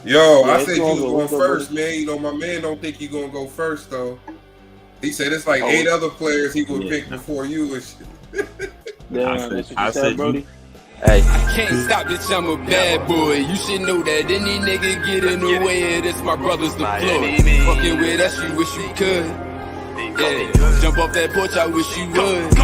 Yo, Yeah, I it's said you gonna was go. going It's gonna first, go. man. You know, my man don't think you gonna go first though. He said it's like Oh, 8 other players he would Yeah. pick before you and shit. damn, that's what you I said, said Brody. Hey, Can't stop, bitch, I'm a bad boy. You should know that any nigga get in the way of this, my brother's deployed. Fucking with us, you wish you could. Yeah, jump off that porch, I wish you would.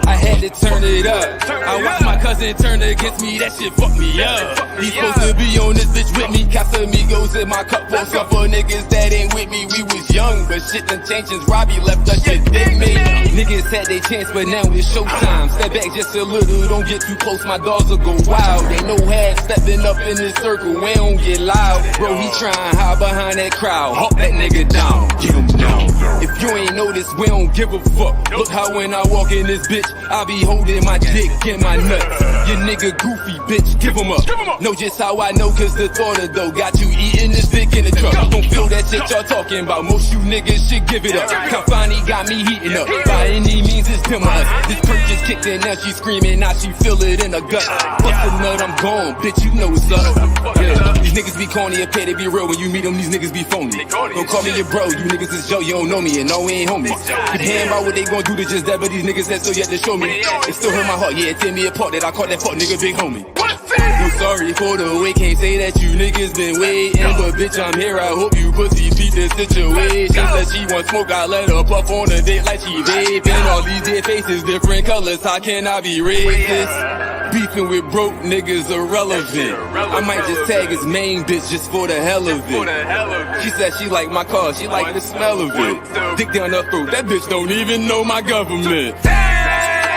I had to turn it up. I watched my cousin turn against me, that shit fucked me up. He's supposed to be on this bitch with me. Casamigos in my cup, for some for niggas that ain't with me. We was young, but shit done changed since Robbie left us, shit big me. Niggas had their chance, but now it's showtime. Step back just a little, don't get too close, my dogs will go wild. Ain't no head stepping up in this circle, we don't get loud. Bro, he trying hide behind that crowd, hawk that nigga down, get him down. If you ain't noticed, we don't give a fuck. Look how when I walk in this bitch, I be holding my dick in my nuts. Your nigga goofy, bitch, give him up. Know just how I know, cause the thought of dough got you eating this dick in the truck. Don't feel that shit y'all talking about, most you niggas should give it up. Kafani got me heating up, by any means it's them or us. This perk just kicked in, now she screaming, now she feel it in her gut. Bust a nut, I'm gone, bitch, you know what's up. Yeah, these niggas be corny, appear to be real, when you meet them, these niggas be phony. Don't call me your bro, you niggas is Joe, you don't know me, and no, we ain't homies. Keep hearing about what they gon' do to just that, but these niggas that still yet to show me. It still hurt my heart, yeah, it tear me apart that I caught that fuck nigga big homie. I'm sorry for the wait, can't say that you niggas been waiting, but bitch, I'm here, I hope you pussies beat the situation. Said she want smoke, I let her puff on a date like she vaping. All these dead faces, different colors, how can I be racist? Beefing with broke niggas irrelevant. I might just tag his main bitch just for the hell of it. She said she like my car, she like the smell of it. Dick down her throat, that bitch don't even know my government.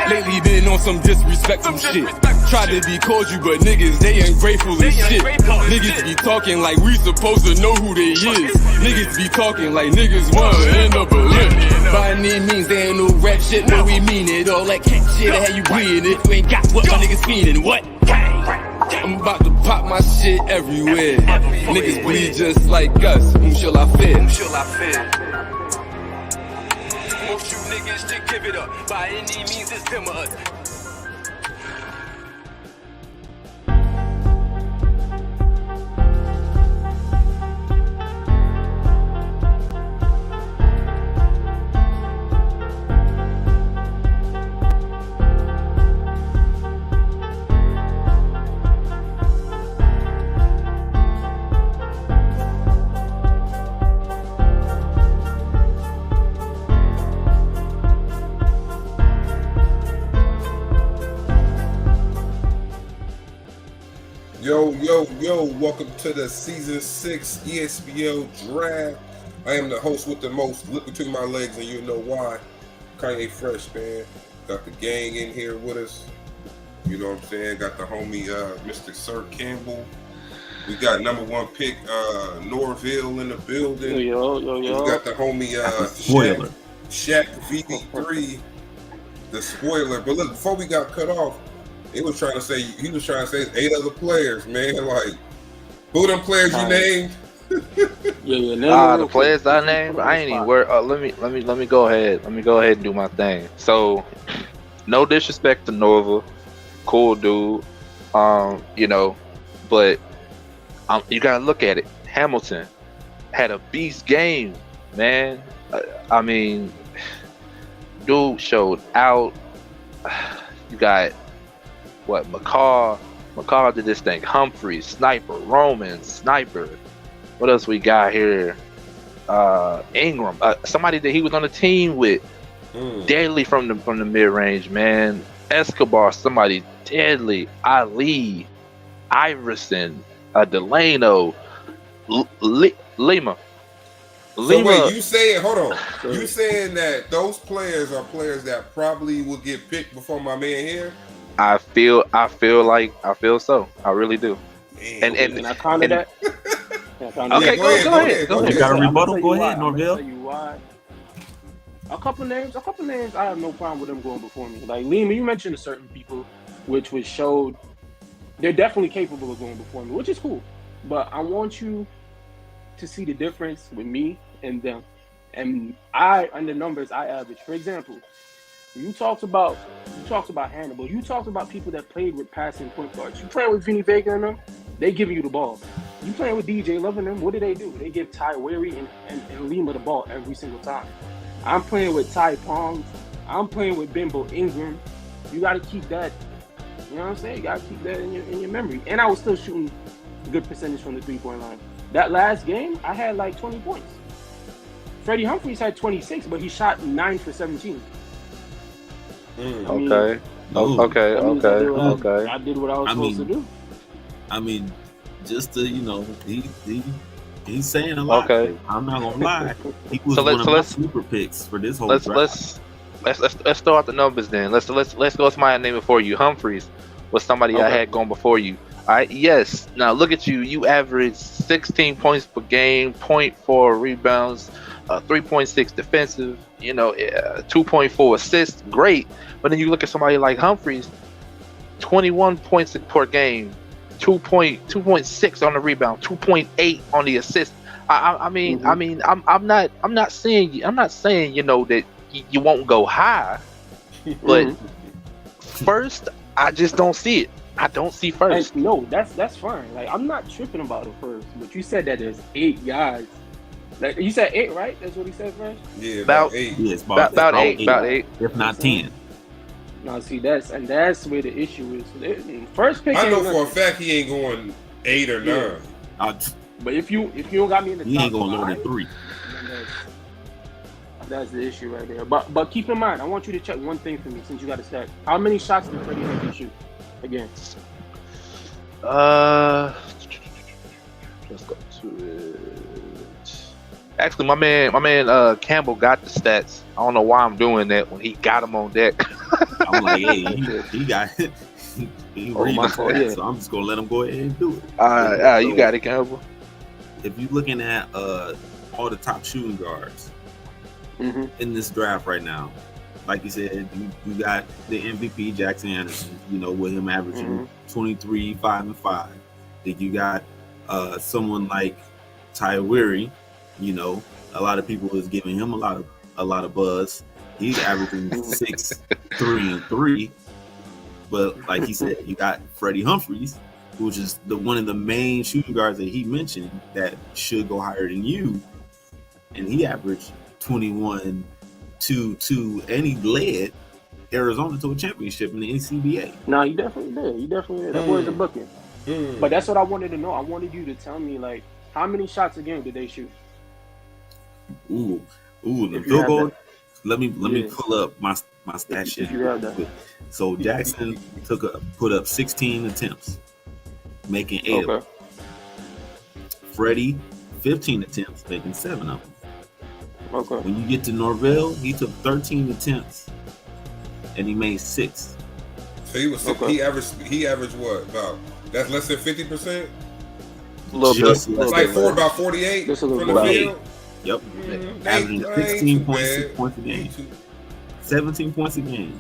Lately been on some disrespectful shit. Tried to be cordial, but niggas, they ungrateful as shit. Niggas be talking like we supposed to know who they is. Niggas be talking like niggas wanna end up a lip. By any means, there ain't no rap shit, but we mean it. All that cat shit, that how you bleeding. If you ain't got what my niggas feeling, what? I'm about to pop my shit everywhere. Niggas bleed just like us, whom shall I fear? Most you niggas should give it up. By any means, it's them or us. Yo, welcome to the Season 6 ESBL Draft. I am the host with the most. Look between my legs and you'll know why. Kanye Fresh, man. Got the gang in here with us. You know what I'm saying? Got the homie Mr. Sir Campbell. We got number 1 pick Norville in the building. Yo. We got the homie Spoiler. Shaq VD3, the spoiler. But look, before we got cut off, he was trying to say 8 other players, man. Like, who them players you named? the players I named, I ain't even worried. Let me go ahead. Let me go ahead and do my thing. So, no disrespect to Norva, cool dude, you know, but you gotta look at it. Hamilton had a beast game, man. I mean, dude showed out. You got what? McCall did this thing. Humphrey, sniper. Roman, sniper. What else we got here? Ingram, somebody that he was on the team with, deadly from the mid range, man. Escobar, somebody deadly. Ali, Iverson, Delano, Lima. So wait, you saying? Hold on. You saying that those players are players that probably will get picked before my man here? I feel so. I really do. Man, and I counted that. Okay, go ahead. You got a rebuttal? Go ahead, I'm Norville. tell you why. A couple names. I have no problem with them going before me. Like Lima, you mentioned certain people, which was showed they're definitely capable of going before me, which is cool. But I want you to see the difference with me and them. And the numbers I average. For example, you talked about Hannibal. You talked about people that played with passing point guards. You playing with Vinny Vega and them, they giving you the ball. You playing with DJ loving them. What do? They give Ty Weary and Lima the ball every single time. I'm playing with Ty Pong. I'm playing with Bimbo Ingram. You got to keep that. You know what I'm saying? You got to keep that in your memory. And I was still shooting a good percentage from the 3-point line. That last game, I had like 20 points. Freddie Humphreys had 26, but he shot 9 for 17. Okay. I did what I was supposed to do. I mean, just to, he's saying a lot. Okay. I'm not gonna lie. He was one of my super picks for this whole draft. Let's throw out the numbers then. Let's go with my name before you. Humphreys was somebody I had going before you. All right. Yes. Now look at you. You average 16 points per game, 0.4 rebounds, 3.6 defensive. 2.4 assists. Great. But then you look at somebody like Humphreys, 21 points per game, 2.6 on the rebound, 2.8 on the assist. I'm not saying that you won't go high, but first I just don't see it. I don't see first. No, that's fine. Like, I'm not tripping about it first, but you said that there's 8 guys. Like, you said 8, right? That's what he said first. Yeah, about 8. Yes, about 8. About 8, if not 10. Now, see, that's where the issue is. First pick. I know for a fact he ain't going 8 or 9. But if you don't got me in the he top ain't going lower than 3. That's the issue right there. But keep in mind, I want you to check one thing for me since you got a stat. How many shots did Freddie Humphreys shoot again? Let's go to it. Actually, my man Campbell got the stats. I don't know why I'm doing that when he got him on deck. I'm like, hey, he got it. So I'm just gonna let him go ahead and do it. So, you got it, Campbell. If you're looking at all the top shooting guards in this draft right now, like you said, you got the MVP Jackson Anderson. With him averaging 23, 5 and 5. Then you got someone like Ty Weary. A lot of people is giving him a lot of buzz. He's averaging 6, 3 and 3. But like he said, you got Freddie Humphreys, which is one of the main shooting guards that he mentioned that should go higher than you, and he averaged 21, 2, 2, and he led Arizona to a championship in the ECBA. No, he definitely did. That boy's a bucket. But that's what I wanted to know. I wanted you to tell me, like, how many shots a game did they shoot? The field goal. Let me pull up my stat sheet. So Jackson put up 16 attempts, making 8 of them. Freddie, 15 attempts, making 7 of them. Okay. When you get to Norvell, he took 13 attempts and he made 6. So he averaged what? About that's less than 50%. A little bit. Like about 48 from the field. Yep. Averaging 16.6 points a game. 17 points a game.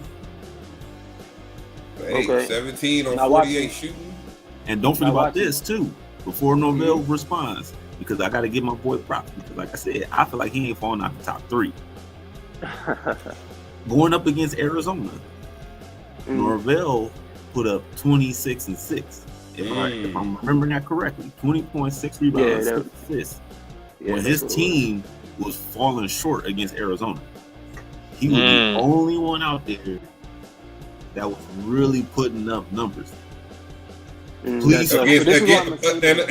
Hey, 17 on 48 shooting. And don't forget about this too. Before Norvell responds, because I got to give my boy props. Because like I said, I feel like he ain't falling out the top 3. Going up against Arizona, Norvell put up 26 and 6. If I'm remembering that correctly, 20.6 rebounds, 6 assists. When his team was falling short against Arizona, he was the only one out there that was really putting up numbers. Please, and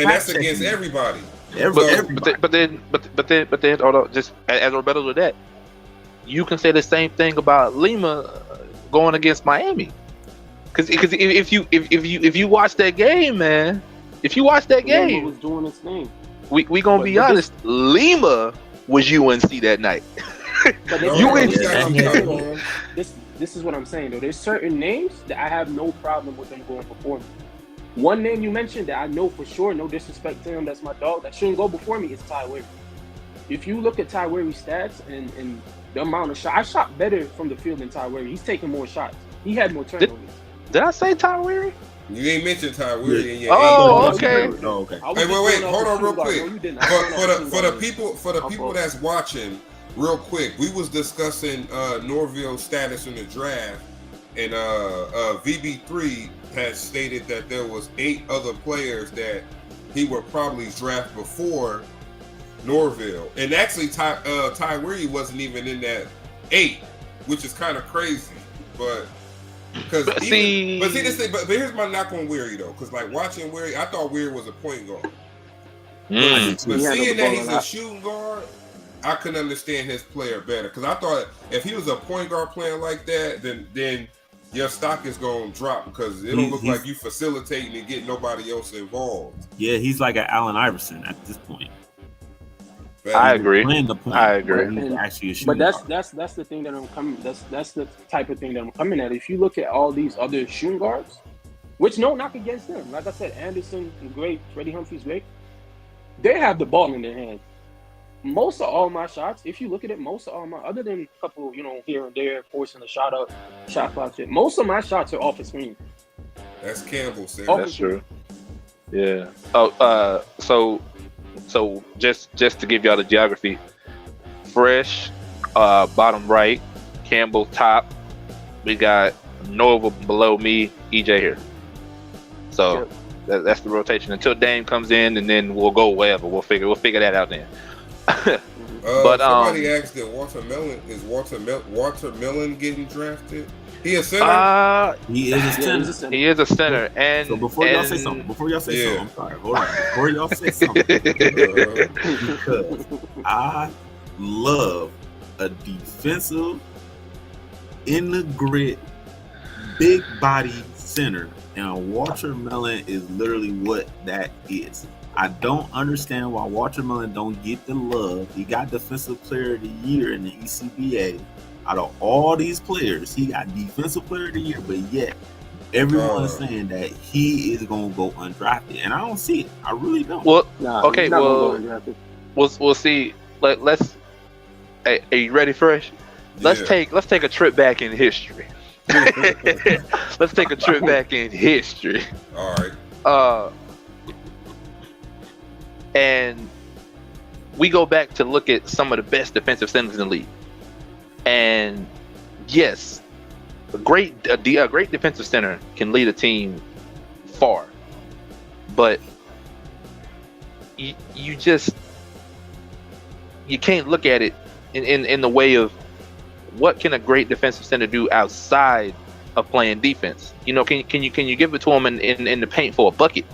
that's against everybody. But then, hold on, just as Roberto with that, you can say the same thing about Lima going against Miami. Because if you watch that game, man, Lima was doing his thing. We gonna be honest. Lima was UNC that night. This is what I'm saying though. There's certain names that I have no problem with them going before me. One name you mentioned that I know for sure, no disrespect to him, that's my dog, that shouldn't go before me is Ty Weary. If you look at Ty Weary's stats and the amount of shots, I shot better from the field than Ty Weary. He's taking more shots. He had more turnovers. Did I say Ty Weary? You ain't mentioned Ty Weary in your okay. Okay. Hey, wait, hold on real quick. For the people that's watching, real quick, we was discussing Norvell's status in the draft, and VB3 has stated that there was 8 other players that he would probably draft before Norvell. And actually, Tyree wasn't even in that 8, which is kind of crazy. But here's my knock on Weary though, because like watching Weary, I thought Weary was a point guard. But seeing that he's a shooting guard, I can understand his player better. Because I thought if he was a point guard playing like that, then your stock is going to drop because it don't look like you facilitating and get nobody else involved. Yeah, he's like an Allen Iverson at this point. I agree. I agree. But that's the thing that I'm coming. That's the type of thing that I'm coming at. If you look at all these other shooting guards, which no knock against them, like I said, Anderson great, Freddie Humphrey's great. They have the ball in their hands. Most of all my shots, if you look at it, other than a couple, here and there, forcing a shot up, shot clock shit, most of my shots are off the screen. That's Campbell saying. That's true. Yeah. Oh, so just to give y'all the geography, Fresh, bottom right, Campbell top. We got Nova below me, EJ here. So that's the rotation until Dame comes in, and then we'll go wherever. We'll figure that out then. But somebody asked that Watermelon getting drafted? He a center? He is a center. He is a center. And so before y'all say something, I'm sorry. Hold on. Before y'all say something, because I love a defensive, in the grit, big body center, and Watermelon is literally what that is. I don't understand why Watermelon don't get the love. He got Defensive Player of the Year in the ECBA. Out of all these players, he got Defensive Player of the Year, but yet everyone is saying that he is going to go undrafted, and I don't see it. I really don't. Well, okay, we'll see. Let's. Hey, are you ready, Fresh? Let's take a trip back in history. Let's take a trip back in history. All right. And we go back to look at some of the best defensive centers in the league. And yes, a great defensive center can lead a team far. But you can't look at it in the way of what can a great defensive center do outside of playing defense. Can you give it to him in the paint for a bucket?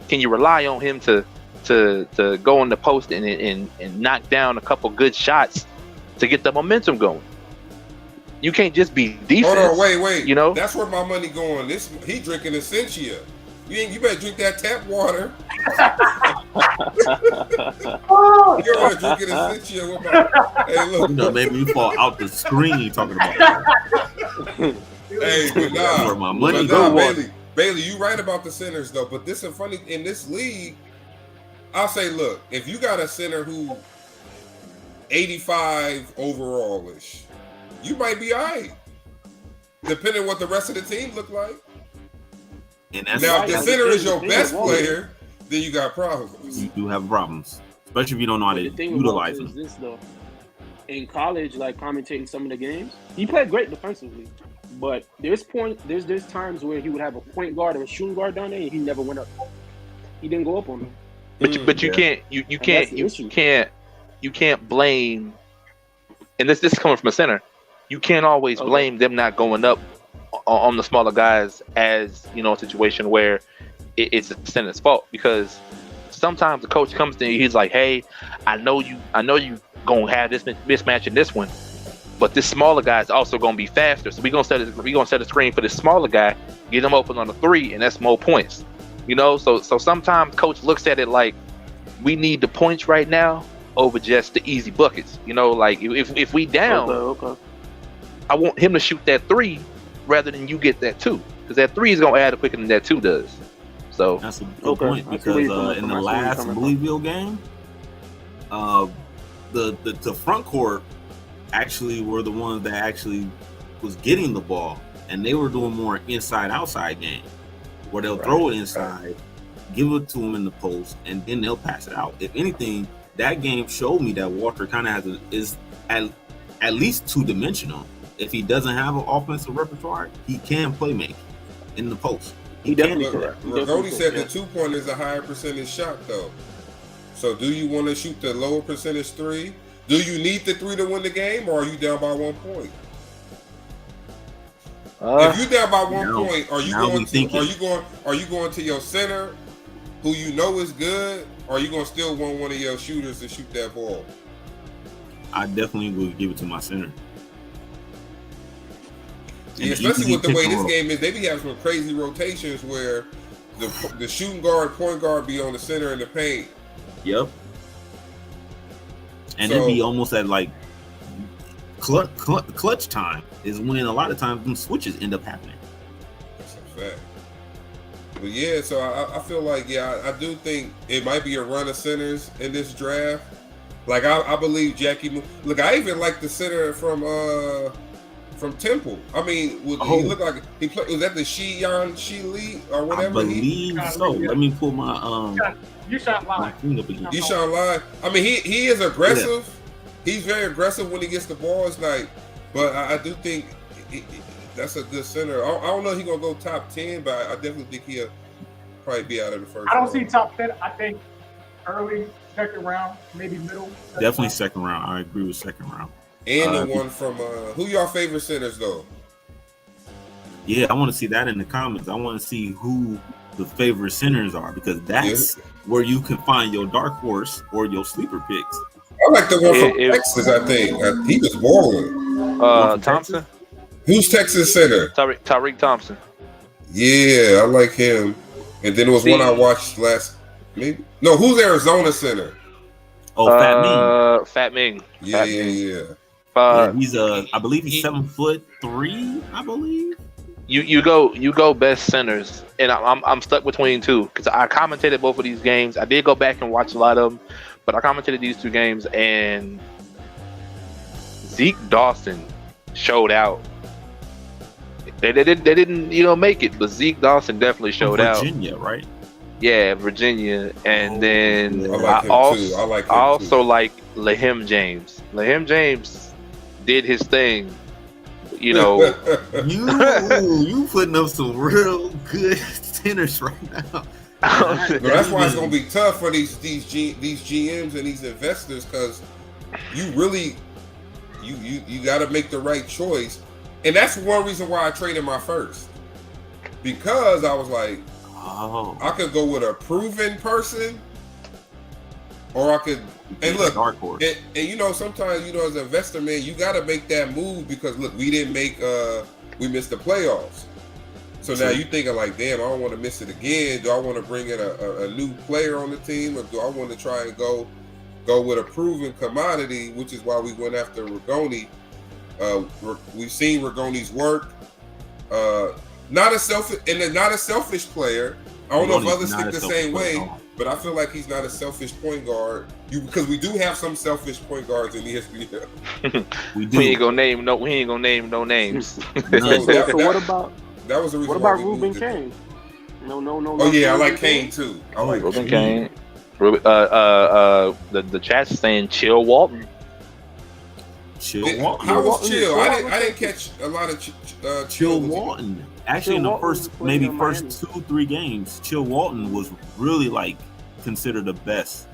Can you rely on him to go in the post and knock down a couple good shots to get the momentum going? You can't just be defense. Hold on, wait. That's where my money going. He drinking Essentia. You better drink that tap water. You're gonna drinking Essentia with my. Hey, look. Maybe you fall out the screen talking about that. Hey, but nah. Where my money going. Bailey, you right about the centers though. But this is funny in this league. I'll say, look, if you got a center who 85 overall-ish, you might be all right, depending on what the rest of the team look like. And that's now, if the center is your best player, then you got problems. You do have problems, especially if you don't know how to utilize them. This, though, in college, like commentating some of the games, he played great defensively, but there's times where he would have a point guard or a shooting guard down there, and he never went up. He didn't go up on them. But you can't blame, and this is coming from a center. You can't always blame them not going up on the smaller guys as a situation where it's the center's fault, because sometimes the coach comes to you, he's like, hey, I know you gonna have this mismatch in this one, but this smaller guy is also gonna be faster, so we're gonna set a screen for this smaller guy, get him open on the 3, and that's more points. So sometimes coach looks at it like we need the points right now over just the easy buckets. Like if we down, I want him to shoot that 3 rather than you get that 2, because that 3 is gonna add quicker than that 2 does. So that's a good point, because in the last Louisville game, the front court actually were the ones that actually was getting the ball, and they were doing more inside-outside game, where they'll throw it inside, give it to them in the post, and then they'll pass it out. If anything, that game showed me that Walker kind of is at least two-dimensional. If he doesn't have an offensive repertoire, he can play make in the post. He definitely correct. Ragoni said the 2-pointer is a higher percentage shot, though. So do you want to shoot the lower percentage 3? Do you need the 3 to win the game, or are you down by 1 point? If you're down by 1 point, are you going to your center, who you know is good, or are you going to still want one of your shooters to shoot that ball? I definitely would give it to my center. Yeah, especially with the way this game is, they be having some crazy rotations where the shooting guard, point guard be on the center in the paint. Yep. And it'd be almost at like clutch time is when a lot of times them switches end up happening. That's a fact. But yeah, so I feel like, I do think it might be a run of centers in this draft. Like I believe Jackie. Look, I even like the center from Temple. I mean, he looked like he played. Was that the Shi Lee or whatever? I believe so. Let me pull my Yushan Line. I mean, he is aggressive. Yeah. He's very aggressive when he gets the ball. It's like, but I do think that's a good center. I don't know if he's gonna go top 10, but I definitely think he'll probably be out of the first. I don't see top 10. I think early second round, maybe middle. Definitely second round. I agree with second round. And the one from who y'all favorite centers though? Yeah, I want to see that in the comments. I want to see who the favorite centers are, because that's where you can find your dark horse or your sleeper picks. I like the one from Texas. I think he was balling. Thompson. Who's Texas center? Tariq Thompson. Yeah, I like him. And then there was one I watched last. Maybe no. Who's Arizona center? Oh, Fat Ming. Yeah. He's I believe he's 7'3", I believe. You go best centers, and I'm stuck between two because I commentated both of these games. I did go back and watch a lot of them, but I commentated these two games, and Zeke Dawson showed out. They didn't make it, but Zeke Dawson definitely showed out. Virginia, right? Yeah, Virginia, and then I like Lahim James. Lahim James did his thing. You putting up some real good centers right now. That's why it's gonna be tough for these GMs and these investors, because you really you got to make the right choice, and that's one reason why I traded my first, because I was like, I could go with a proven person, or I could. And look, and sometimes as an investor, man, you got to make that move, because look, we didn't make we missed the playoffs. So now you thinking like, damn, I don't want to miss it again. Do I want to bring in a new player on the team, or do I want to try and go with a proven commodity, which is why we went after Ragoni. We've seen Ragoni's work. Not a selfish player. I don't know if others think the same way, but I feel like he's not a selfish point guard. Because we do have some selfish point guards in the ESPN. We ain't gonna name no names. So what about? That was the reason. What about Ruben Kane? No. Oh yeah, I like Kane too. I like Ruben Kane. The chat's saying Chill Walton. How was Chill? I didn't catch a lot of Chill Walton. Actually, in the first 2-3 games, Chill Walton was really considered the best.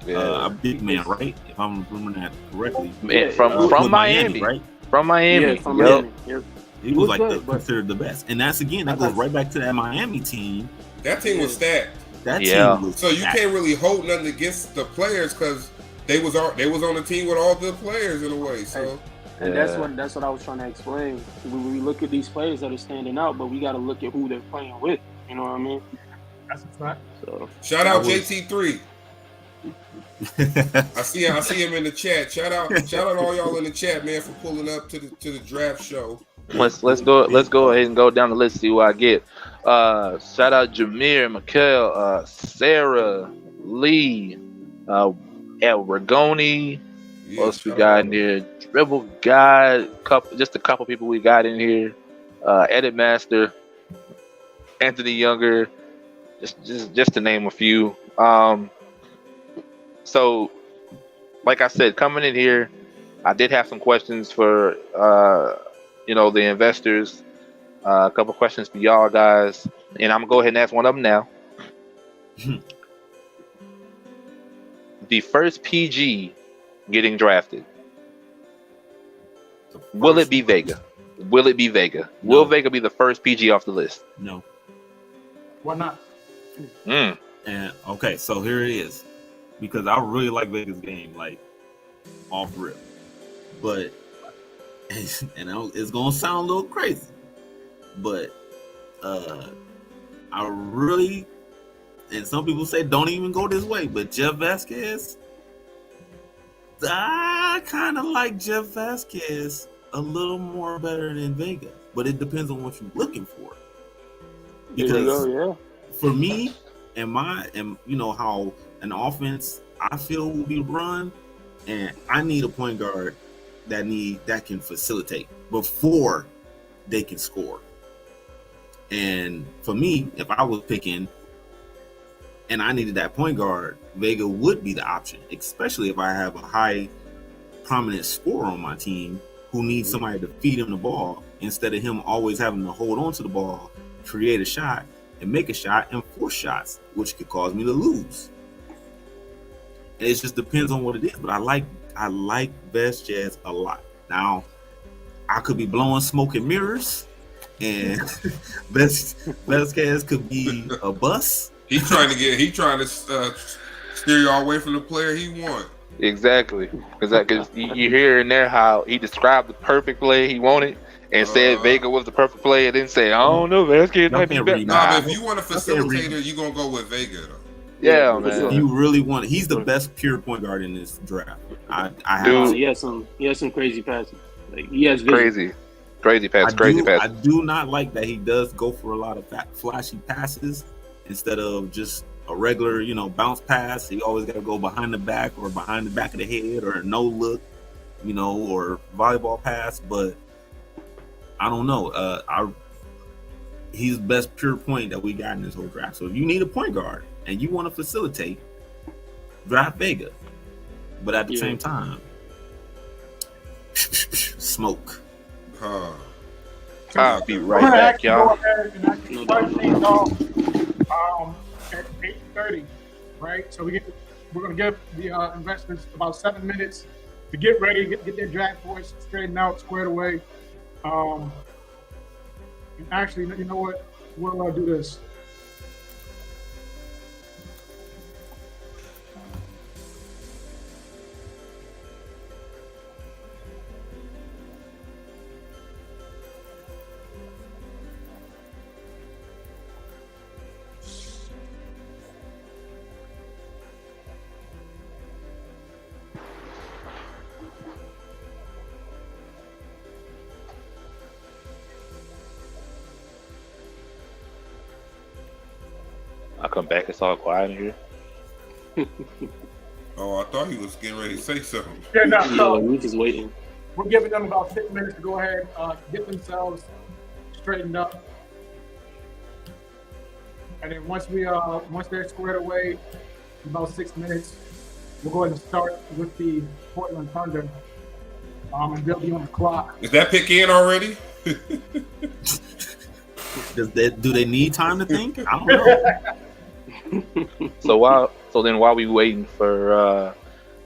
A big man, right? If I'm remembering that correctly. From Miami, right? From Miami. Yeah, from Miami. Yep. He was considered the best, and that's that goes right back to that Miami team. That team was stacked. Team was so you can't really hold nothing against the players, because they was on the team with all the players in a way. So. And that's what I was trying to explain. We look at these players that are standing out, but we got to look at who they're playing with. You know what I mean? That's a fact. So shout out JT3. I see him in the chat. Shout out all y'all in the chat, man, for pulling up to the draft show. Let's go ahead and go down the list, see what I get. Shout out Jameer, Mikhail, Sarah, Lee, El Ragoni. Yeah, what else we got in here? Dribble guy, just a couple people we got in here. Edit Master, Anthony Younger, just to name a few. So, like I said, coming in here, I did have some questions for the investors. A couple questions for y'all guys. and I'm gonna go ahead and ask one of them now. The first PG getting drafted. Will it be Vega? Will it be Vega? No. Will Vega be the first PG off the list? No. Why not? And okay, so here it is. Because I really like Vega's game, like off rip. But it's gonna sound a little crazy. But I really, and some people say don't even go this way, but Jeff Vasquez, I kind of like Jeff Vasquez a little more better than Vega, but it depends on what you're looking for. Because for me, and you know how an offense I feel will be run, and I need a point guard that can facilitate before they can score. And for me, if I was picking and I needed that point guard, Vega would be the option, especially if I have a high prominent scorer on my team who needs somebody to feed him the ball instead of him always having to hold on to the ball, create a shot, and make a shot and force shots, which could cause me to lose. And it just depends on what it is. But I like Vasquez a lot. Now, I could be blowing smoke and mirrors, and Vasquez could be a bust. He trying to steer y'all away from the player he want. Exactly, because you hear in there how he described the perfect play he wanted and said Vega was the perfect player. Then say, I don't know, Vasquez might be better. Nah, but if you want a facilitator, you gonna go with Vega though. Yeah, man. If you really want, he's the best pure point guard in this draft. He has some crazy passes. Like he has vision. Crazy pass. I do not like that he does go for a lot of flashy passes instead of just a regular, bounce pass. He always got to go behind the back or behind the back of the head or no look, or volleyball pass. But I don't know. He's the best pure point that we got in this whole draft. So if you need a point guard and you want to facilitate, draft Vega. But at the same time, smoke. I'll be right back, y'all. At 8:30, right? So we're gonna give the investors about 7 minutes to get ready, get their draft boards straightened out, squared away. And actually, you know what? We'll do this. I come back, it's all quiet in here. Oh, I thought he was getting ready to say something. No, we're just waiting. We're giving them about 6 minutes to go ahead, get themselves straightened up. And then once they're squared away, in about 6 minutes, we'll go ahead and start with the Portland Thunder. And they'll be on the clock. Is that pick in already? Do they need time to think? I don't know. So while we waiting for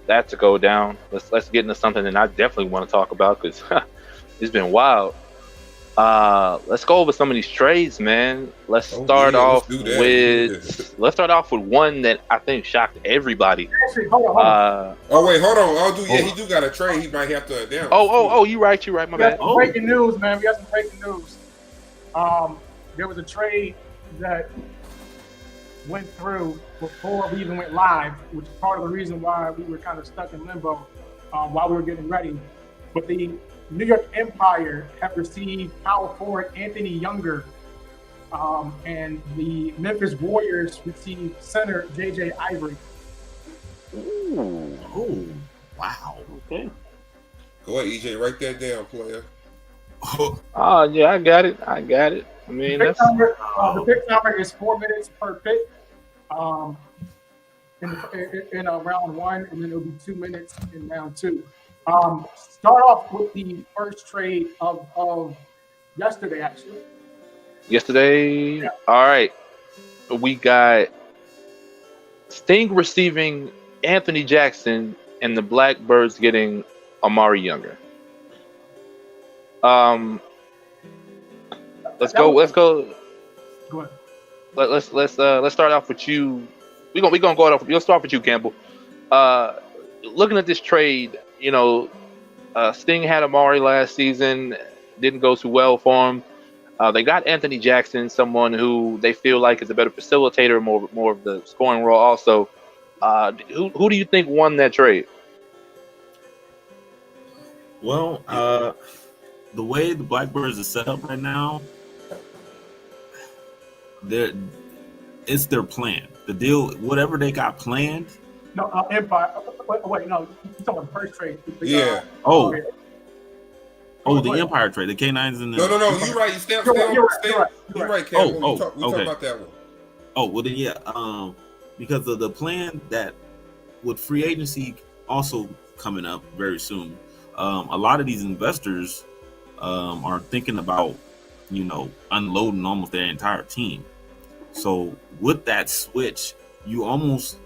that to go down, let's get into something that I definitely want to talk about because it's been wild. Let's go over some of these trades, man. Let's start off with one that I think shocked everybody. Actually, hold on. Hold on. He do got a trade. He might have to announce. You right. My bad. Breaking news, man. We got some breaking news. There was a trade that went through before we even went live, which is part of the reason why we were kind of stuck in limbo while we were getting ready. But the New York Empire have received power forward Anthony Younger, and the Memphis Warriors received center JJ Ivory. Ooh. Oh, wow. Okay. Go ahead, EJ. Write that down, player. Yeah, I got it. I mean, the pick number is 4 minutes per pick in round one, and then it'll be 2 minutes in round two. Start off with the first trade of yesterday, actually. Yesterday. Yeah. All right. We got Sting receiving Anthony Jackson and the Blackbirds getting Amari Younger. Let's go. Go ahead. Let's start off with you. We gonna go off. We'll start with you, Campbell. Looking at this trade, Sting had Amari last season, didn't go too well for him. They got Anthony Jackson, someone who they feel like is a better facilitator, more of the scoring role. Also, who do you think won that trade? Well, the way the Blackbirds are set up right now, it's their plan. The deal, whatever they got planned. No, Empire. Wait, no, you're talking about the first trade. Yeah. The Empire trade, the K9s and the. No. You're right. You're right, Campbell. We talk about that one. Oh well, then yeah. Because of the plan that with free agency also coming up very soon, a lot of these investors are thinking about unloading almost their entire team. So with that switch, you almost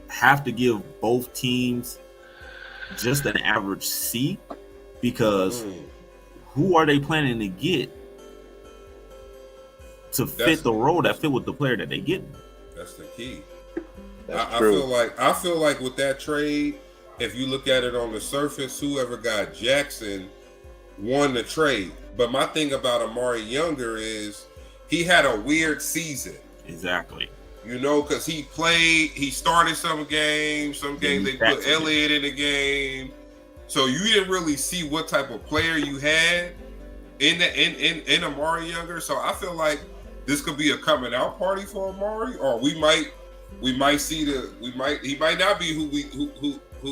have to give both teams just an average C, because who are they planning to get to fit the role that fit with the player that they get? That's the key. That's true. I feel like with that trade, if you look at it on the surface, whoever got Jackson won the trade. But my thing about Amari Younger is he had a weird season. Exactly. Because he started some games they put Elliott in the game. So you didn't really see what type of player you had in Amari Younger. So I feel like this could be a coming out party for Amari, or we might see he might not be who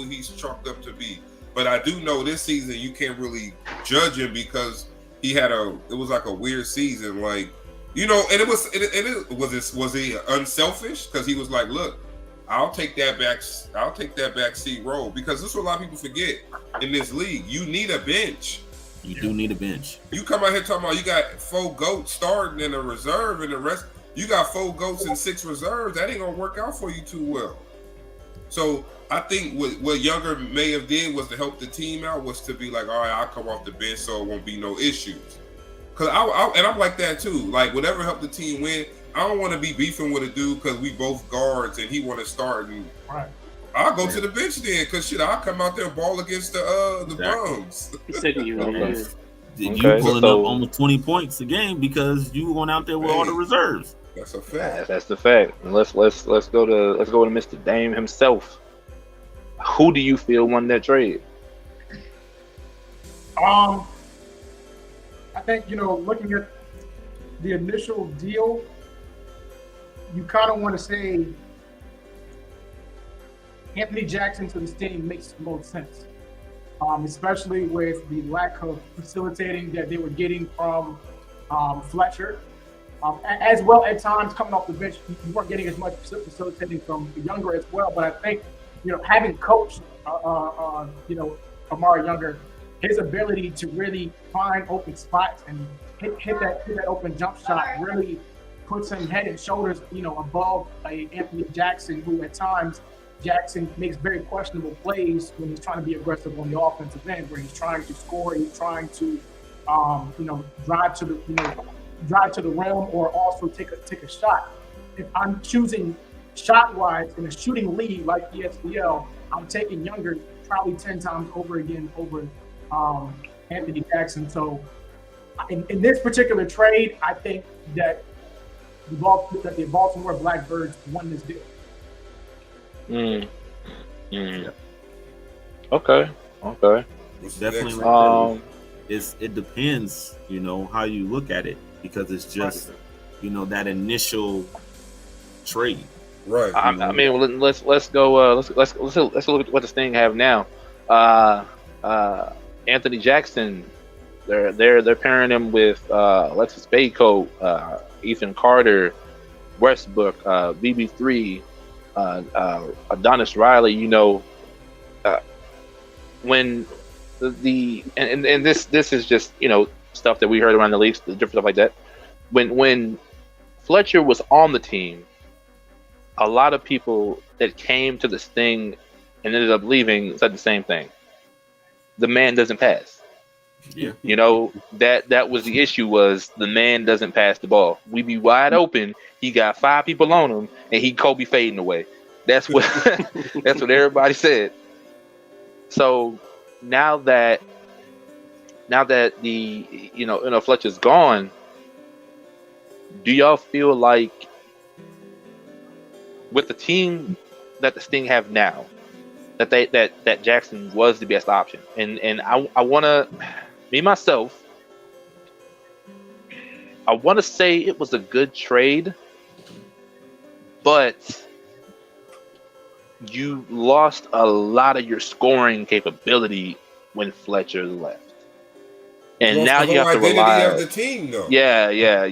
he's chalked up to be. But I do know this season you can't really judge him because it was like a weird season, like. And was he unselfish? Because he was like, look, I'll take that back seat role, because this is what a lot of people forget in this league. You need a bench. You do need a bench. You come out here talking about you got 4 GOATs starting and a reserve, and the rest you got 4 GOATs and 6 reserves. That ain't gonna work out for you too well. So I think what Younger may have did was to help the team out, was to be like, all right, I'll come off the bench so it won't be no issues. Cause I'm like that too. Like whatever helped the team win. I don't want to be beefing with a dude because we both guards and he want to start. And I'll go to the bench then, cause I'll come out there and ball against the bums. He said you pulling up almost 20 points a game because you went out there with all the reserves. That's a fact. That's the fact. And let's go to Mr. Dame himself. Who do you feel won that trade? I think, looking at the initial deal, you kind of want to say Anthony Jackson to the Sting makes the most sense, especially with the lack of facilitating that they were getting from Fletcher. As well, at times, coming off the bench, you weren't getting as much facilitating from Younger as well. But I think, having coached, Amari Younger, his ability to really find open spots and hit that open jump shot really puts him head and shoulders, above Anthony Jackson, who at times Jackson makes very questionable plays when he's trying to be aggressive on the offensive end, where he's trying to score, he's trying to, drive to the rim, or also take a shot. If I'm choosing shot-wise in a shooting league like the ECBA, I'm taking Younger probably 10 times over Anthony Jackson. So in this particular trade, I think that the Baltimore Blackbirds won this deal. Okay. It's definitely it depends, how you look at it, because it's just that initial trade. Right. I mean, let's go. Let's look at what this thing have now. Anthony Jackson, they're pairing him with Alexis Baycoat, Ethan Carter, Westbrook, BB3, Adonis Riley. When this is just stuff that we heard around the league, different stuff like that. when Fletcher was on the team, a lot of people that came to this thing and ended up leaving said the same thing. The man doesn't pass. Yeah. You know, that was the issue, was the man doesn't pass the ball. We be wide open. He got 5 people on him and he Kobe fading away. That's what that's what everybody said. So now that the Fletcher's gone, do y'all feel like with the team that the Sting have now, that Jackson was the best option? And I wanna, me myself, I wanna say it was a good trade, but you lost a lot of your scoring capability when Fletcher left. And now you have to rely of the team, though. Yeah.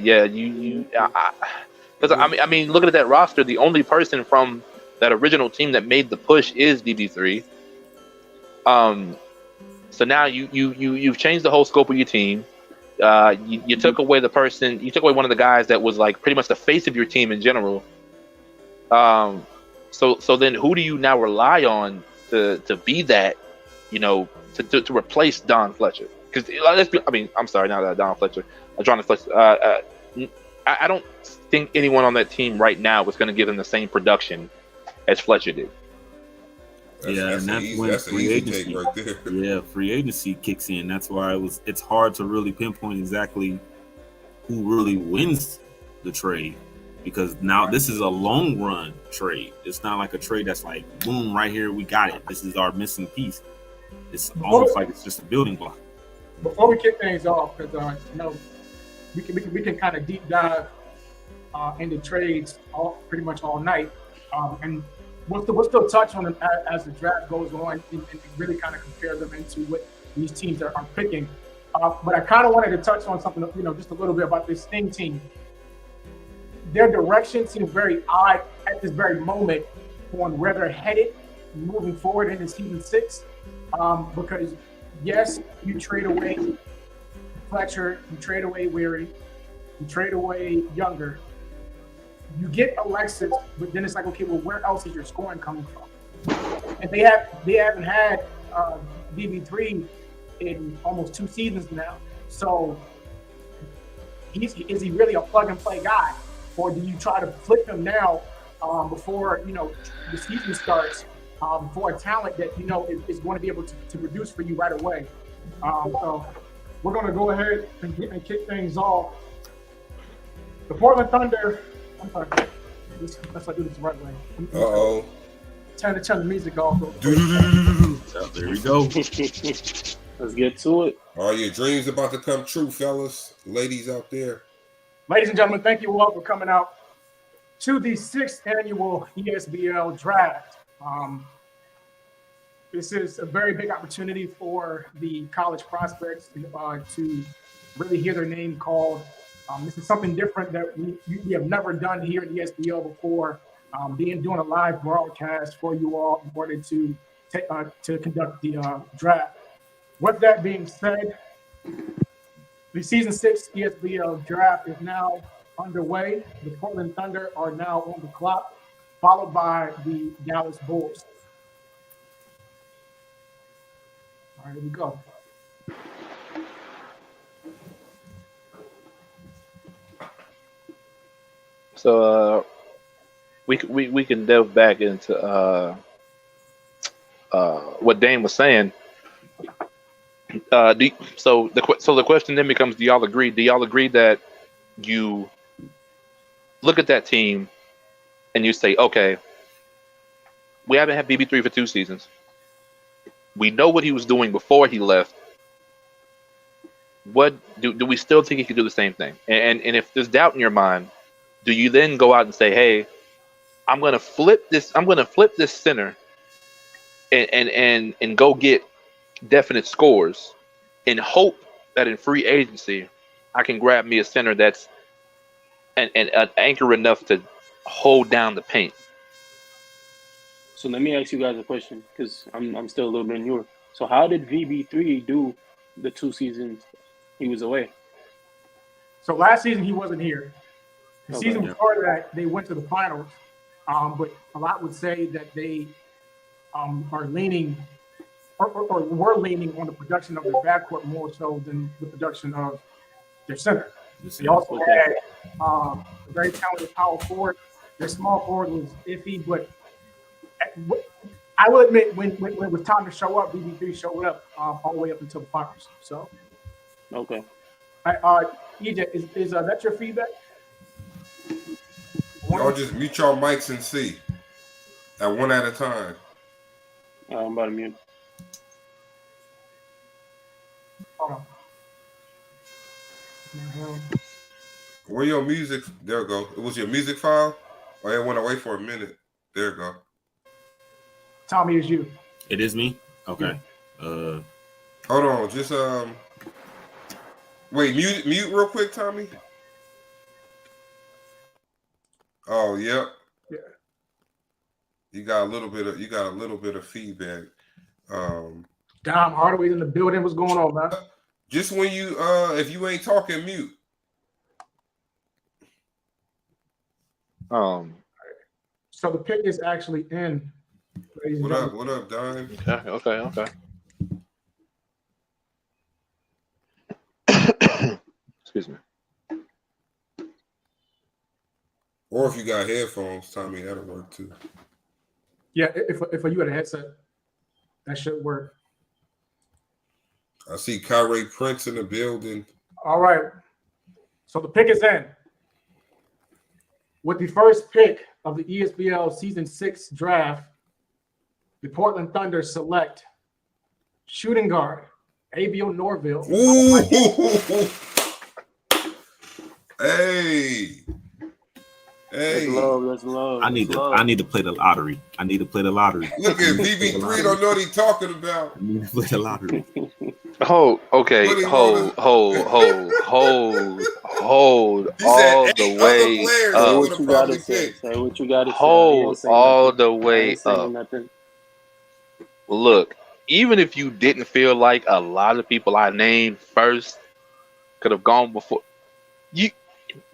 Because I mean, looking at that roster, the only person from that original team that made the push is DB3. So now you've changed the whole scope of your team. You took away the person. You took away one of the guys that was like pretty much the face of your team in general. So then who do you now rely on to be that, to replace Don Fletcher? Because I'm sorry, not Don Fletcher, John Fletcher. I don't think anyone on that team right now is going to give them the same production as Fletcher did. That's when free agency right there. Yeah, free agency kicks in. That's why it's hard to really pinpoint exactly who really wins the trade, because now this is a long run trade. It's not like a trade that's like boom, right here we got it. This is our missing piece. It's almost like it's just a building block. Before we kick things off, because we can kind of deep dive into trades pretty much all night, and we'll still touch on them as the draft goes on and really kind of compare them into what these teams are picking. But I kind of wanted to touch on something, just a little bit about this Sting team. Their direction seems very odd at this very moment on where they're headed moving forward into season 6, because yes, you trade away Fletcher, you trade away Weary, you trade away Younger, you get Alexis, but then it's like, okay, well, where else is your scoring coming from? And they haven't had DB3 in almost 2 seasons now. So is he really a plug and play guy, or do you try to flip him now before the season starts for a talent that is going to be able to produce for you right away? So we're going to go ahead and kick things off. The Portland Thunder. I'm sorry. Let's do this the right way. Uh-oh. Turn the music off. There we go. Let's get to it. Are your dreams about to come true, fellas, ladies out there? Ladies and gentlemen, thank you all for coming out to the 6th annual ESBL draft. This is a very big opportunity for the college prospects to really hear their name called. This is something different that we have never done here in ESBL before, doing a live broadcast for you all in order to conduct the draft. With that being said, the season 6 ESBL draft is now underway. The Portland Thunder are now on the clock, followed by the Dallas Bulls. All right, here we go. So we can delve back into what Dane was saying. So the question then becomes: do y'all agree? Do y'all agree that you look at that team and you say, okay, we haven't had BB3 for 2 seasons. We know what he was doing before he left. What do we still think he could do the same thing? And if there's doubt in your mind, do you then go out and say, hey, I'm gonna flip this center and go get definite scores and hope that in free agency I can grab me a center that's an anchor enough to hold down the paint? So let me ask you guys a question, because I'm still a little bit newer. So how did VB3 do the 2 seasons he was away? So last season he wasn't here. The season before that, they went to the finals. But a lot would say that they are leaning or were leaning on the production of their backcourt more so than the production of their center. They also had a very talented power forward. Their small forward was iffy, but I will admit when it was time to show up, BB3 showed up all the way up until the finals. So, okay. EJ, is that your feedback? Y'all just mute y'all mics and see at one at a time. I'm about to mute. Hold on. Where your music? There we go. It was your music file? Oh, it went away for a minute. There we go. Tommy, is you. It is me? Okay. Hold on. Just wait, mute real quick, Tommy. Oh, yep. Yeah. You got a little bit of feedback. Dom Hardaway in the building. What's going on, man? Just when you if you ain't talking, mute. So the pick is actually in. What up, Dime? Okay. Excuse me. Or if you got headphones, Tommy, that'll work too. Yeah, if you had a headset, that should work. I see Kyrie Prince in the building. All right. So the pick is in. With the first pick of the ESBL Season 6 draft, the Portland Thunder select shooting guard Esbl Norville. Ooh. Hey. That's love. I need to play the lottery. Look at VB3 don't know what he's talking about. I need to play the lottery. Oh, okay. Hold all the way up. What you gotta say? Say what you gotta say. Hold all the way up. Look, even if you didn't feel like a lot of people I named first could have gone before, you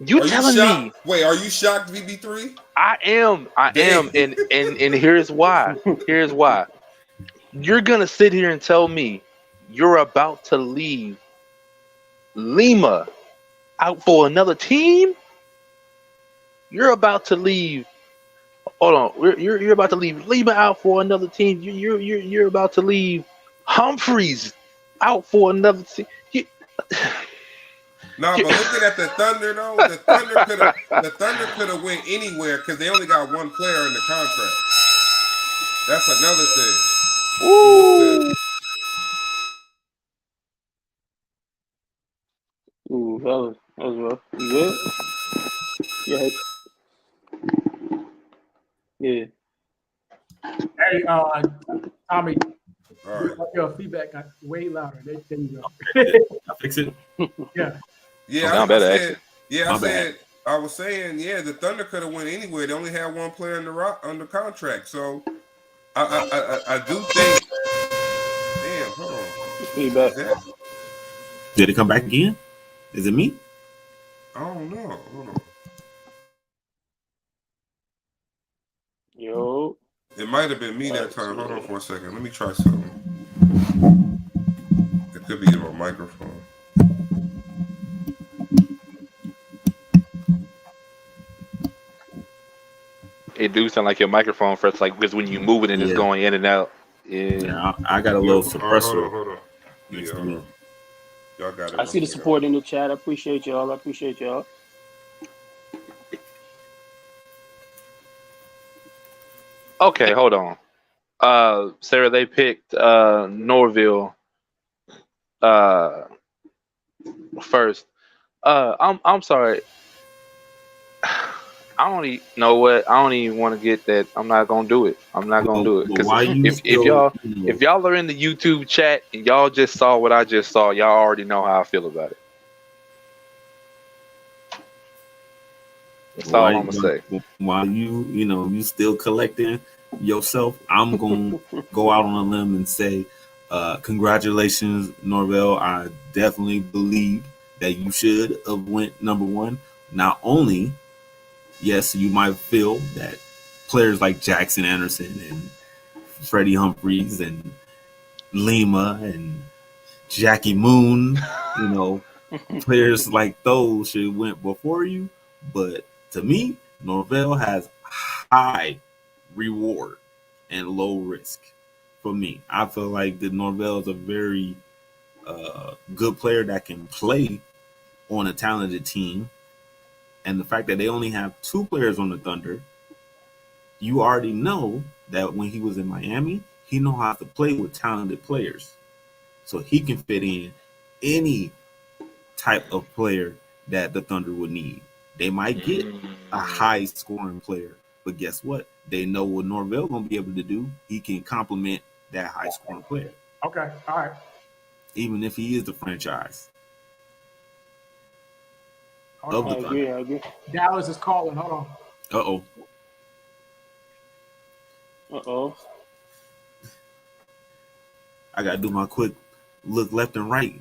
telling me? Wait, are you shocked, VB3? I am, and here's why. Here's why. You're gonna sit here and tell me you're about to leave Lima out for another team? You're about to leave. Hold on. You're about to leave Lima out for another team. You're about to leave Humphreys out for another team. No, but looking at the Thunder though, the Thunder could have went anywhere because they only got one player in the contract. That's another thing. Ooh. Ooh, that was rough. You good? Yeah. Hey, Tommy. All right. Your feedback got way louder. There you go. I fix it. Yeah. Yeah, Okay. I was saying, the Thunder could have went anywhere. They only had one player under contract, so I do think. Damn, hold on. Feedback. Did it come back again? Is it me? I don't know. Hold on. Yo. It might have been me that time. Hold on for a second. Let me try something. It could be in my microphone. It do sound like your microphone first, like because when you move it and it's going in and out. Yeah, I got a little suppressor. Hold on. Yeah, y'all got it. I see the support in the chat. I appreciate y'all. Okay, hold on. Sarah, they picked Norville first. I'm sorry. I don't even know what. I don't even want to get that. I'm not gonna do it. Because if y'all are in the YouTube chat and y'all just saw what I just saw, y'all already know how I feel about it. That's all I'm gonna say. While you still collecting yourself, I'm gonna go out on a limb and say, congratulations, Norvell. I definitely believe that you should have went number one. Not only, yes, you might feel that players like Jackson Anderson and Freddie Humphreys and Lima and Jackie Moon, players like those should have went before you. But to me, Norvell has high reward and low risk. For me, I feel like that Norvell is a very good player that can play on a talented team. And the fact that they only have 2 players on the Thunder, you already know that when he was in Miami, he know how to play with talented players. So he can fit in any type of player that the Thunder would need. They might get a high scoring player, but guess what? They know what Norvell gonna be able to do. He can complement that high scoring player. Okay, all right. Even if he is the franchise. I agree. Dallas is calling. Hold on. Uh-oh. I gotta do my quick look left and right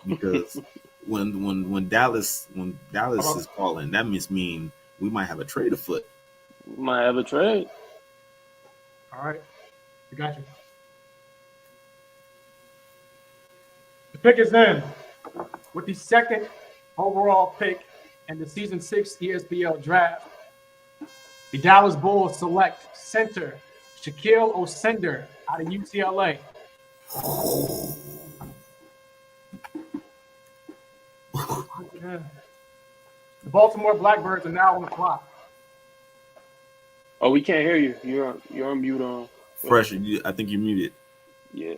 because when Dallas is calling, that mean we might have a trade afoot. We might have a trade. All right. We got you. The pick is in with the second overall pick in the Season 6 ESBL draft. The Dallas Bulls select center Shaquille O'Sender out of UCLA. The Baltimore Blackbirds are now on the clock. Oh, we can't hear you. You're on mute on. Fresh, I think you're muted. Yeah.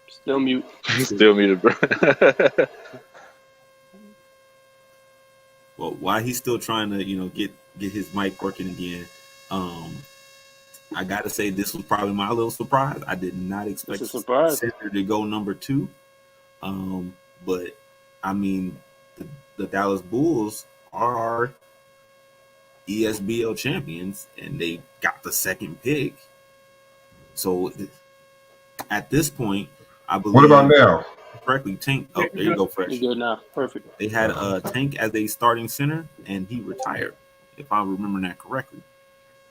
Still mute. Still muted, bro. Well, while he's still trying to, get his mic working again, I gotta say this was probably my little surprise. I did not expect center to go number 2. But I mean, the Dallas Bulls are ESBL champions, and they got the second pick. So at this point, I believe. What about now? Correctly, Tank. Oh, there you go, Fresh. You're good now. Perfect. They had Tank as a starting center, and he retired, if I remember that correctly.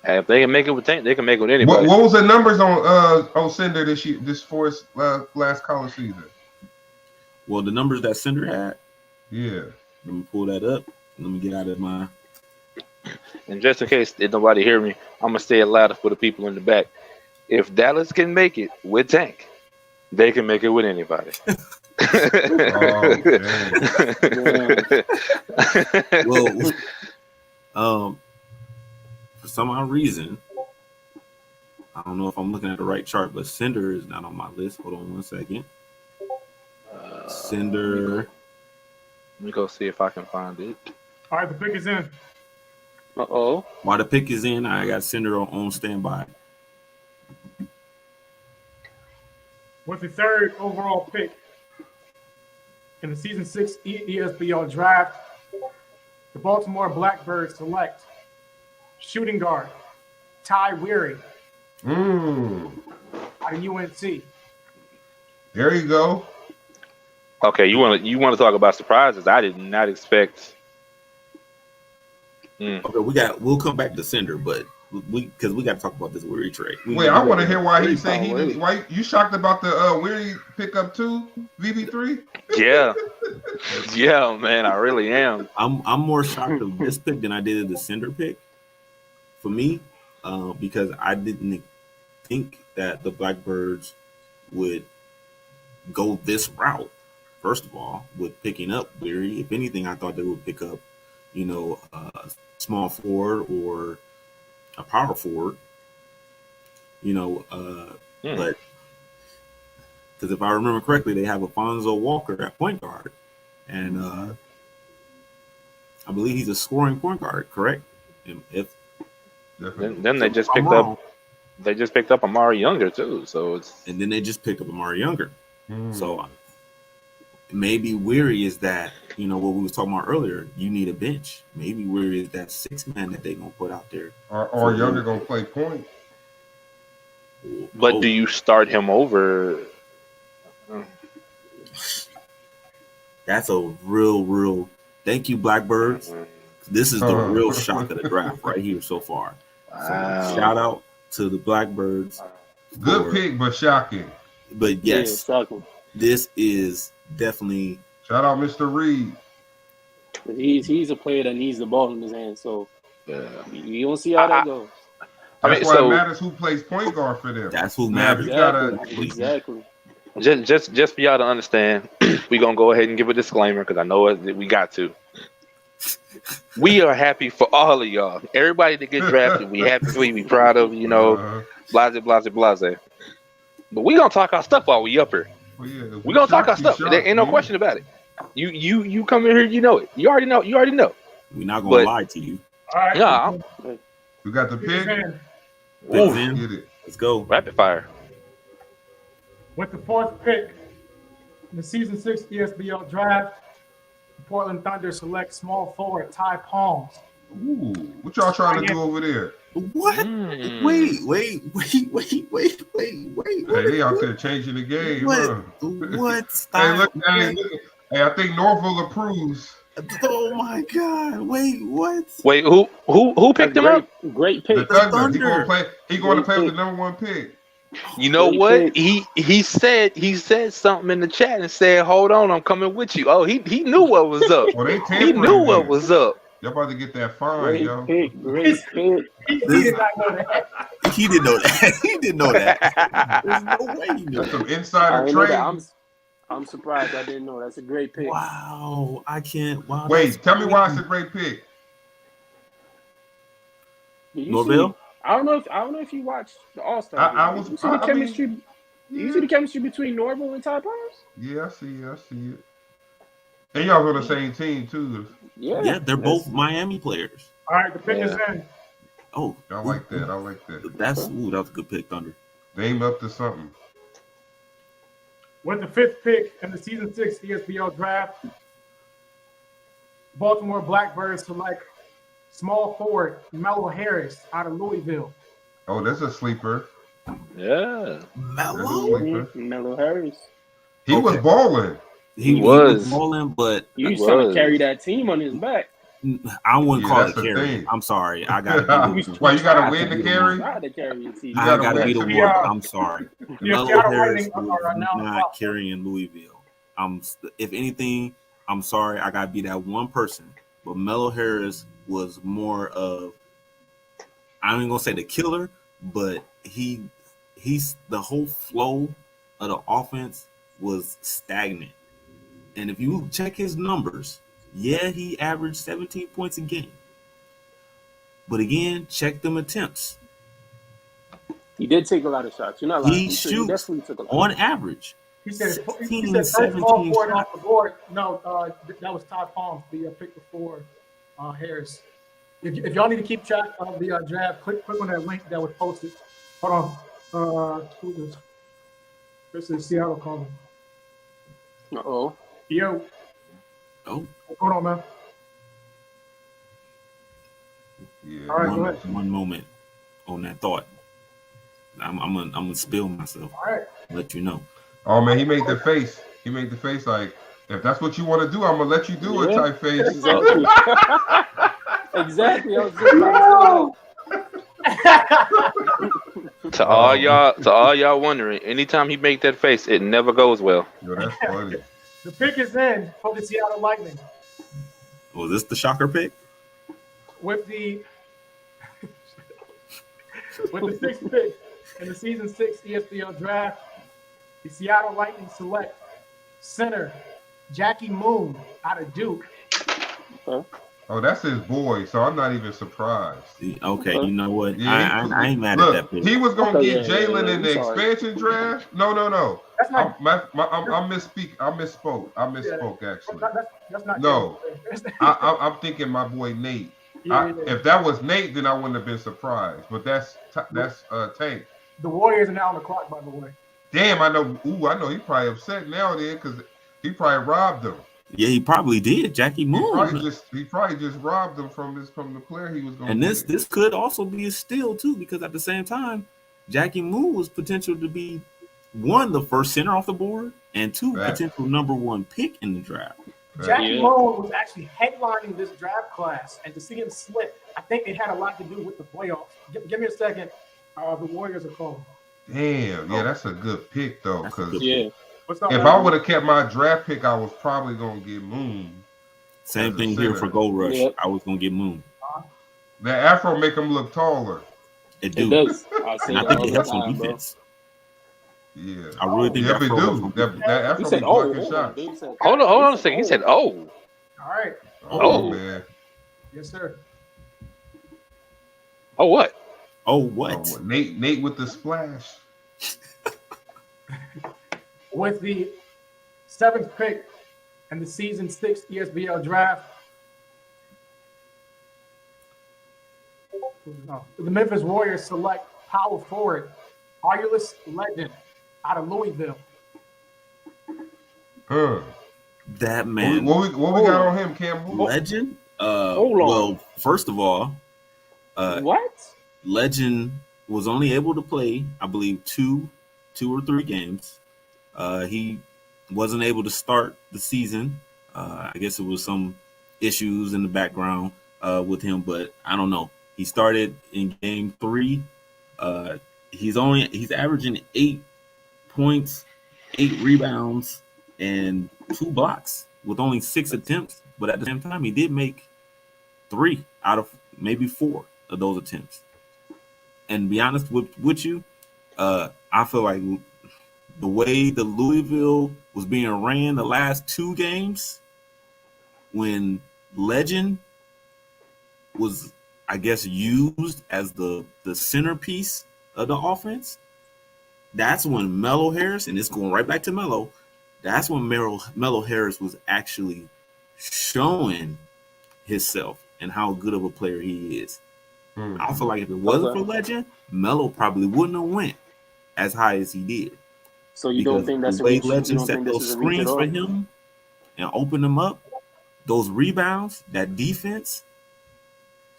Hey, if they can make it with Tank, they can make it with anybody. What was the numbers on Cinder this for his last college season? Well, the numbers that Cinder had. Yeah. Let me pull that up. Let me get out of my. And just in case nobody hear me, I'm gonna say it louder for the people in the back. If Dallas can make it with Tank, they can make it with anybody. Well, for some odd reason, I don't know if I'm looking at the right chart, but Cinder is not on my list. Hold on one second. Cinder. Let me go see if I can find it. All right, the pick is in. Uh-oh. While the pick is in, I got Cinder on standby. With the third overall pick in the Season 6 ESBL draft, the Baltimore Blackbirds select shooting guard Ty Weary out of UNC. There you go. Okay, you want to talk about surprises? I did not expect. Okay, we'll come back to Cinder, but because we got to talk about this Weary trade. Wait, I want to hear why he said he didn't. Why you shocked about the Weary pickup too, VB3? Yeah, man, I really am. I'm more shocked of this pick than I did of the Cinder pick. For me, because I didn't think that the Blackbirds would go this route. First of all, with picking up Weary, if anything, I thought they would pick up, a small forward or a power forward. But because if I remember correctly, they have Alfonso Walker at point guard, and I believe he's a scoring point guard, correct? And if then they just picked up. They just picked up Amari Younger too, and then they just picked up Amari Younger. So maybe Weary is that, what we was talking about earlier. You need a bench. Maybe Weary is that 6-man that they gonna put out there. Or Younger gonna play point. But do you start him over? That's a real. Thank you, Blackbirds. This is the real shock of the draft right here so far. Wow. So shout out to the Blackbirds. Good pick, but shocking. But yes, shocking. This is definitely. Shout out Mr. Reed. He's a player that needs the ball in his hand, so you don't see how that goes. That's why it matters who plays point guard for them. That's who matters. Exactly. Just for y'all to understand, we're gonna go ahead and give a disclaimer because I know we got to. We are happy for all of y'all. Everybody that get drafted, we happy for you, we proud of you, blase. But we gonna talk our stuff while we up here. We gonna talk our stuff. There ain't no question about it. You come in here, you know it. You already know. We're not gonna lie to you. All right. Yeah. We got the pick. Get it. Let's go. Rapid fire. With the 4th pick in the season 6 ESBL draft, the Portland Thunder select small forward Ty Palms. Ooh, what y'all trying to do over there? What? Wait. Hey, they out there changing the game. What? Hey, look. Hey, I think Norville approves. Oh my God! Wait, what? Wait, who picked him up? Great pick. The Thunder. He going to play with the number 1 pick. You know what? He said something in the chat and said, "Hold on, I'm coming with you." Oh, he knew what was up. Well, he knew what was up. Y'all about to get that fine, yo. Great pick. He did not know that. He didn't know that. He didn't know that. There's no way he knew That's that. some insider trade. I'm surprised I didn't know. That's a great pick. Wow, I can't. Wow. Wait, tell me why it's a great pick. Norville? I don't know if you watched the All-Star. You see the chemistry between Norville and Ty Palms? Yeah, I see it. And y'all on the same team too. Yeah, they're both Miami players. All right, the pick is in. Oh, I like that. That was a good pick, Thunder. Name up to something. With the 5th pick in the season 6 ESBL draft, Baltimore Blackbirds select small forward Melo Harris out of Louisville. Oh, that's a sleeper. Yeah. Melo Harris. He was balling. He was balling, but he was trying to carry that team on his back. I wouldn't call it carry. I'm sorry. I got to. Well, you got to win the carry? I got to be the one. I'm sorry. Melo Harris was not carrying Louisville. If anything, I'm sorry. I got to be that one person. But Melo Harris was more of, I ain't going to say the killer, but he's the whole flow of the offense was stagnant. And if you check his numbers, he averaged 17 points a game. But again, check them attempts. He did take a lot of shots. You're not lying. He shoots on average. He said 16, first 17 small forward shots. off the board. No, that was Ty Palms, the pick before Harris. If y'all need to keep track of the draft, click on that link that was posted. Hold on. Who is this? This is Seattle calling. Uh-oh. Yo. Oh. Hold on, man. Yeah. All right, go ahead. One moment on that thought. I'm gonna spill myself. All right. Let you know. Oh man, he made the face. He made the face like, if that's what you want to do, I'm gonna let you do it. Type face. Exactly. Exactly. I was just about to say To all y'all wondering, anytime he make that face, it never goes well. Yo, that's funny. The pick is in for the Seattle Lightning. Was this the shocker pick? With the 6th pick in the season 6 ESPL draft, the Seattle Lightning select center Jackie Moon out of Duke. Oh, that's his boy, so I'm not even surprised. Okay, you know what? Yeah, I ain't mad look, at that pick. He was gonna get yeah, Jalen in the I'm sorry. expansion draft. No. That's not. I misspoke. Actually. That's not. No, I'm thinking my boy Nate. If that was Nate, then I wouldn't have been surprised. But that's Tank. The Warriors are now on the clock, by the way. Damn, I know. I know he probably upset now then because he probably robbed them. Yeah, he probably did. Jackie Moon. He probably just robbed them from the player he was going to. And this could also be a steal too, because at the same time, Jackie Moon was potential to be the first center off the board, and 2 potential number 1 pick in the draft. Jackie Lowe was actually headlining this draft class, and to see him slip, I think it had a lot to do with the playoffs. Give me a second. The Warriors are calling. Damn, that's a good pick though. Because if I would have kept my draft pick, I was probably gonna get Moon. Same thing here for Gold Rush. Yep. I was gonna get Moon. The Afro make him look taller. It does. And I think it helps on defense. Yeah, I really think it do. That Afro be blocking shots. Hold on a second. He said, "Oh." All right. Oh man. Yes, sir. Oh what? Oh what? Nate with the splash. With the 7th pick in the season 6 ESBL draft, the Memphis Warriors select power forward Arulus Legend out of Louisville. That man. What we got on him, Cam? Legend? Well, first of all, what? Legend was only able to play, I believe, two or three games. He wasn't able to start the season. I guess it was some issues in the background with him, but I don't know. He started in game 3. He's averaging 8 points, 8 rebounds, and 2 blocks with only 6 attempts. But at the same time, he did make 3 out of maybe 4 of those attempts. And to be honest with you, I feel like the way the Louisville was being ran the last 2 games, when Legend was, I guess, used as the centerpiece of the offense, that's when Melo Harris, and it's going right back to Melo, that's when Melo Harris was actually showing himself and how good of a player he is. I feel like if it wasn't for Legend, Melo probably wouldn't have went as high as he did. So you don't think that's the way Legend set those screens for him and opened them up, those rebounds, that defense,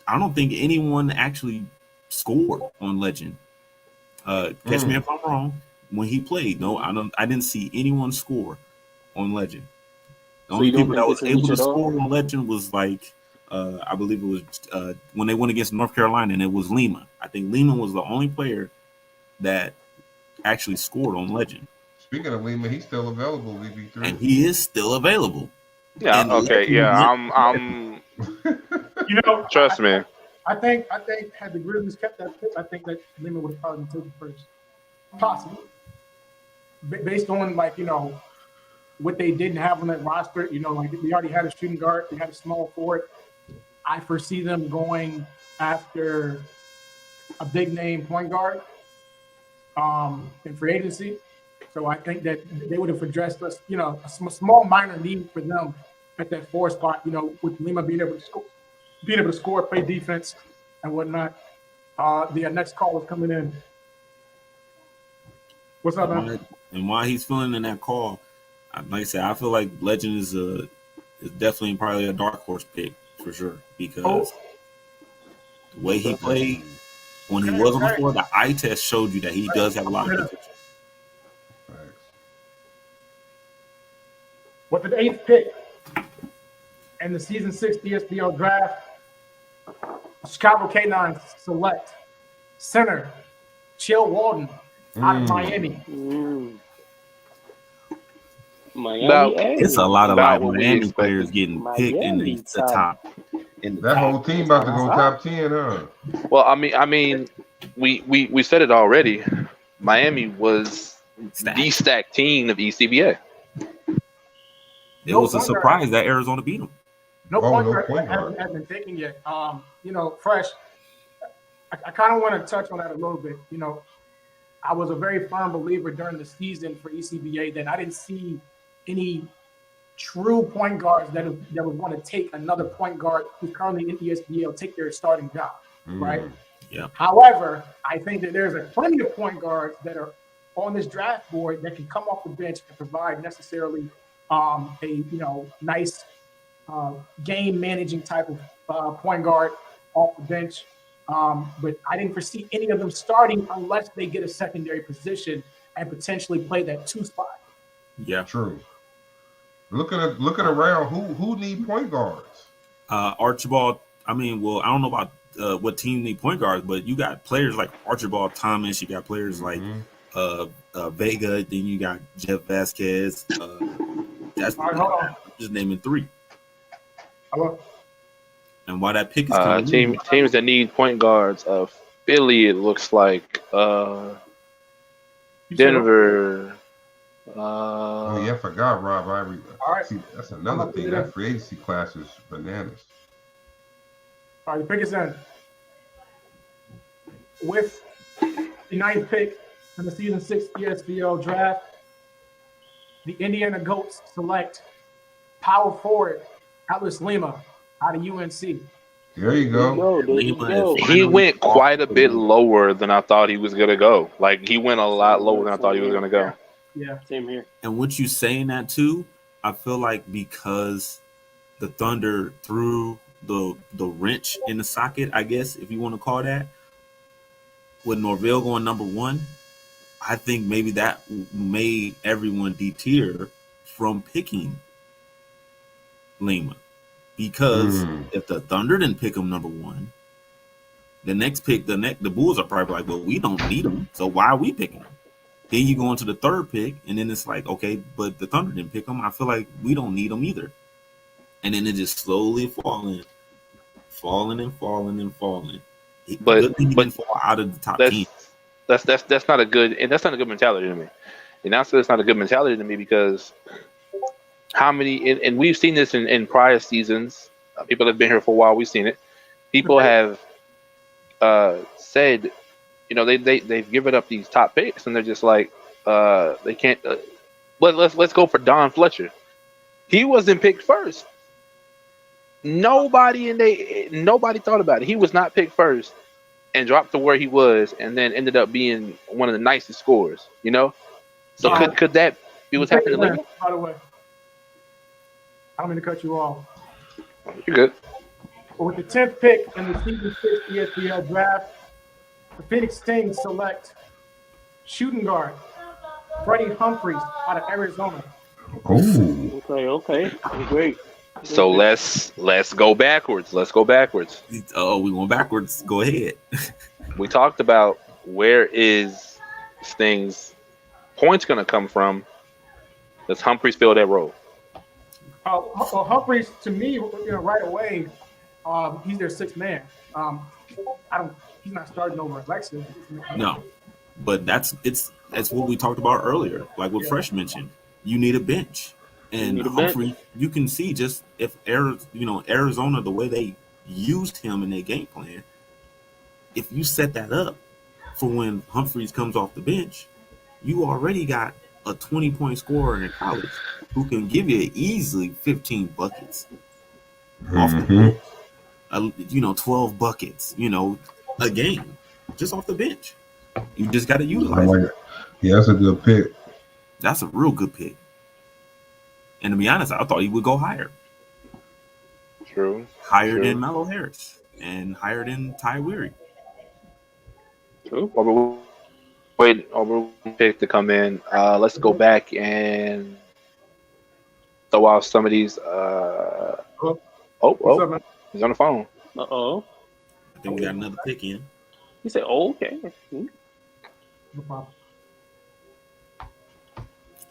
I don't think anyone actually scored on Legend. Catch me if I'm wrong. When he played, no, I didn't see anyone score on Legend. The only people that was able to score on Legend was like, I believe it was when they went against North Carolina, and it was Lima. I think Lima was the only player that actually scored on Legend. Speaking of Lima, he's still available, VB3. And he is still available. Yeah, and okay, I'm trust me. I think had the Grizzlies kept that pick, I think that Lima would have probably been taken first. Possibly. Based on what they didn't have on that roster, like they already had a shooting guard, they had a small forward. I foresee them going after a big name point guard in free agency. So I think that they would have addressed us, a small minor need for them at that 4 spot, with Lima being able to score, play defense and whatnot. The next call is coming in. What's up, man? And while he's filling in that call, like I said, I feel like Legend is definitely probably a dark horse pick for sure, because the way he played when he was on the floor, the eye test showed you that he does have a lot of potential. With the 8th pick in the season 6 ESBL draft, Chicago K-9 select center Chill Walden out of Miami. It's a lot of Miami players getting picked in the top. That whole team about to go top 10, huh? Well, I mean, we said it already. Miami was the stacked team of ECBA. It was a surprise that Arizona beat them. No point guard hasn't been taken yet. Fresh. I kind of want to touch on that a little bit. I was a very firm believer during the season for ECBA that I didn't see any true point guards that would want to take another point guard who's currently in ESBL take their starting job, right? Yeah. However, I think that there's plenty of point guards that are on this draft board that can come off the bench and provide necessarily a nice game managing type of point guard off the bench. But I didn't foresee any of them starting unless they get a secondary position and potentially play that 2 spot. Yeah. True. Looking around, who need point guards? Archibald. I mean, well, I don't know about what team need point guards, but you got players like Archibald Thomas. You got players like Vega. Then you got Jeff Vasquez. That's All right, hold on. I'm just naming 3. Hello? And why that pick is coming teams that need point guards. Philly, it looks like. Denver. Oh yeah, I forgot Rob Ivory. All right. See, that's another thing. That free agency class is bananas. All right, the pick is in. With the 9th pick in the season 6 ESBL draft, the Indiana Goats select power forward Atlas Lima out of UNC. There you go. He went quite a bit lower than I thought he was gonna go. Like he went a lot lower than I thought he was gonna go. Yeah, same here. And what you saying that too, I feel like because the Thunder threw the wrench in the socket, I guess if you want to call that, with Norvell going number 1, I think maybe that made everyone deter from picking Lima. Because if the Thunder didn't pick him number 1, the next pick, the Bulls are probably like, well, we don't need him, so why are we picking him? Then you go into the 3rd pick, and then it's like, okay, but the Thunder didn't pick him. I feel like we don't need him either. And then it just slowly falling. But fall out of the top 10. That's not a good, and that's not a good mentality to me. And also, it's not a good mentality to me because how many, and we've seen this in prior seasons. People have been here for a while. We've seen it. People have said, you know, they've given up these top picks, and they're just like, they can't. Let's go for Don Fletcher. He wasn't picked first. Nobody thought about it. He was not picked first, and dropped to where he was, and then ended up being one of the nicest scorers. You know, so could that be what's happening? By the way, I don't mean to cut you off. You're good. But with the 10th pick in the season 6 ESBL draft, the Phoenix Kings select shooting guard Freddie Humphreys out of Arizona. Oh, okay, great. So let's go backwards. Oh, we went backwards. Go ahead. We talked about where is Sting's points going to come from. Does Humphreys fill that role? Well, Humphreys, to me, right away, he's their 6th man. He's not starting over Alexis. No, but that's what we talked about earlier. Like what Fresh mentioned, you need a bench. And Humphrey, you can see just if Arizona, the way they used him in their game plan, if you set that up for when Humphreys comes off the bench, you already got a 20-point scorer in college who can give you easily 15 buckets off the bench. 12 buckets, a game just off the bench. You just got to utilize it. Yeah, that's a good pick. That's a real good pick. And to be honest, I thought he would go higher. True. Higher than Melo Harris and higher than Ty Weary. True. Wait, pick to come in. Let's go back and throw out some of these. He's on the phone. Uh-oh. I think we got another pick in. He said, okay. No problem.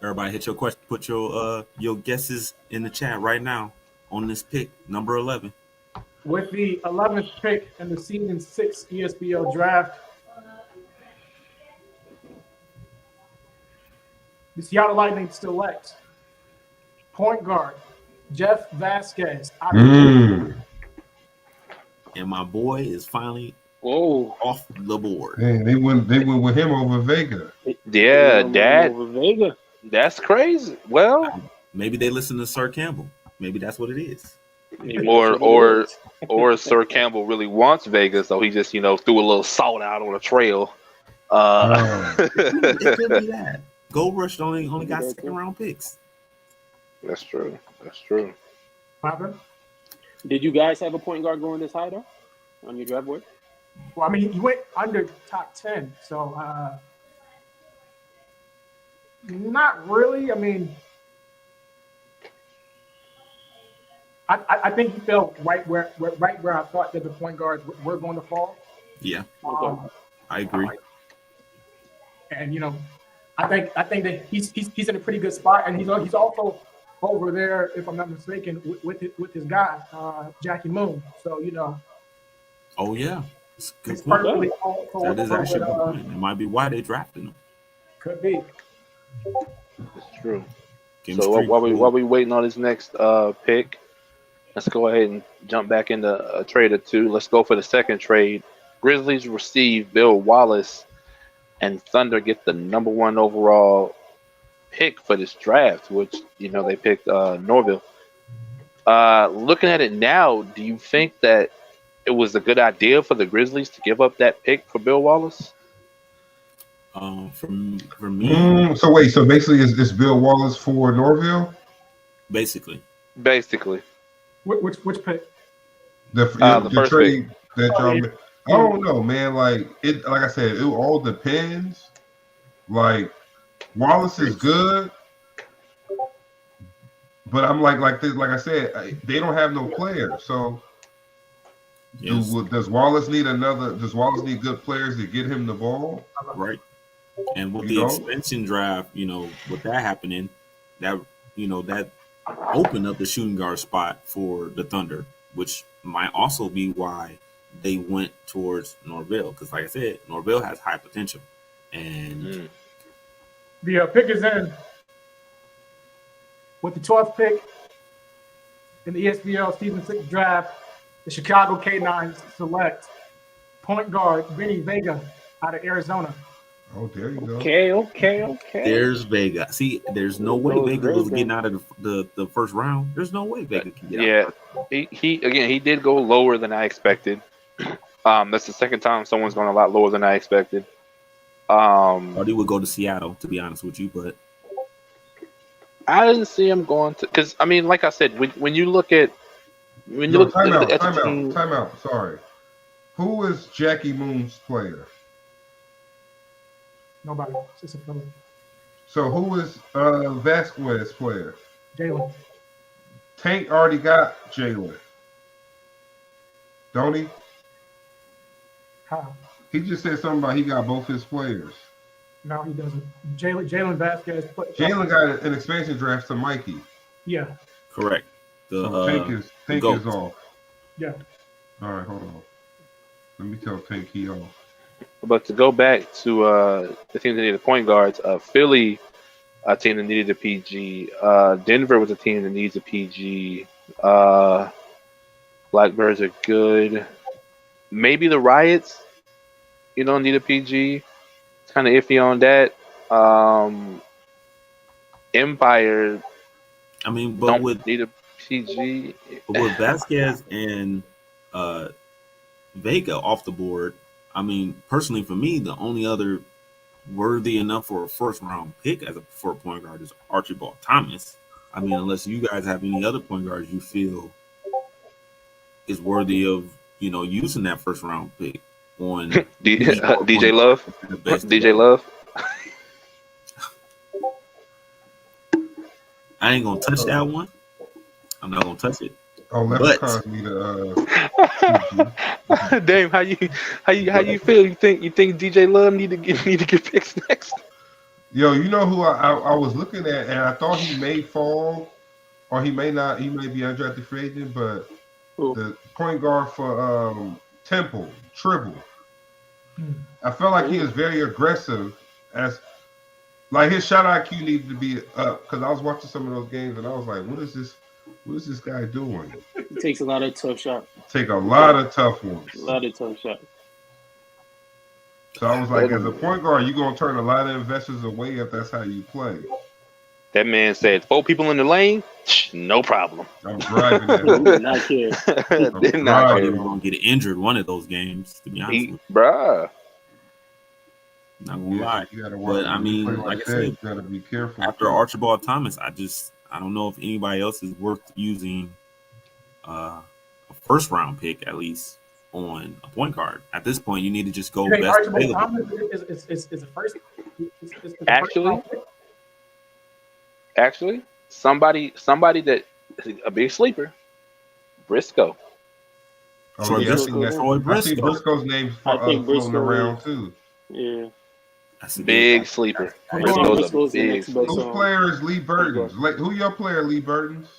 Everybody hit your question. Put your guesses in the chat right now on this pick, number 11. With the 11th pick in the season 6 ESBL draft, the Seattle Lightning select point guard Jeff Vasquez. And my boy is finally off the board. Dang, they went with him over Vega. Yeah, Vega. That's crazy. Well, maybe they listen to Sir Campbell. Maybe that's what it is. Or Sir Campbell really wants Vegas, so he just threw a little salt out on a trail. It could be that. Gold Rush only got 2nd round picks. That's true. Papa? Did you guys have a point guard going this high though on your draft board? Well, I mean, you went under top 10, so Not really. I mean, I think he fell right where I thought that the point guards were going to fall. Yeah, I agree. And I think that he's in a pretty good spot, and he's also over there, if I'm not mistaken, with his guy Jackie Moon. So Oh yeah, it's a good point. That is actually a good point. It might be why they drafted him. Could be. It's true. So while we waiting on his next pick, let's go ahead and jump back into a trade or two. Let's go for the second trade. Grizzlies receive Bill Wallace, and Thunder get the number 1 overall pick for this draft, which they picked Norville. Looking at it now, do you think that it was a good idea for the Grizzlies to give up that pick for Bill Wallace? For me. So wait, so basically, is this Bill Wallace for Norville? Basically. Which pick? The first trade pick that y'all. I don't know, man. Like I said, it all depends. Like Wallace is good, but I'm like this. Like I said, they don't have no player. So yes. Does Wallace need another? Does Wallace need good players to get him the ball? Right. And with the expansion draft, with that happening, that that opened up the shooting guard spot for the Thunder, which might also be why they went towards Norville, because like I said, Norville has high potential. And the pick is in with the 12th pick in the ESBL season 6 draft. The Chicago K9s select point guard Vinny Vega out of Arizona. Oh, there you go. Okay. There's Vega. See, there's no way Vega was getting out of the first round. There's no way Vega can get out. Yeah, he did go lower than I expected. That's the second time someone's gone a lot lower than I expected. Or he would go to Seattle, to be honest with you, but I didn't see him going to, because I mean, like I said, when you look at time out. Sorry, who is Jackie Moon's player? Nobody. It's just a fella. So who is Vasquez's player? Jalen. Tank already got Jalen. Don't he? How? He just said something about he got both his players. No, he doesn't. Jalen Vasquez. Jalen got an expansion draft to Mikey. Yeah. Correct. Tank is off. Yeah. All right, hold on. Let me tell Tank he off. But to go back to the team that needed point guards, Philly, a team that needed a PG. Denver was a team that needs a PG. Blackbirds are good. Maybe the Riots, need a PG. It's kind of iffy on that. Empire, I mean, but with need a PG. But with Vasquez and Vega off the board, I mean, personally for me, the only other worthy enough for a first round pick for a point guard is Archibald Thomas. I mean, unless you guys have any other point guards you feel is worthy of, using that first round pick on DJ Love. DJ Love. I ain't gonna touch that one. I'm not gonna touch it. Oh, Leprechauns need a. Dame, how you feel? You think DJ Love need to get picks next? Yo, you know who I was looking at, and I thought he may fall, or he may not. He may be undrafted free agent, but the point guard for Temple, Tribble. I felt like he was very aggressive, like his shot IQ needed to be up, because I was watching some of those games and I was like, what is this guy doing? He takes a lot of tough shots. Take a lot of tough ones. A lot of tough shots. So I was like, as a point guard, you're going to turn a lot of investors away if that's how you play. That man said, 4 people in the lane, no problem. I'm driving that. Not care. Did not care. Going to get injured one of those games, to be honest with you. Bruh. Not gonna lie. But I mean, like I said, you gotta be careful. After Archibald Thomas, I don't know if anybody else is worth using a first round pick at least on a point guard. At this point, you need to just go best available. Is the first. Actually, Actually, somebody that a big sleeper, Briscoe. Oh, yeah, Troy I see Briscoe. Briscoe's name I think floating Briscoe around is, too. yeah. That's a Big good, sleeper. I think Briscoe's a Briscoe's the big next best. Whose player is Lee Burton's? Like, who your player, Lee Burton's?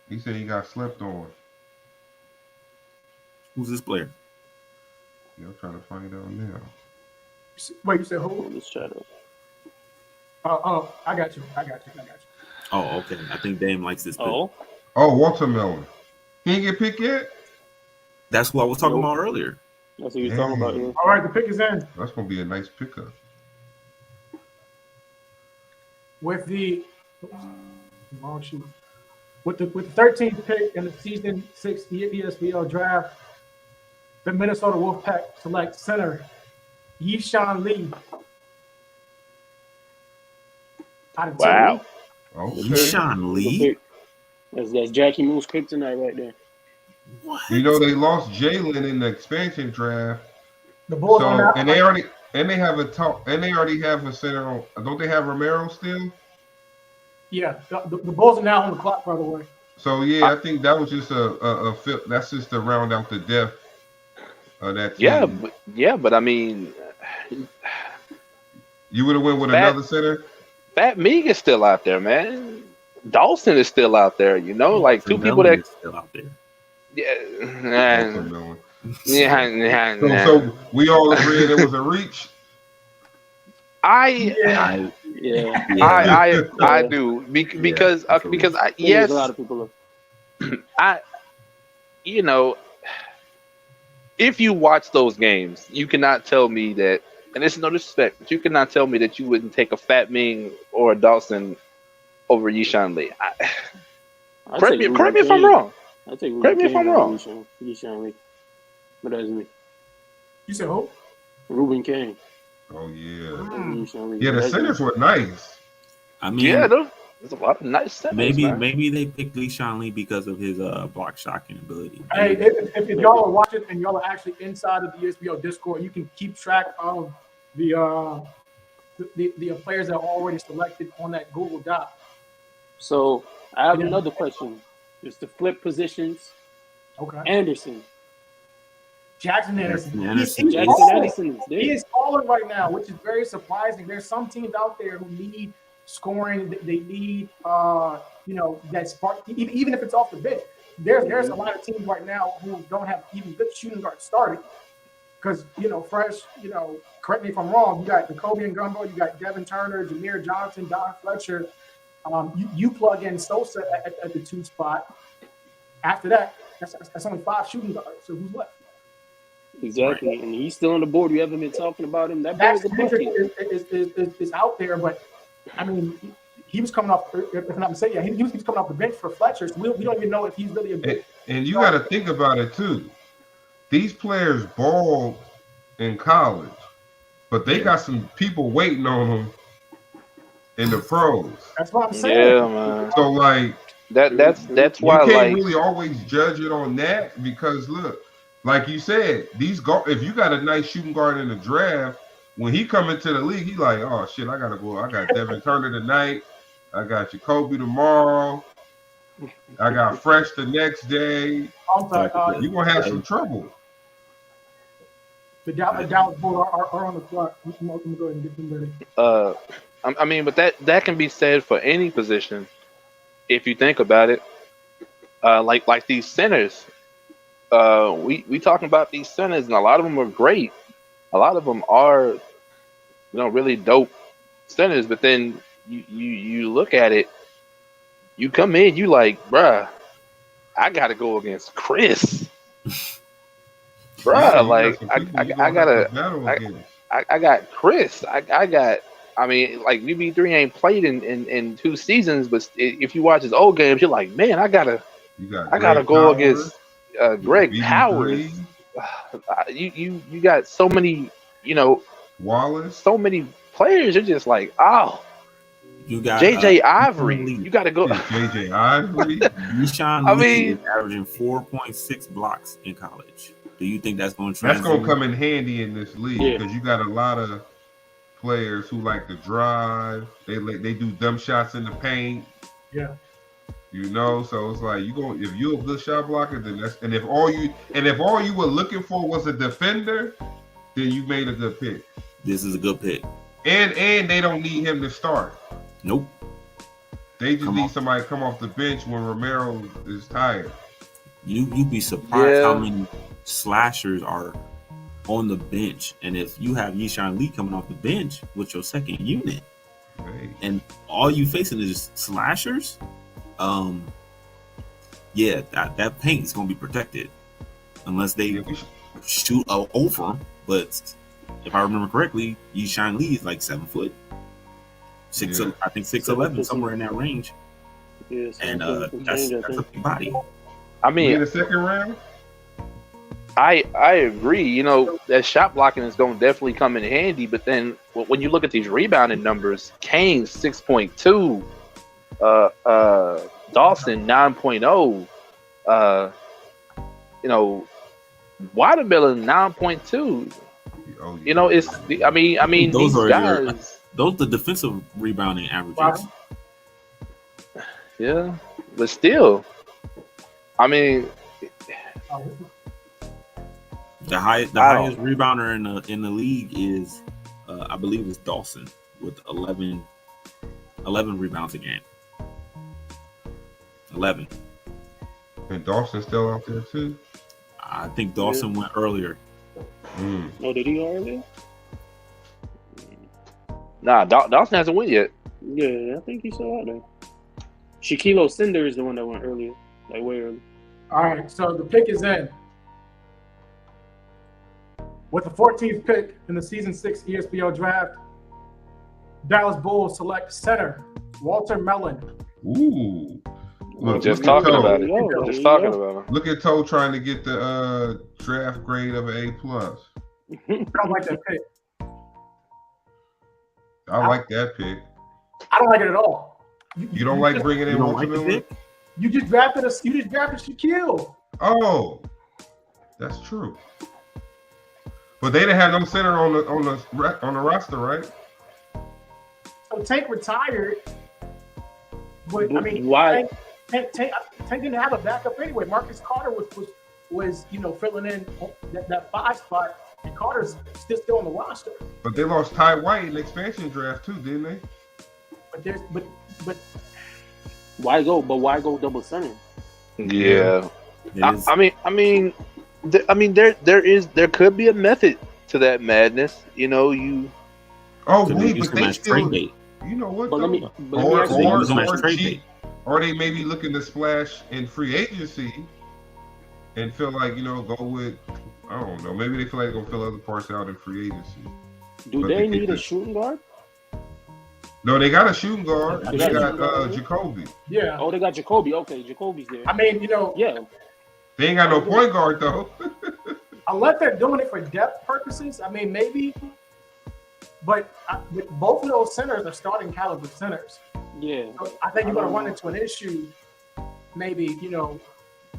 He said he got slept on. Who's this player? Yeah, I'm trying to find out now. Wait, you said who? Let's try to. I got you. Oh, okay. I think Dame likes this pick. Oh, Watermelon. He ain't get picked yet? That's what I was talking about earlier. that's what you're talking about. Yeah. All right, the pick is in. That's gonna be a nice pickup. With the wrong shoot. With the 13th pick in the season 6 ESBL draft, the Minnesota Wolfpack select center Yishan Lee. Out of Wow. Okay. Yishan Lee? That's Jackie Moo's kryptonite right there. What? You know they lost Jalen in the expansion draft. The Bulls on that. and they already have a center on. Don't they have Romero still? Yeah, the Bulls are now on the clock, by the way. So yeah, I think that was just a fit. That's just to round out the depth of that team. But I mean, you would have went with another center. Fat Meek is still out there, man. Dawson is still out there. You know, like two people that still out there. Yeah. So we all agreed it was a reach. I do because yes, a lot of people you know, if you watch those games, you cannot tell me that, and it's no disrespect, but you cannot tell me that you wouldn't take a Fat Ming or a Dawson over Yishan Lee. Correct me if I'm wrong. Correct me if I'm wrong. Yishan Lee. But that's me. You said who? Ruben Kane. Oh yeah. Yeah, the centers were nice. I mean, there's a lot of nice centers. Maybe they picked Yishan Lee because of his block shocking ability. Hey, if y'all are watching and y'all are actually inside of the ESBL Discord, you can keep track of the players that are already selected on that Google Doc. So I have another question. Just to flip positions. Okay. Anderson. Jackson Anderson. He is calling right now, which is very surprising. There's some teams out there who need scoring. They need, that spark. Even if it's off the bench, there's a lot of teams right now who don't have even good shooting guards starting. Because fresh. Correct me if I'm wrong. You got Jacoby and Gumbo. You got Devin Turner, Jameer Johnson, Don Fletcher. You plug in Sosa at the 2 spot. After that, that's only 5 shooting guards. So who's left? Exactly, right. And he's still on the board. We haven't been talking about him. That Max is out there, but I mean, he was coming off. If I'm not mistaken, he was coming off the bench for Fletcher. So we don't even know if he's really a big. And you got to think about it too. These players balled in college, but they got some people waiting on them in the pros. That's what I'm saying. Yeah, man. So like that's why you can't really always judge it on that because look. Like you said, if you got a nice shooting guard in the draft, when he come into the league, he like, oh shit, I gotta go. I got Devin Turner tonight. I got Jacoby tomorrow. I got Fresh the next day. You're gonna have some trouble. The Dallas Bulls are on the clock. I'm gonna go ahead and get them ready. I mean, but that can be said for any position, if you think about it. Like these centers. We talking about these centers, and a lot of them are great. A lot of them are, really dope centers. But then you look at it, you come in, you like, bruh, I gotta go against Chris, bruh. Yeah, like I got Chris. I got. I mean, like UB3 ain't played in 2 seasons, but if you watch his old games, you're like, man, I gotta go against. Greg Powers, you got so many, Wallace, so many players. You're just like, oh, you got JJ Ivory. You got to go. JJ Ivory. Yishan Lee is averaging 4.6 blocks in college. Do you think that's going to translate? That's going to come in handy in this league because you got a lot of players who like to drive. They do dumb shots in the paint. Yeah. You know, so it's like if you're a good shot blocker, then if all you were looking for was a defender, then you made a good pick. This is a good pick. And they don't need him to start. Nope. They just need somebody to come off the bench when Romero is tired. You'd be surprised how many slashers are on the bench, and if you have Yishan Lee coming off the bench with your second unit, and all you facing is slashers, that paint is going to be protected unless they shoot over them. But if I remember correctly, Yishan Lee is like 7 foot, 6. I think 6'11", somewhere in that range. Yeah, and that's a big body. I mean, in the second round. I agree. You know, that shot blocking is going to definitely come in handy. But then when you look at these rebounding numbers, Kane's 6.2, Dawson 9.0, you know, Watermelon 9.2. Oh, yeah. You know, it's. I mean, those these are guys. Those the defensive rebounding averages. Yeah, but still, I mean. The highest rebounder in the league is, I believe, is Dawson with 11 rebounds a game. 11. And Dawson's still out there too. I think Dawson went earlier. Oh, did he go earlier? Nah, Dawson hasn't went yet. Yeah, I think he's still out there. Shaquille Cinder is the one that went earlier, like way early. All right, so the pick is in. With the 14th pick in the Season 6 ESPL draft, Dallas Bulls select center Walter Mellon. Ooh. Look, Just talking about it. Look at Toe trying to get the draft grade of an A+. I don't like that pick. I like that pick. I don't like it at all. You don't like bringing in Walter Mellon? You just drafted Shaquille. Oh, that's true. But they didn't have no center on the roster, right? So Tank retired. But I mean, why? Tank didn't have a backup anyway. Marcus Carter was filling in that 5 spot, and Carter's still on the roster. But they lost Ty White in the expansion draft too, didn't they? But why go double center? Yeah. I mean, there could be a method to that madness. You know, you. Oh wait, but they still. You know what? Or they may be looking to splash in free agency and feel like, go with, I don't know, maybe they feel like they're going to fill other parts out in free agency. Do they need a shooting guard? No, they got a shooting guard. They got Jacoby. Yeah. Oh, they got Jacoby. Okay, Jacoby's there. I mean, yeah. They ain't got no point guard, though. Unless they're doing it for depth purposes, I mean, maybe. But both of those centers are starting caliber centers. Yeah. So I think you're going to run into an issue, maybe,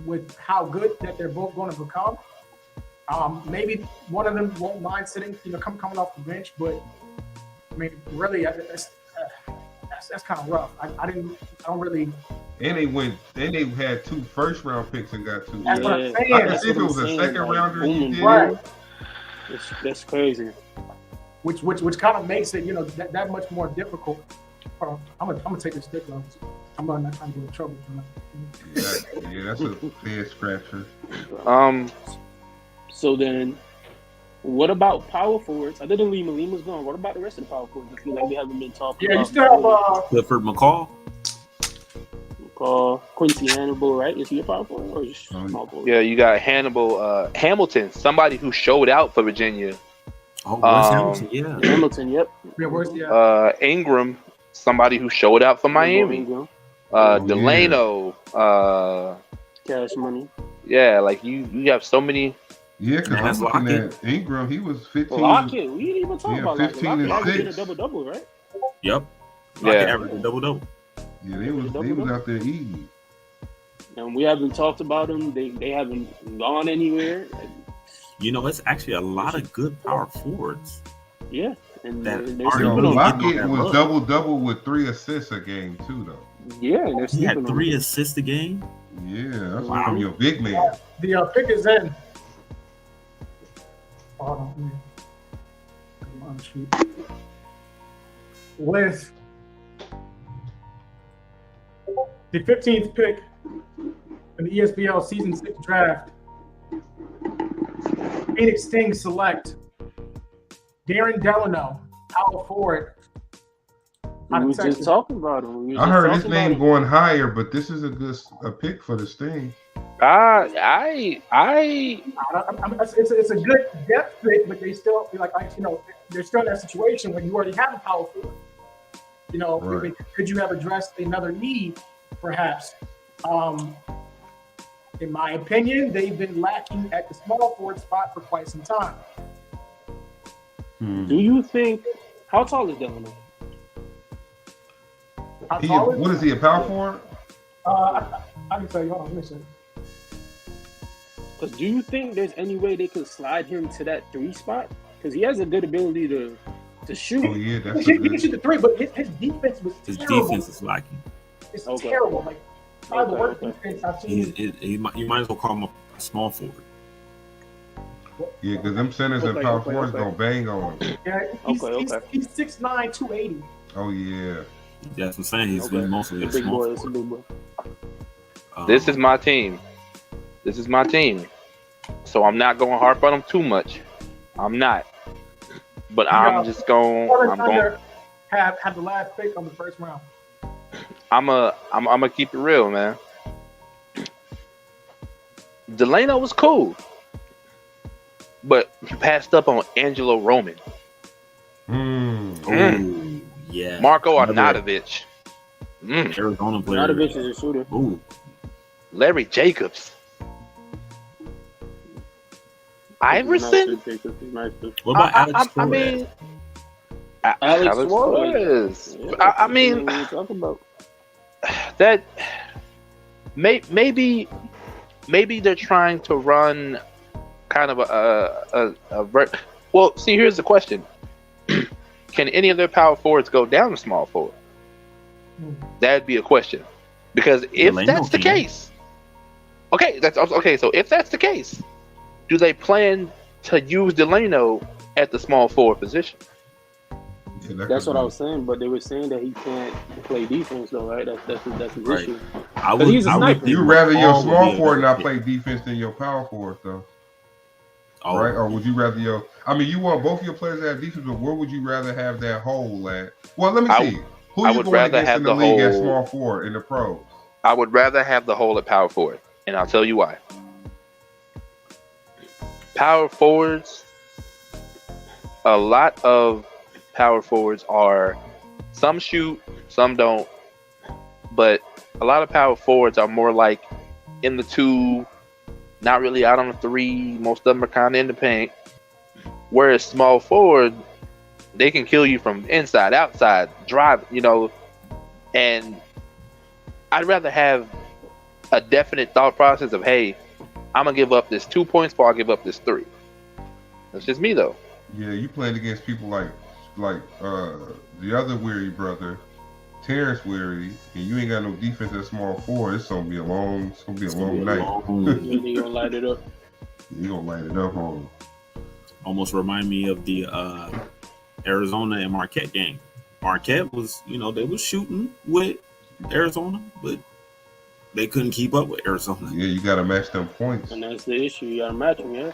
with how good that they're both going to become. Maybe one of them won't mind sitting, coming off the bench. But, I mean, really, that's kind of rough. I don't really. And they had 2 first-round picks and got 2. That's what I'm saying. I can see if it was a second-rounder you did. Right. That's crazy. Which kind of makes it, that much more difficult. I'm gonna take this stick off. I'm not trying to get in trouble for that. Yeah, that's a head scratcher. So then, what about power forwards? Other than Lima, Lima's gone. What about the rest of the power forwards? I feel like we haven't been talking. Yeah, you still have Clifford McCall, Quincy Hannibal, right? Is he a power forward or just small forward? Yeah, you got Hannibal Hamilton, somebody who showed out for Virginia. Oh, where's Hamilton? Yeah, Hamilton. Yep. Yeah, where's the Ingram, somebody who showed out for Miami. Delano, Cash Money. Yeah, like you have so many. Yeah, because I'm looking at Ingram. He was 15. Lockett. We didn't even talk about 15 Lockett. and 6. Did a double, right? Yep. Lockett averaged a double. Yeah, they was out there eating. And we haven't talked about them. They haven't gone anywhere. It's actually a lot of good power forwards Yeah, and That they're Arden sleeping on Lee him. getting Lockett that was love. double with 3 assists a game too, though. Yeah, and they're He had sleeping on 3 him. assists a game. Yeah, that's Wow. from your big man. The pick is in. Hold on. With the 15th pick in the ESBL Season 6 draft, Phoenix Stings select Darren Delano, power forward. We was just talking about him. I heard his name going higher, but this is a pick for the Sting. It's a good depth pick, but they still they're still in that situation when you already have a power forward. Right. Could you have addressed another need, perhaps? In my opinion, they've been lacking at the small forward spot for quite some time. Do you think? How tall is Delano? What is he, a power forward? I can tell you. Hold on, listen. Because do you think there's any way they could slide him to that 3 spot? Because he has a good ability to shoot. Oh yeah, that's he can shoot the 3, but his defense was His terrible. defense is lacking. It's terrible. Like probably the worst defense I've seen. You might as well call him a small forward. Yeah, because them centers and power forwards gonna bang on him. Yeah, he's 6'9", 280. Oh yeah. That's what I'm saying. He's mostly a big small boy. It's a forward. big boy. This is my team. So I'm not going to harp on them too much. I'm not. But I'm just going. I'm going. Have the last pick on the first round. I'm gonna keep it real, man. Delano was cool, but you passed up on Angelo Roman. Oh, yeah. Marko Arnautovic. Arizona player. Arnautovic is a shooter. Ooh. Larry Jacobs. Iverson. What about Alex Flores? I mean, Alex Flores. Yeah, I mean, what are you talking about? that maybe they're trying to run kind of well, see, here's the question. Can any of their power forwards go down to small forward? That'd be a question. Because if that's the case, so if that's the case, do they plan to use Delano at the small forward position? Yeah, that's what I was saying, but they were saying that he can't play defense, though, right? That's the Right. issue. He's a sniper. You rather your small forward not play defense than your power forward, though, right? Or would you rather you want both of your players to have defense, but where would you rather have that hole at? Well, let me see. Who I you would going rather against have in the the league at hole- small forward in the pros? I would rather have the hole at power forward, and I'll tell you why. Power forwards, a lot of power forwards are, some shoot, some don't, but a lot of power forwards are more like in the 2, not really out on the 3. Most of them are kind of in the paint. Whereas small forward, they can kill you from inside, outside, drive, and I'd rather have a definite thought process of, hey, I'm going to give up this 2 points before I give up this 3. That's just me, though. Yeah, you playing against people like the other Weary brother, Terrence Weary, and you ain't got no defense at small forward. It's gonna be a long night. You're gonna light it up. You gonna light it up on him. Almost remind me of the Arizona and Marquette game. Marquette was, they was shooting with Arizona, but they couldn't keep up with Arizona. Yeah, you gotta match them points. And that's the issue. You gotta match them, yeah.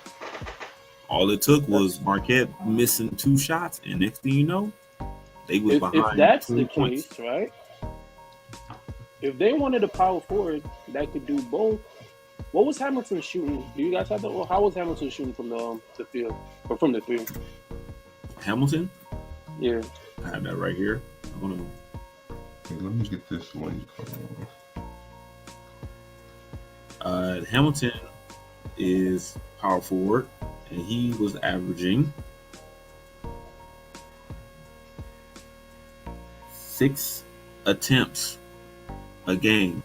All it took was Marquette missing 2 shots, and next thing you know, they was behind. If that's 2 the points. case, right? If they wanted a power forward that could do both, what was Hamilton shooting? Do you guys have that? Well, how was Hamilton shooting from the field or from the 3? Hamilton? Yeah, I have that right here. Hey, let me get this one. Hamilton is power forward, and he was averaging 6 attempts a game.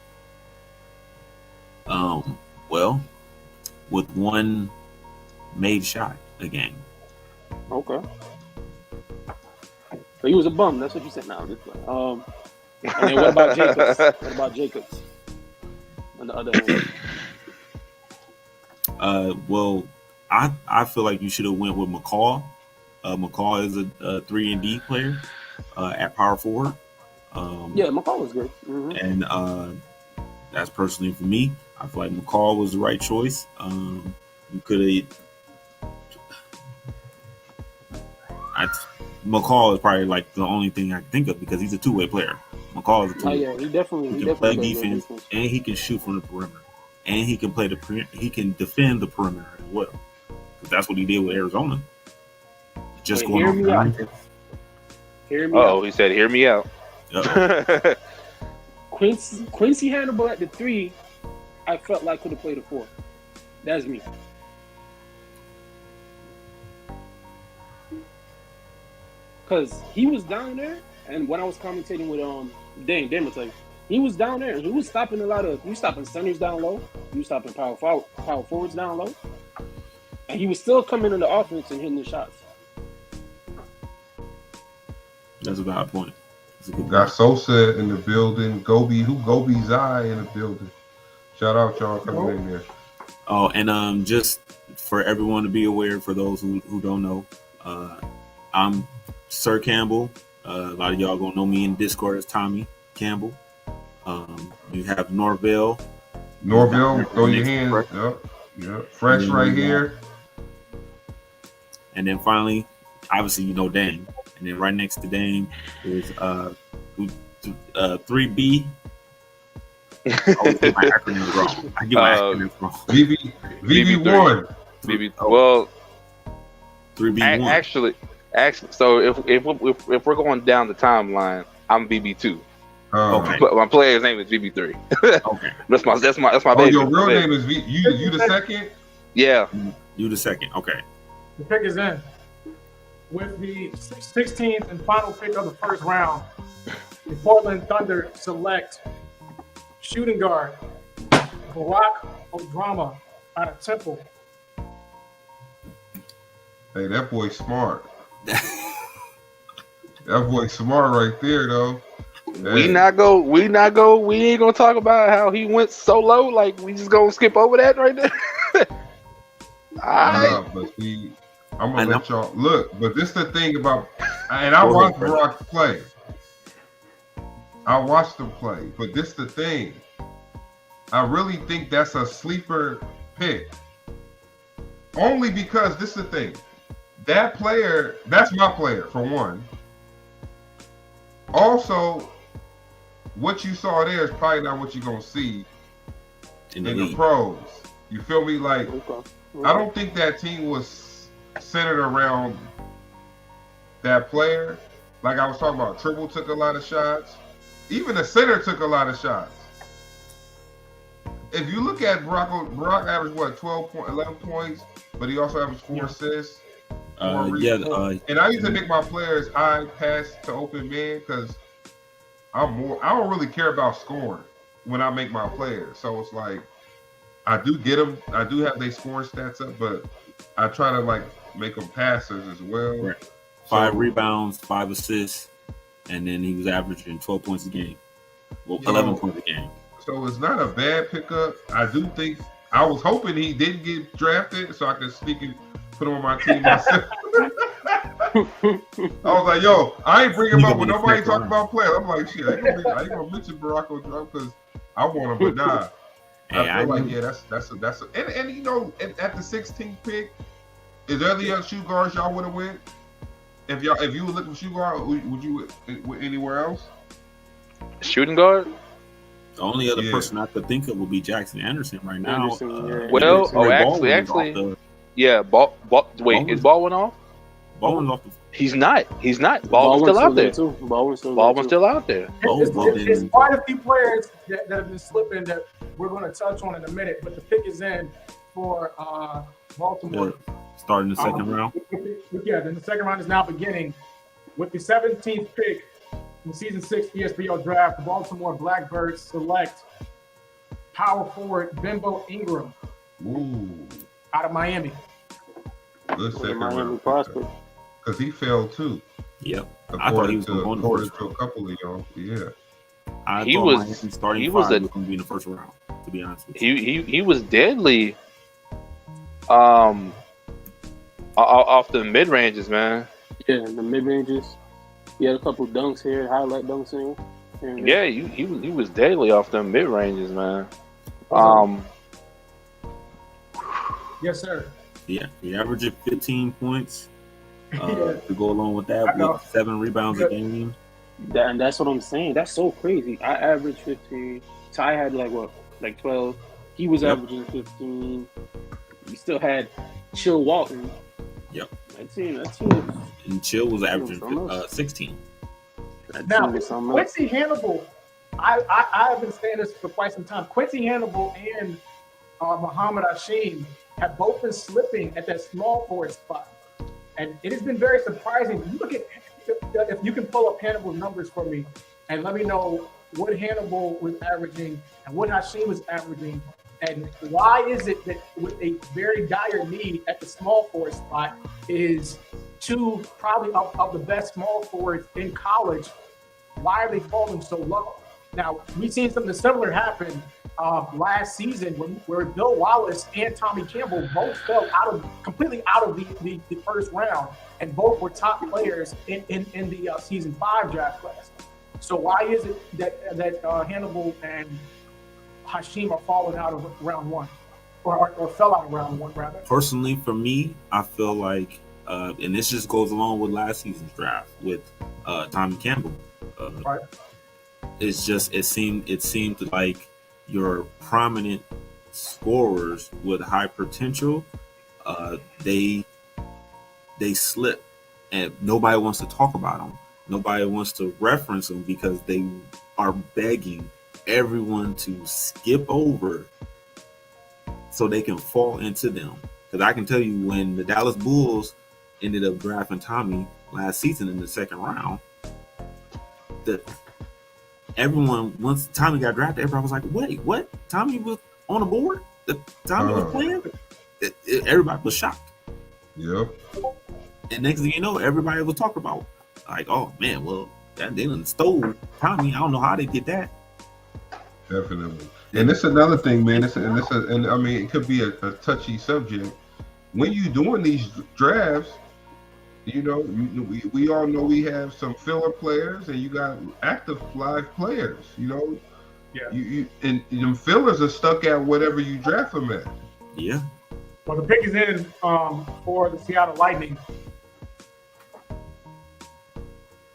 With 1 made shot a game. okay. So he was a bum. That's what you said now. And then what about Jacobs? What about Jacobs? On the other hand. Well, I feel like you should have went with McCall. McCall is a 3-and-D player at power forward. Yeah, McCall was good. And that's personally for me. I feel like McCall was the right choice. You could have. McCall is probably like the only thing I can think of because he's a two-way player. McCall is a two-way. Oh yeah, he can play defense and he can shoot from the perimeter, and he can he can defend the perimeter as well. That's what he did with Arizona. Just going hear me out. Hear me out. He said, "Hear me out." Quincy Hannibal at the 3, I felt like could have played a 4. That's me. Because he was down there, and when I was commentating with Dame will tell you, he was down there and he was stopping he was stopping centers down low, he was stopping power forwards down low, and he was still coming in the offense and hitting the shots. That's a valid point. Got Sosa in the building. Gobi's eye in the building. Shout out y'all coming in there. Oh, and just for everyone to be aware, for those who don't know, I'm Sir Campbell. A lot of y'all gonna know me in Discord as Tommy Campbell. You have Norvell, throw your hands. Yep. Fresh right here. And then finally, obviously you know Dame. And then right next to Dame is 3B. I always get my acronyms wrong. VB1. Well, 3B1. Actually, so if we're going down the timeline, I'm VB2. Okay. But my player's name is VB3. Okay. That's my baby. Your real name is you the second? Yeah. You the second. Okay. The pick is in. With the 16th and final pick of the first round, the Portland Thunder select shooting guard Barack Odrama out of Temple. Hey, that boy's smart. That boy's smart right there, though. Hey. We ain't gonna talk about how he went so low. Like, we just gonna skip over that right there. But see, I'm gonna let y'all look. But this the thing about, and I watched Barack play. I watched him play, but this the thing. I really think that's a sleeper pick. Only because this is the thing. That player, that's my player for one. Also, what you saw there is probably not what you're gonna see in the pros. You feel me? Like, I don't think that team was centered around that player. Like I was talking about, Tribble took a lot of shots. Even the center took a lot of shots. If you look at Barack averaged 11 points, but he also averaged 4 assists. And I used to make my players high pass to open man because I don't really care about scoring when I make my players. So it's like I do get them. I do have their scoring stats up, but I try to like make them passers as well. Right. 5 rebounds, 5 assists, and then he was averaging 12 points a game. Well, 11 points a game. So it's not a bad pickup. I do think I was hoping he didn't get drafted so I could sneak and put him on my team myself. I was like, yo, I ain't bring him up when nobody talk about players. I'm like, shit, I ain't gonna mention Barack Odrama because I want him, but nah. I feel like, yeah, that's and you know, at the 16th pick, is there any other shoe guards y'all would have went? If you were looking for shoe guard, would you anywhere else? Shooting guard? The only other person I could think of would be Jackson Anderson right now. Actually, yeah. Wait, is Baldwin off? Baldwin's off. He's not. Baldwin's still out there. Baldwin's still out there. It's quite a few players that have been slipping that we're going to touch on in a minute, but the pick is in for Baltimore. Starting the second round. Yeah, then the second round is now beginning with the 17th pick in the season 6 ESPL draft. The Baltimore Blackbirds select power forward Bimbo Ingram out of Miami. Good second round prospect because he fell too. Yep. I thought he was going to go to a couple of y'all. Yeah. He was starting five was going to be in the first round. To be honest with you, he was deadly. Off the mid ranges, man. Yeah, the mid ranges. He had a couple dunks here, highlight dunks in. Yeah, he was deadly off the mid ranges, man. Yes, sir. Yeah, he averaged 15 points. To go along with that, with 7 rebounds a game. And that's what I'm saying. That's so crazy. I averaged 15. Ty had like 12. He was averaging 15. He still had Chill Walton. Yep. That team. And Chill was averaging 16. Now, Quincy Hannibal, I have been saying this for quite some time. Quincy Hannibal and Muhammad Hashim have both been slipping at that small forward spot. And it has been very surprising. You look at, if you can pull up Hannibal's numbers for me and let me know what Hannibal was averaging and what Hashim was averaging, and why is it that with a very dire need at the small forward spot is two probably of the best small forwards in college, why are they falling so low? Now, we've seen something similar happen last season where Bill Wallace and Tommy Campbell both fell completely out of the first round, and both were top players in the season 5 draft class. So why is it that Hannibal and Hashim are falling out of round 1, or fell out of round 1 rather? Personally, for me, I feel like, and this just goes along with last season's draft with Tommy Campbell. Right. It's just it seemed like your prominent scorers with high potential, they slip, and nobody wants to talk about them. Nobody wants to reference them because they are begging everyone to skip over so they can fall into them. Because I can tell you, when the Dallas Bulls ended up drafting Tommy last season in the second round, everyone, once Tommy got drafted, everybody was like, wait, what? Tommy was on the board? Tommy was playing? Everybody was shocked. Yep. And next thing you know, everybody was talking about, like, oh man, well, they done stole Tommy. I don't know how they did that. Definitely. And it's another thing, man. And I mean, it could be a touchy subject. When you doing these drafts, you know, we all know we have some filler players, and you got active live players. You know, and them fillers are stuck at whatever you draft them at. Yeah. Well, the pick is in for the Seattle Lightning.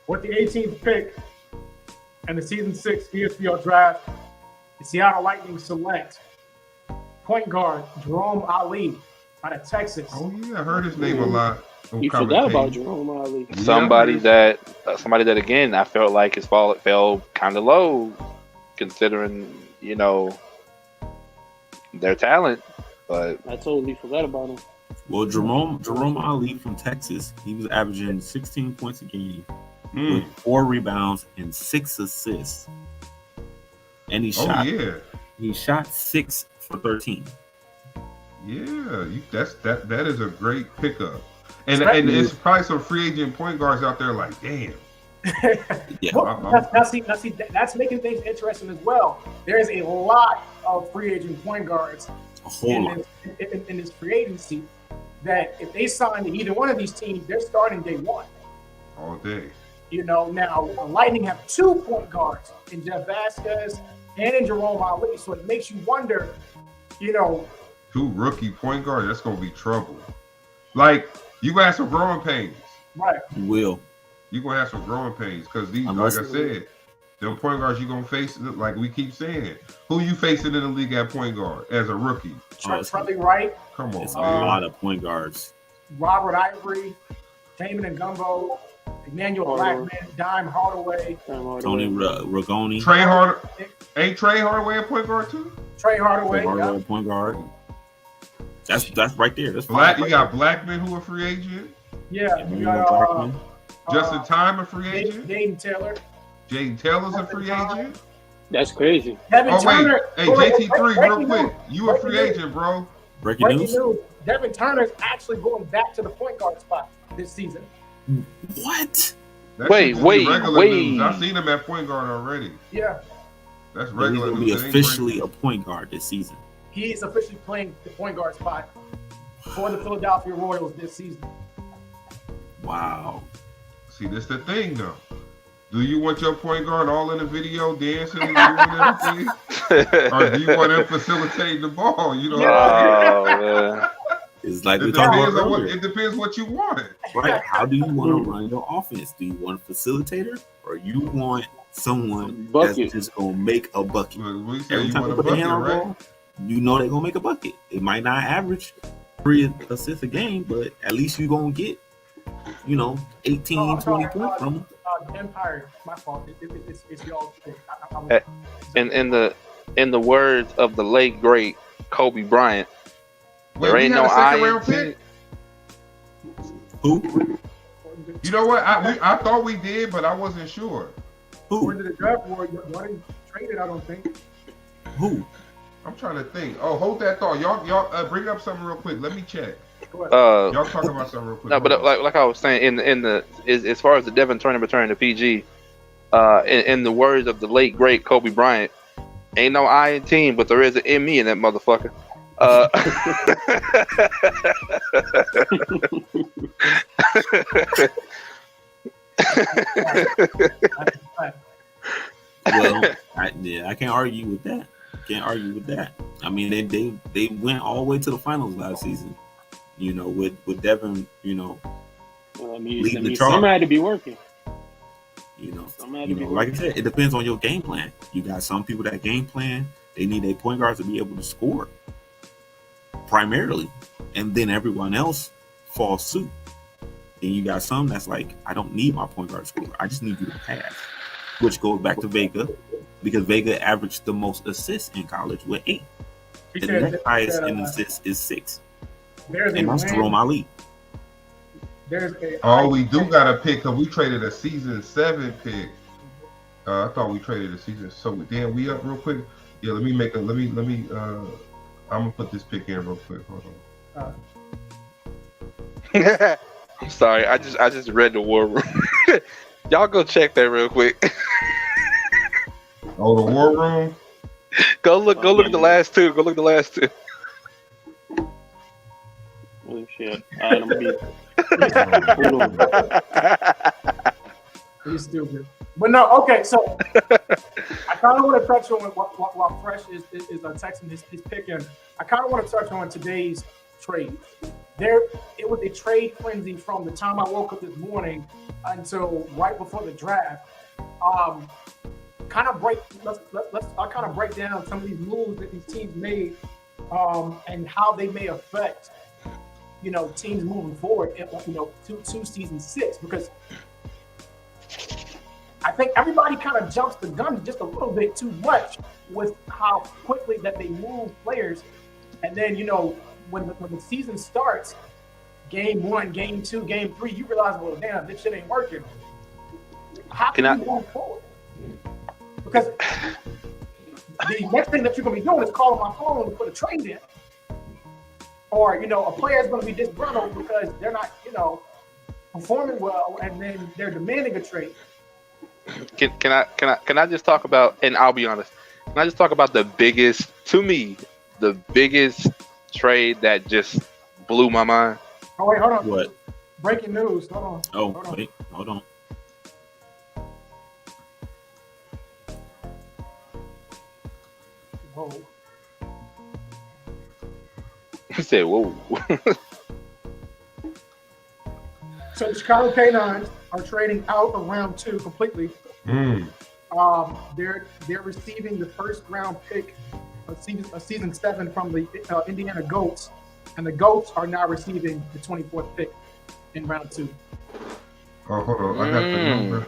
With the 18th pick and the season 6 ESPL draft, the Seattle Lightning select point guard Jerome Ali out of Texas. Oh yeah, I heard his name a lot. You forgot about Jerome Ali. Somebody that again I felt like his fall fell kind of low, considering their talent. But I totally forgot about him. Well, Jerome Ali from Texas, he was averaging 16 points a game with 4 rebounds and 6 assists, and he shot 6 for 13. Yeah, that is a great pickup. And it's probably some free agent point guards out there like, damn. Yeah. Well, now see, that's making things interesting as well. There's a lot of free agent point guards in this free agency that if they sign to either one of these teams, they're starting day one. All day. Now the Lightning have 2 point guards in Jeff Vasquez and in Jerome Ali, so it makes you wonder, 2 rookie point guards, that's going to be trouble. Like, you're going to have some growing pains. Right. You will. You're going to have some growing pains because these, like I said, them point guards you're going to face, like we keep saying, who you facing in the league at point guard as a rookie? Charlie Wright. Come on. It's a lot of point guards. Robert Ivory, Damon and Gumbo, Emmanuel Blackman, Dime Hardaway, Tony Ragoni. Ain't Trey Hardaway a point guard too? Trey Hardaway, point guard. That's right there. That's You got Blackman, who a free agent. Yeah, you got Justin Time, a free agent. Jaden Taylor. Jaden Taylor's a free agent. That's crazy. Devin Turner. Hey, JT3, real quick. You a free agent, bro. Breaking news. Devin Turner's actually going back to the point guard spot this season. What? That shit just be regular news. I seen him at point guard already. Yeah. That's regular news. He's going to be officially a point guard this season. He is officially playing the point guard spot for the Philadelphia Royals this season. Wow. See, this the thing, though. Do you want your point guard all in the video dancing and doing everything? Or do you want him facilitating the ball? You know what I mean? It's like we talked about earlier. It depends what you want. Right. How do you want to run your offense? Do you want a facilitator or you want someone that's just going to make a bucket? Every time you put the hand on the ball, you know they're going to make a bucket. It might not average 3 assists a game, but at least you're going to get, 18, 20 points from them. Empire, my fault. It's y'all. In the words of the late great Kobe Bryant, there ain't no I. Who? You know what? I thought we did, but I wasn't sure. Who? Where did the draft war? Y'all didn't trade it, I don't think. Who? I'm trying to think. Oh, hold that thought. Y'all bring up something real quick. Let me check. Y'all talk about something real quick. No, but like I was saying, as far as the Devin Turner return to PG, in the words of the late great Kobe Bryant, ain't no I in team, but there is an in me in that motherfucker. Well, I can't argue with that. I mean, they went all the way to the finals last season. With Devin, leading the charge. Somebody had to be working. Like I said, it depends on your game plan. You got some people that game plan, they need their point guards to be able to score primarily, and then everyone else falls suit. Then you got some that's like, I don't need my point guard to score. I just need you to pass, which goes back to Vega, because Vega averaged the most assists in college with 8. The next highest in assists is 6. And that's Jerome Ali. We do got a pick because we traded a season 7 pick. I thought we traded a season. So damn, we up real quick. Yeah, let me I'm gonna put this pick in real quick. Hold on. I'm sorry, I just read the war room. Y'all go check that real quick. Oh, the war room. Go look at the last two. Oh shit! I'm gonna be. He's stupid. But no, okay. So I kind of want to touch on while Fresh is texting his pick in. I kind of want to touch on today's trade. It was a trade frenzy from the time I woke up this morning until right before the draft. I'll kind of break down some of these moves that these teams made, and how they may affect, teams moving forward, to season 6, because I think everybody kind of jumps the gun just a little bit too much with how quickly that they move players, and then when the season starts, game 1, game 2, game 3, you realize, well, damn, this shit ain't working. How can you move forward? Because the next thing that you're gonna be doing is calling my phone to put a trade in. Or, a player is going to be disgruntled because they're not, performing well, and then they're demanding a trade. Can I just talk about, and I'll be honest, can I just talk about the biggest trade that just blew my mind? Oh, wait, hold on. What? Breaking news. Hold on. Wait, hold on. Whoa. He said, whoa. So the Chicago K9s are trading out of round 2 completely. They're receiving the first round pick of season 7 from the Indiana Goats, and the Goats are now receiving the 24th pick in round 2. Oh, hold on. I got the number.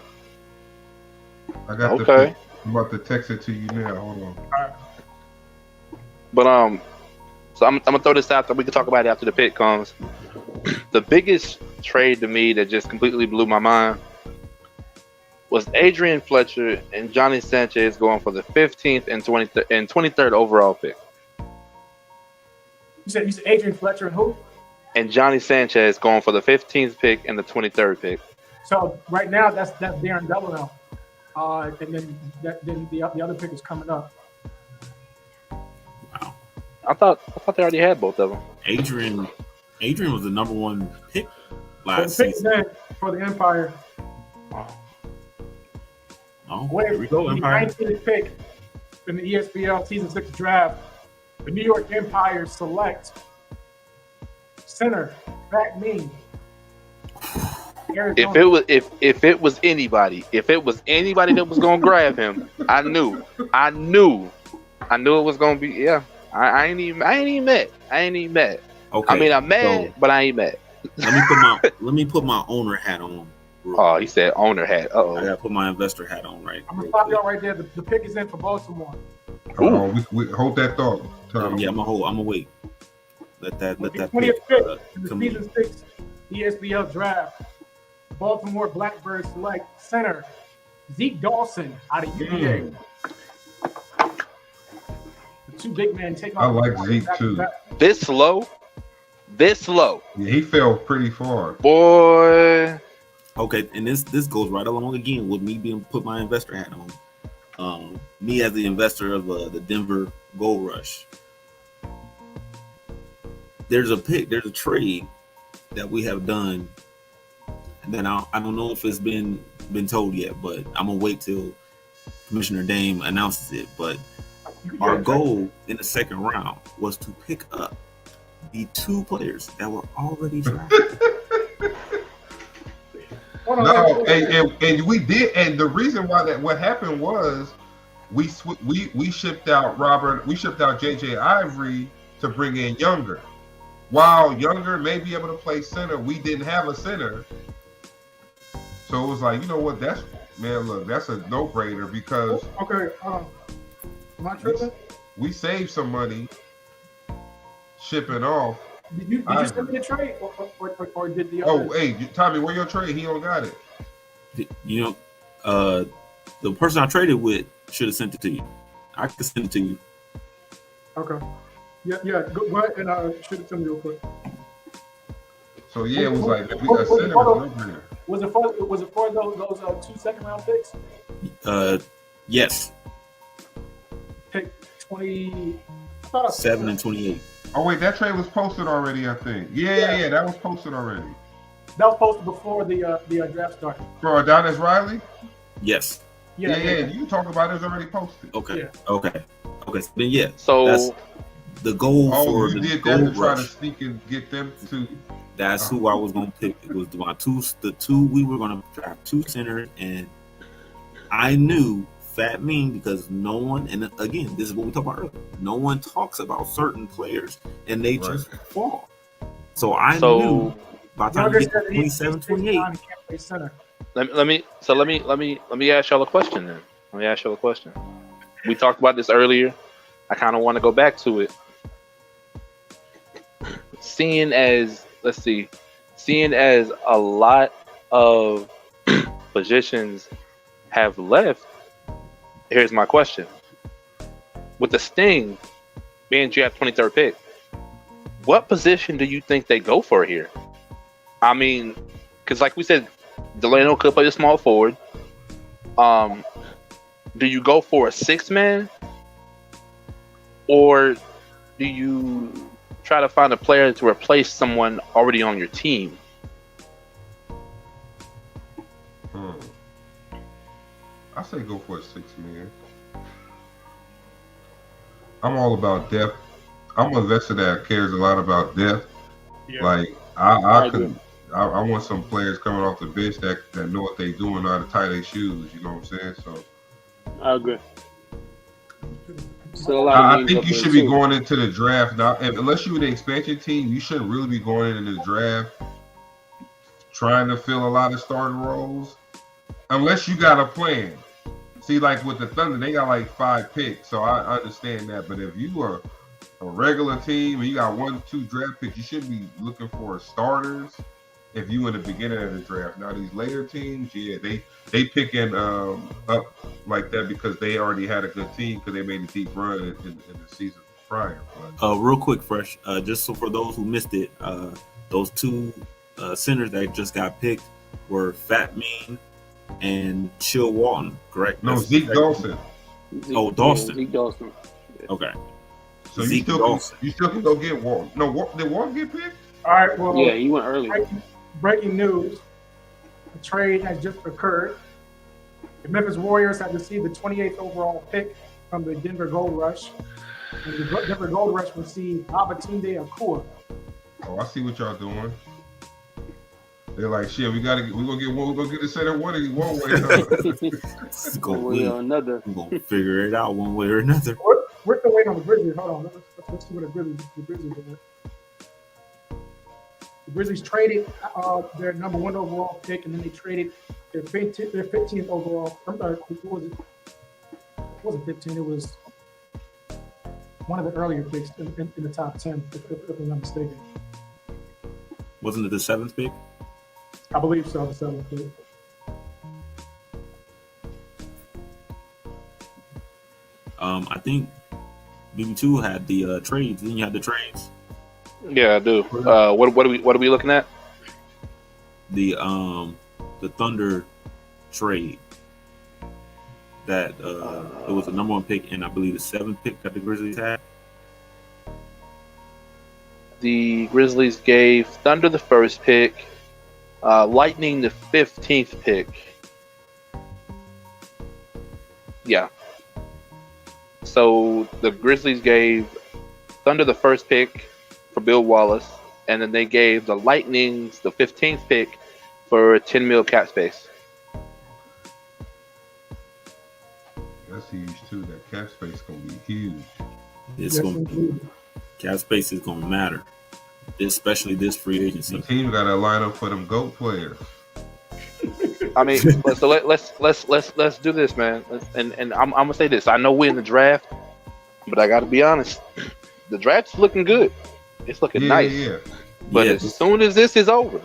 I got the pick. I'm about to text it to you now. Hold on. All right. But so I'm gonna throw this out there. We can talk about it after the pick comes. The biggest trade to me that just completely blew my mind was Adrian Fletcher and Johnny Sanchez going for the 15th and 23rd overall pick. You said Adrian Fletcher and who? And Johnny Sanchez going for the 15th pick and the 23rd pick. So right now, that's Darren Delano, and then the other pick is coming up. Wow. I thought they already had both of them. Adrian was the number one pick last season. For the Empire. Oh, With here we go, the Empire. 19th pick in the ESBL Season 6 draft, the New York Empire select center Fat Mean. If it was anybody that was gonna grab him, I knew it was gonna be. Yeah, I ain't even mad. Okay. I mean, I'm mad, but I ain't mad. Let me put my owner hat on. Oh, he said owner hat. I gotta put my investor hat on, right? I'm gonna stop y'all right there. The pick is in for Baltimore. We hold that thought. Yeah, I'm gonna wait. Let that 20th pick pick in the come Season in. 6 ESBL draft. Baltimore Blackbirds select center Zeke Dawson out of UVA. The two big men take I on. like Zeke too. This slow. Yeah, he fell pretty far. Boy. Okay, and this goes right along again with me being put my investor hat on. Me as the investor of the Denver Gold Rush. There's a trade that we have done. And then I don't know if it's been told yet, but I'm gonna wait till Commissioner Dame announces it. But our goal in the second round was to pick up the two players that were already drafted. No, and we did, and the reason why what happened was we shipped out JJ Ivory to bring in Younger. While Younger may be able to play center, we didn't have a center. So it was like, you know what, that's a no-brainer because Am I tripping? we saved some money shipping off. Did you send me a trade or did the other? Oh, hey, Tommy, where your trade? He don't got it. You know, the person I traded with should have sent it to you. I could send it to you. Okay. Yeah. Go ahead and shoot it to me real quick. So yeah, it was like we got center was over here. Was it for those 2 second round picks? Yes. Pick 20. 7 and 28. Oh wait, that trade was posted already, I think. Yeah, that was posted already. That was posted before the draft started. For Adonis Riley? Yes. Yeah. You talk about it, it's already posted. Okay. Yeah. Okay. Then yeah. So that's the goal for you the did that Gold to try Rush. to sneak and get them to. That's who I was gonna pick. It was the two we were gonna draft 2 centers, and I knew Fat Mean because no one, and again, this is what we talked about earlier. No one talks about certain players, and they just fall. So I knew by the time you get to 27, 28. Let me ask y'all a question then. Let me ask y'all a question. We talked about this earlier. I kind of want to go back to it. Seeing as a lot of positions have left, here's my question. With the Sting being draft 23rd pick, what position do you think they go for here? I mean, because like we said, Delano could play the small forward. Do you go for a 6-man? Or do you try to find a player to replace someone already on your team? I say go for a 6-man. I'm all about depth. I'm an investor that cares a lot about depth. Yeah. Like I want some players coming off the bench that know what they're doing, know how to tie their shoes. You know what I'm saying? So I agree. I think you should be going into the draft now. Unless you're the expansion team, you shouldn't really be going into the draft trying to fill a lot of starting roles. Unless you got a plan. See, like with the Thunder, they got like 5 picks, so I understand that. But if you are a regular team and you got 1-2 draft picks, you should be looking for starters. If you in the beginning of the draft, now these later teams, yeah, they picking up like that because they already had a good team because they made a deep run in the season prior. Real quick, Fresh, just so for those who missed it, those 2 centers that just got picked, were Fat Mean and Chill Walton, correct? No, Zeke Dawson. Oh, Dawson. Zeke Dawson. Yeah. Okay. So you still can go get Walton. No, did Walton get picked? All right. Well, yeah, he went early. Breaking news: the trade has just occurred. The Memphis Warriors have received the 28th overall pick from the Denver Gold Rush, and the Denver Gold Rush received Babatunde Akua. Oh, I see what y'all doing. They're like, shit, we're gonna get the center one way. One way or another. We're gonna figure it out one way or another. We're still waiting on the Grizzlies. Hold on, let's see what the Grizzlies did. The Grizzlies traded their number 1 overall pick, and then they traded their 15th overall. I'm sorry, who was it? It wasn't 15. It was one of the earlier picks in the top 10, if I'm not mistaken. Wasn't it the 7th pick? I believe so, the 7th pick. I think BB2 had the trades. Didn't you have the trades? Yeah, I do. What are we looking at? The Thunder trade that it was the number 1 pick and I believe the 7th pick that the Grizzlies had. The Grizzlies gave Thunder the 1st pick, Lightning the 15th pick. Yeah. So the Grizzlies gave Thunder the 1st pick for Bill Wallace, and then they gave the Lightnings the 15th pick for $10 million cap space. That's huge too. That cap space gonna be huge. It's gonna cap space is gonna matter, especially this free agency. The team got to line up for them GOAT players. I mean, so let's do this, man. And I'm gonna say this. I know we're in the draft, but I got to be honest. The draft's looking good. It's looking nice. Yeah. But as soon as this is over,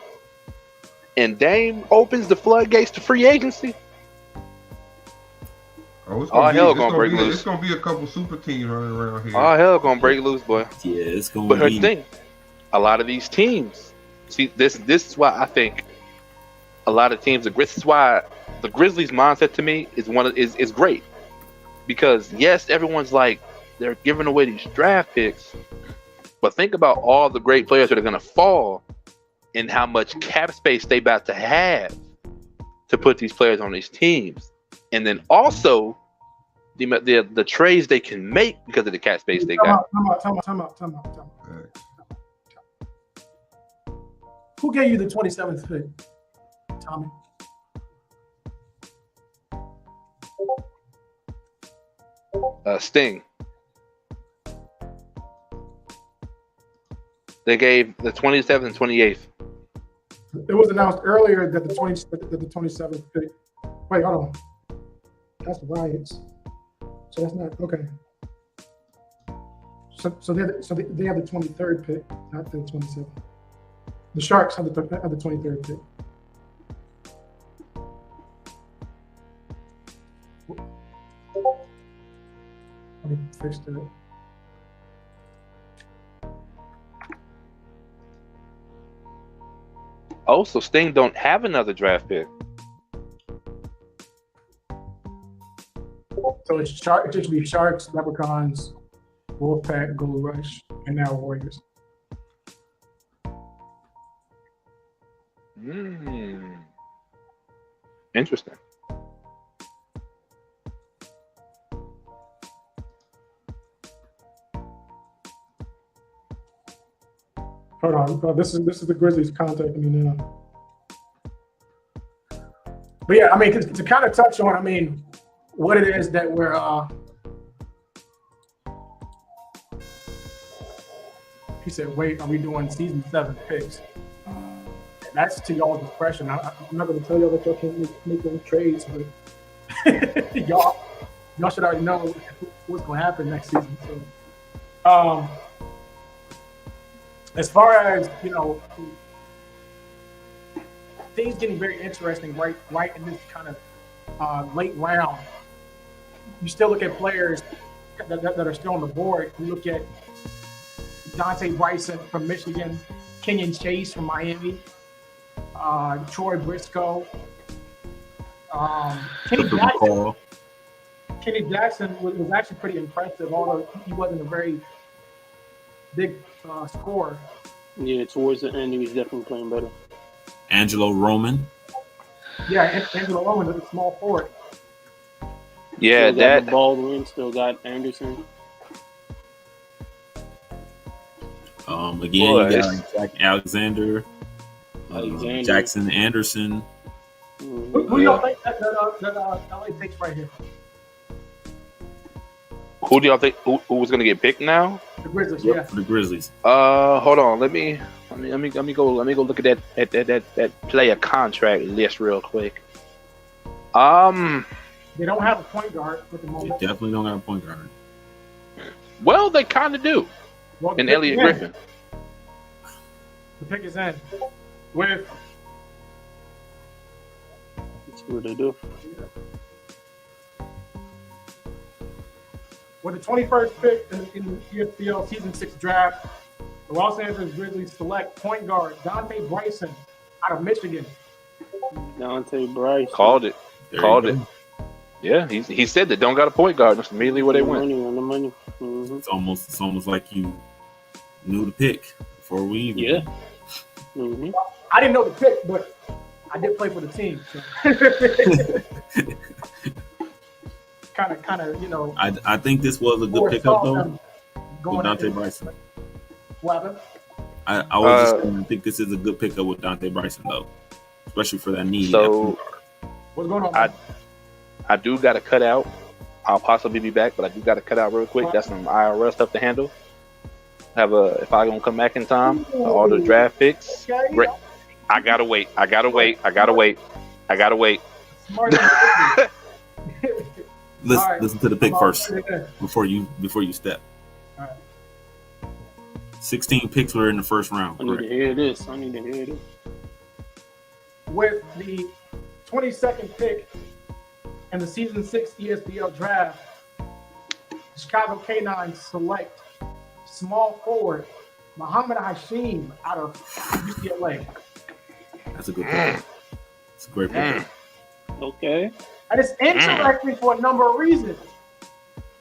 and Dame opens the floodgates to free agency, hell gonna break loose. It's gonna be a couple super teams running around here. Oh, hell gonna break loose, boy. Yeah, it's gonna. But here's the thing: a lot of these teams. See, this is why I think a lot of teams. This is why the Grizzlies' mindset to me is great, because yes, everyone's like they're giving away these draft picks, but think about all the great players that are gonna fall, and how much cap space they about to have to put these players on these teams, and then also the trades they can make because of the cap space they got. Time out. Who gave you the 27th pick, Tommy? Sting. They gave the 27th and 28th. It was announced earlier that the 27th pick. Wait, hold on. That's the Riots. So that's not okay. So they have the 23rd pick, not the 27th. The Sharks have the 23rd pick. Let me fix that. Oh, so Sting don't have another draft pick. So it should be Sharks, Leprechauns, Wolfpack, Gold Rush, and now Warriors. Interesting. Hold on, this is the Grizzlies contacting me now. But yeah, I mean, to kind of touch on, I mean, what it is that we're he said, wait, are we doing season 7 picks? That's to y'all's discretion. I'm not going to tell y'all that y'all can't make those trades, but y'all should already know what's going to happen next season. So, as far as, you know, things getting very interesting right in this kind of late round. You still look at players that are still on the board. You look at Dante Bryson from Michigan, Kenyon Chase from Miami, Troy Briscoe, Kenny Jackson was actually pretty impressive, although he wasn't a very big scorer. Yeah, towards the end, he was definitely playing better. Angelo Roman. Yeah, Angelo Roman is a small forward. Yeah, still got Baldwin, still got Anderson. Again, you got Jack Alexander. Jackson Anderson. Who do y'all think that LA takes right here? Who do y'all think who was gonna get picked now? The Grizzlies, yeah. For the Grizzlies. Hold on. Let me go look at that player contract list real quick. They don't have a point guard at the moment. They definitely don't have a point guard. Well, they kind of do. Well, and Elliot Griffin. The pick is in with. Let's see what they do. With the 21st pick in the ESPL Season 6 draft, the Los Angeles Grizzlies select point guard Dante Bryson out of Michigan. Dante Bryson. Called it. Yeah, he said that don't got a point guard. That's immediately where they went. On the money. Mm-hmm. It's almost like you knew the pick before we even. Yeah. Mm-hmm. I didn't know the pick, but I did play for the team. So. kind of, you know. I think this was a good pickup though. With Dante Bryson. What happened? I was just going to think this is a good pickup with Dante Bryson though, especially for that need. So, what's going on? I do got to cut out. I'll possibly be back, but I do got to cut out real quick. That's some IRL stuff to handle. If I gonna come back in time, all the draft picks. Okay. I gotta wait. Listen to the pick first before you step. All right. 16 picks were in the first round. I need to hear this. With the 22nd pick in the Season 6 ESPL draft, the Chicago K-9 select small forward Muhammad Hashim out of UCLA. That's a good pick. It's a great pick. Okay. And it's interesting for a number of reasons.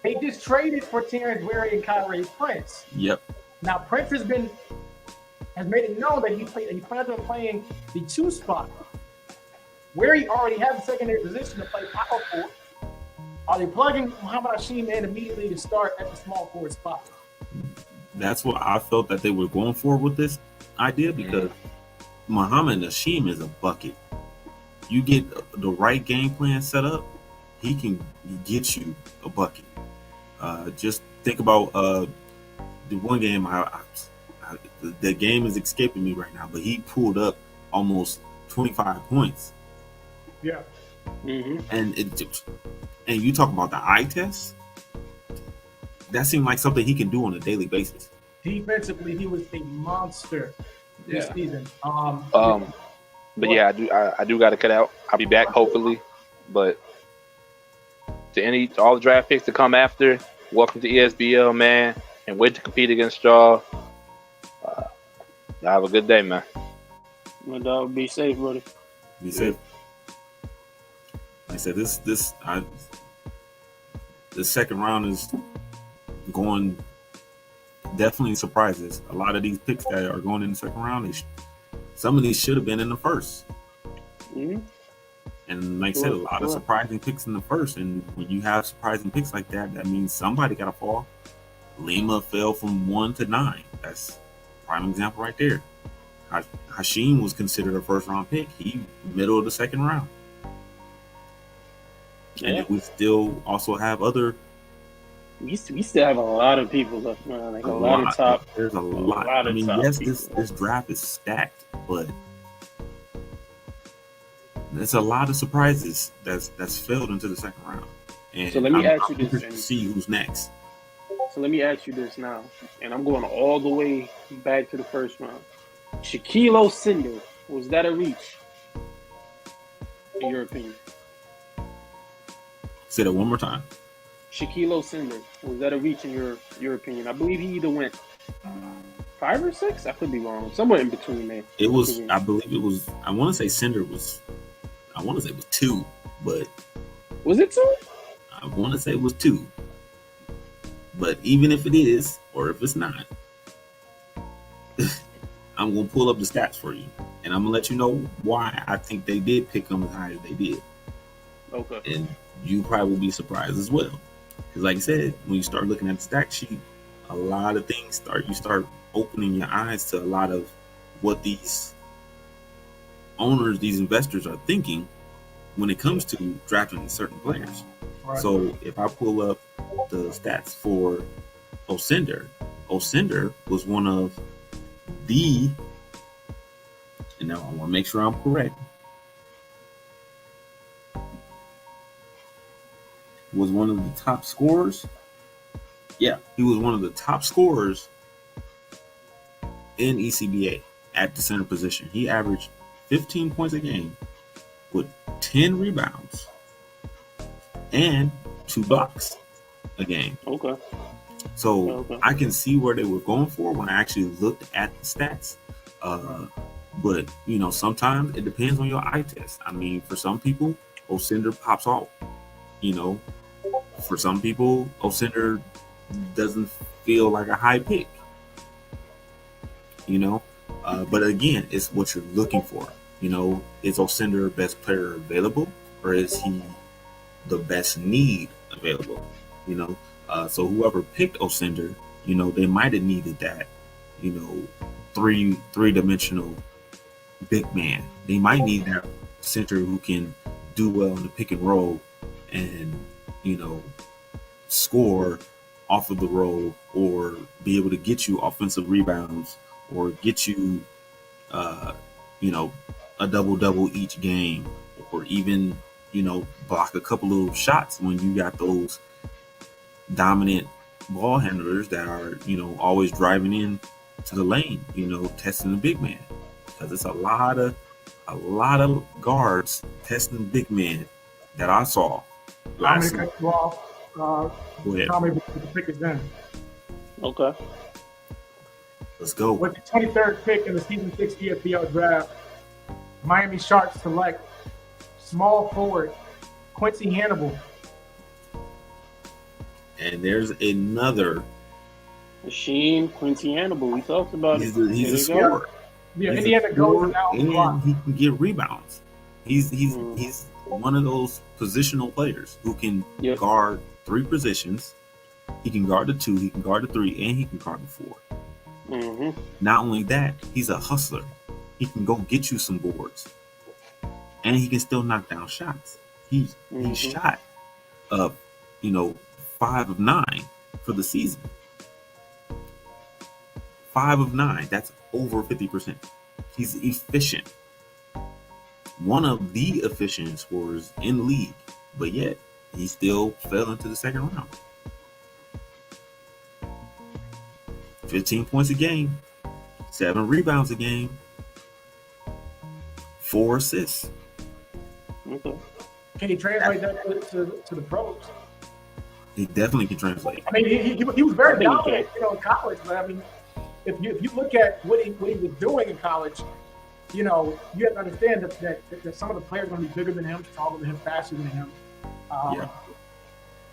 They just traded for Terrence Weary and Kyrie Prince. Yep. Now Prince has made it known that he plans on playing the 2 spot. Weary already has a secondary position to play power forward. Are they plugging Muhammad Hashim in immediately to start at the small forward spot? That's what I felt that they were going for with this idea because Muhammad Hashim is a bucket. You get the right game plan set up, he can get you a bucket. Just think about the one game. The game is escaping me right now, but he pulled up almost 25 points. Yeah. Mm-hmm. And you talk about the eye test. That seemed like something he can do on a daily basis. Defensively, he was a monster this season. But yeah, I do got to cut out. I'll be back hopefully. But to all the draft picks to come after, welcome to ESBL, man, and wait to compete against y'all. Have a good day, man. My dog, be safe, buddy. Be safe. Like I said, this second round is going definitely surprises. A lot of these picks that are going in the second round, some of these should have been in the first. Mm-hmm. And like I said, a lot of surprising picks in the first. And when you have surprising picks like that, that means somebody got to fall. Lima fell from 1 to 9. That's a prime example right there. Hashim was considered a first round pick. He middle of the second round. And we still also have other. We still have a lot of people left, man. Like a lot of top. There's a lot. I mean, yes, this draft is stacked, but there's a lot of surprises that's filled into the second round. And so let me ask you this: to see who's next. So let me ask you this now, and I'm going all the way back to the first round. Shaquille O'Cinder, was that a reach? In your opinion? Say that one more time. Shaquille O'Cinder, was that a reach in your opinion? I believe he either went 5 or 6. I could be wrong. Somewhere in between there. It was, I believe it was. I want to say Cinder was. I want to say it was 2, but was it 2? I want to say it was 2. But even if it is, or if it's not, I'm gonna pull up the stats for you, and I'm gonna let you know why I think they did pick them as high as they did. Okay. And you probably will be surprised as well, because like I said, when you start looking at the stat sheet, a lot of things you start opening your eyes to a lot of what these owners, these investors are thinking when it comes to drafting certain players. Right. So if I pull up the stats for Osender was one of the, and now I want to make sure I'm correct, was one of the top scorers. Yeah, he was one of the top scorers in ECBA at the center position. He averaged 15 points a game with 10 rebounds and 2 blocks a game. Okay. So I can see where they were going for when I actually looked at the stats. But, sometimes it depends on your eye test. I mean, for some people, Osender pops off. For some people, Osender doesn't feel like a high pick. But again, it's what you're looking for. Is Osender best player available, or is he the best need available? So whoever picked Osender, they might have needed that, three-dimensional big man. They might need that center who can do well in the pick and roll and, score off of the roll, or be able to get you offensive rebounds, or get you, a double-double each game, or even, block a couple of shots when you got those dominant ball handlers that are, always driving in to the lane, testing the big man. Because it's a lot of guards testing the big man that I saw last night. Go ahead. Tell me what the pick is then. Okay. Let's go. With the 23rd pick in the season 6 ESPL draft, Miami Sharks select small forward Quincy Hannibal. And there's another machine, Quincy Hannibal. We talked about it. He's a scorer. Yeah, Indiana goes and he can get rebounds. He's one of those positional players who can guard 3 positions. He can guard the 2, he can guard the 3, and he can guard the 4. Mm-hmm. Not only that, he's a hustler. He can go get you some boards, and he can still knock down shots. He shot 5 of 9 for the season. 5 of 9. That's over 50%. He's efficient. One of the efficient scorers in the league, but yet he still fell into the second round. 15 points a game, 7 rebounds a game, 4 assists. Okay. Can he translate that to the pros? He definitely can translate. I mean, he was very dominant, in college. But I mean, if you look at what he was doing in college, you have to understand that some of the players are going to be bigger than him, taller than him, faster than him.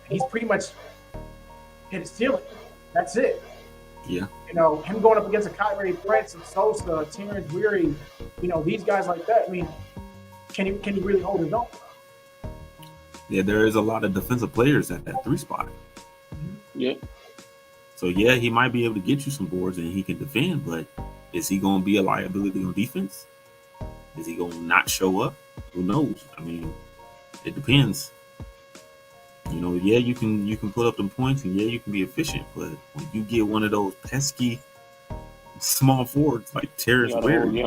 He's pretty much hit his ceiling. That's it. Yeah. Him going up against a Kyrie Prince and Sosa, Terrence Weary, these guys like that. I mean, can he really hold his own? Yeah, there is a lot of defensive players at that 3 spot. Yeah. So yeah, he might be able to get you some boards and he can defend, but is he going to be a liability on defense? Is he going to not show up? Who knows? I mean, it depends. Yeah, you can put up them points, and yeah, you can be efficient, but when you get one of those pesky small forwards like Terrence Weary,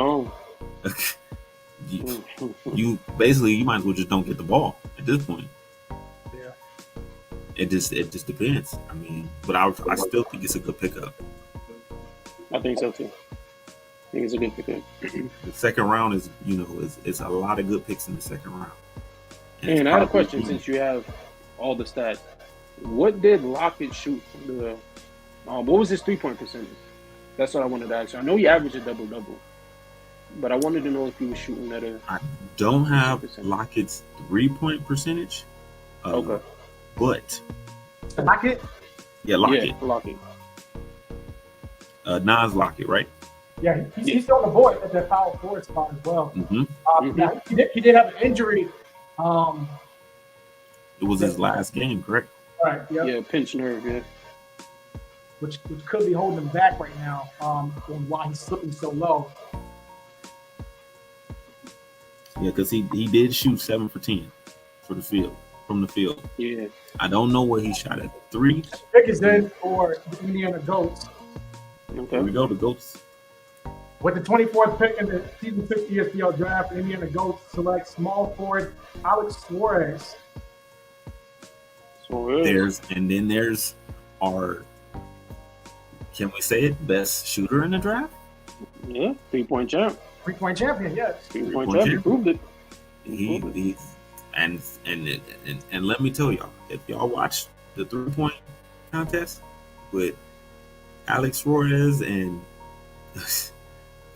you basically you might as well just don't get the ball at this point. Yeah. It just depends. I mean, but I still think it's a good pickup. I think so too. I think it's a good pickup. The second round is it's a lot of good picks in the second round. And I had a question since you have all the stats. What did Lockett shoot from the? What was his 3-point percentage? That's what I wanted to ask you. I know he averaged a double-double, but I wanted to know if he was shooting at a. I don't have Lockett's 3-point percentage. Okay. But Lockett? Yeah, Lockett. Yeah, Lockett. Nas Lockett, right? Yeah, he's on the board at that power forward spot as well. Mm-hmm. Now, he did have an injury. It was his last game, correct? Right. Yep. Yeah, pinch nerve. Yeah. Which could be holding him back right now. On why he's slipping so low. Yeah, because he did shoot 7 for 10 from the field. Yeah. I don't know what he shot at 3. Pick is in for the Indiana Goats. Okay. Here we go, the Goats. With the 24th pick in the season 6 ESPL draft, the Indiana Goats select small forward Alex Suarez. There's our, can we say it, best shooter in the draft? Yeah, 3-point champ. 3-point champion, yes. 3-point champ. He proved it. And let me tell y'all, if y'all watch the 3-point contest with Alex Suarez and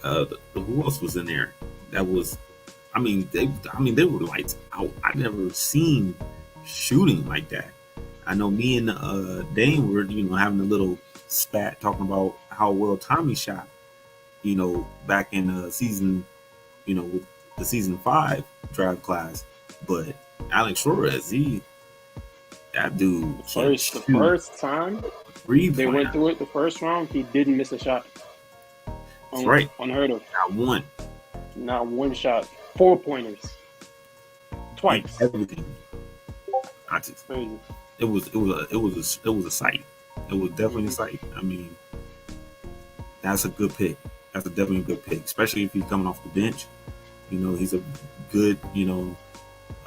who else was in there? That was, they were lights out. I never seen shooting like that. I know me and Dane were, having a little spat talking about how well Tommy shot, back in season, with the season 5 draft class. But Alex Suarez, that dude. The first time they went through it, the first round, he didn't miss a shot. That's right. Unheard of. Not one shot. 4 pointers. Twice. Everything. Crazy. It was a sight. It was definitely a sight. That's a good pick. That's definitely a good pick, especially if he's coming off the bench. He's a good,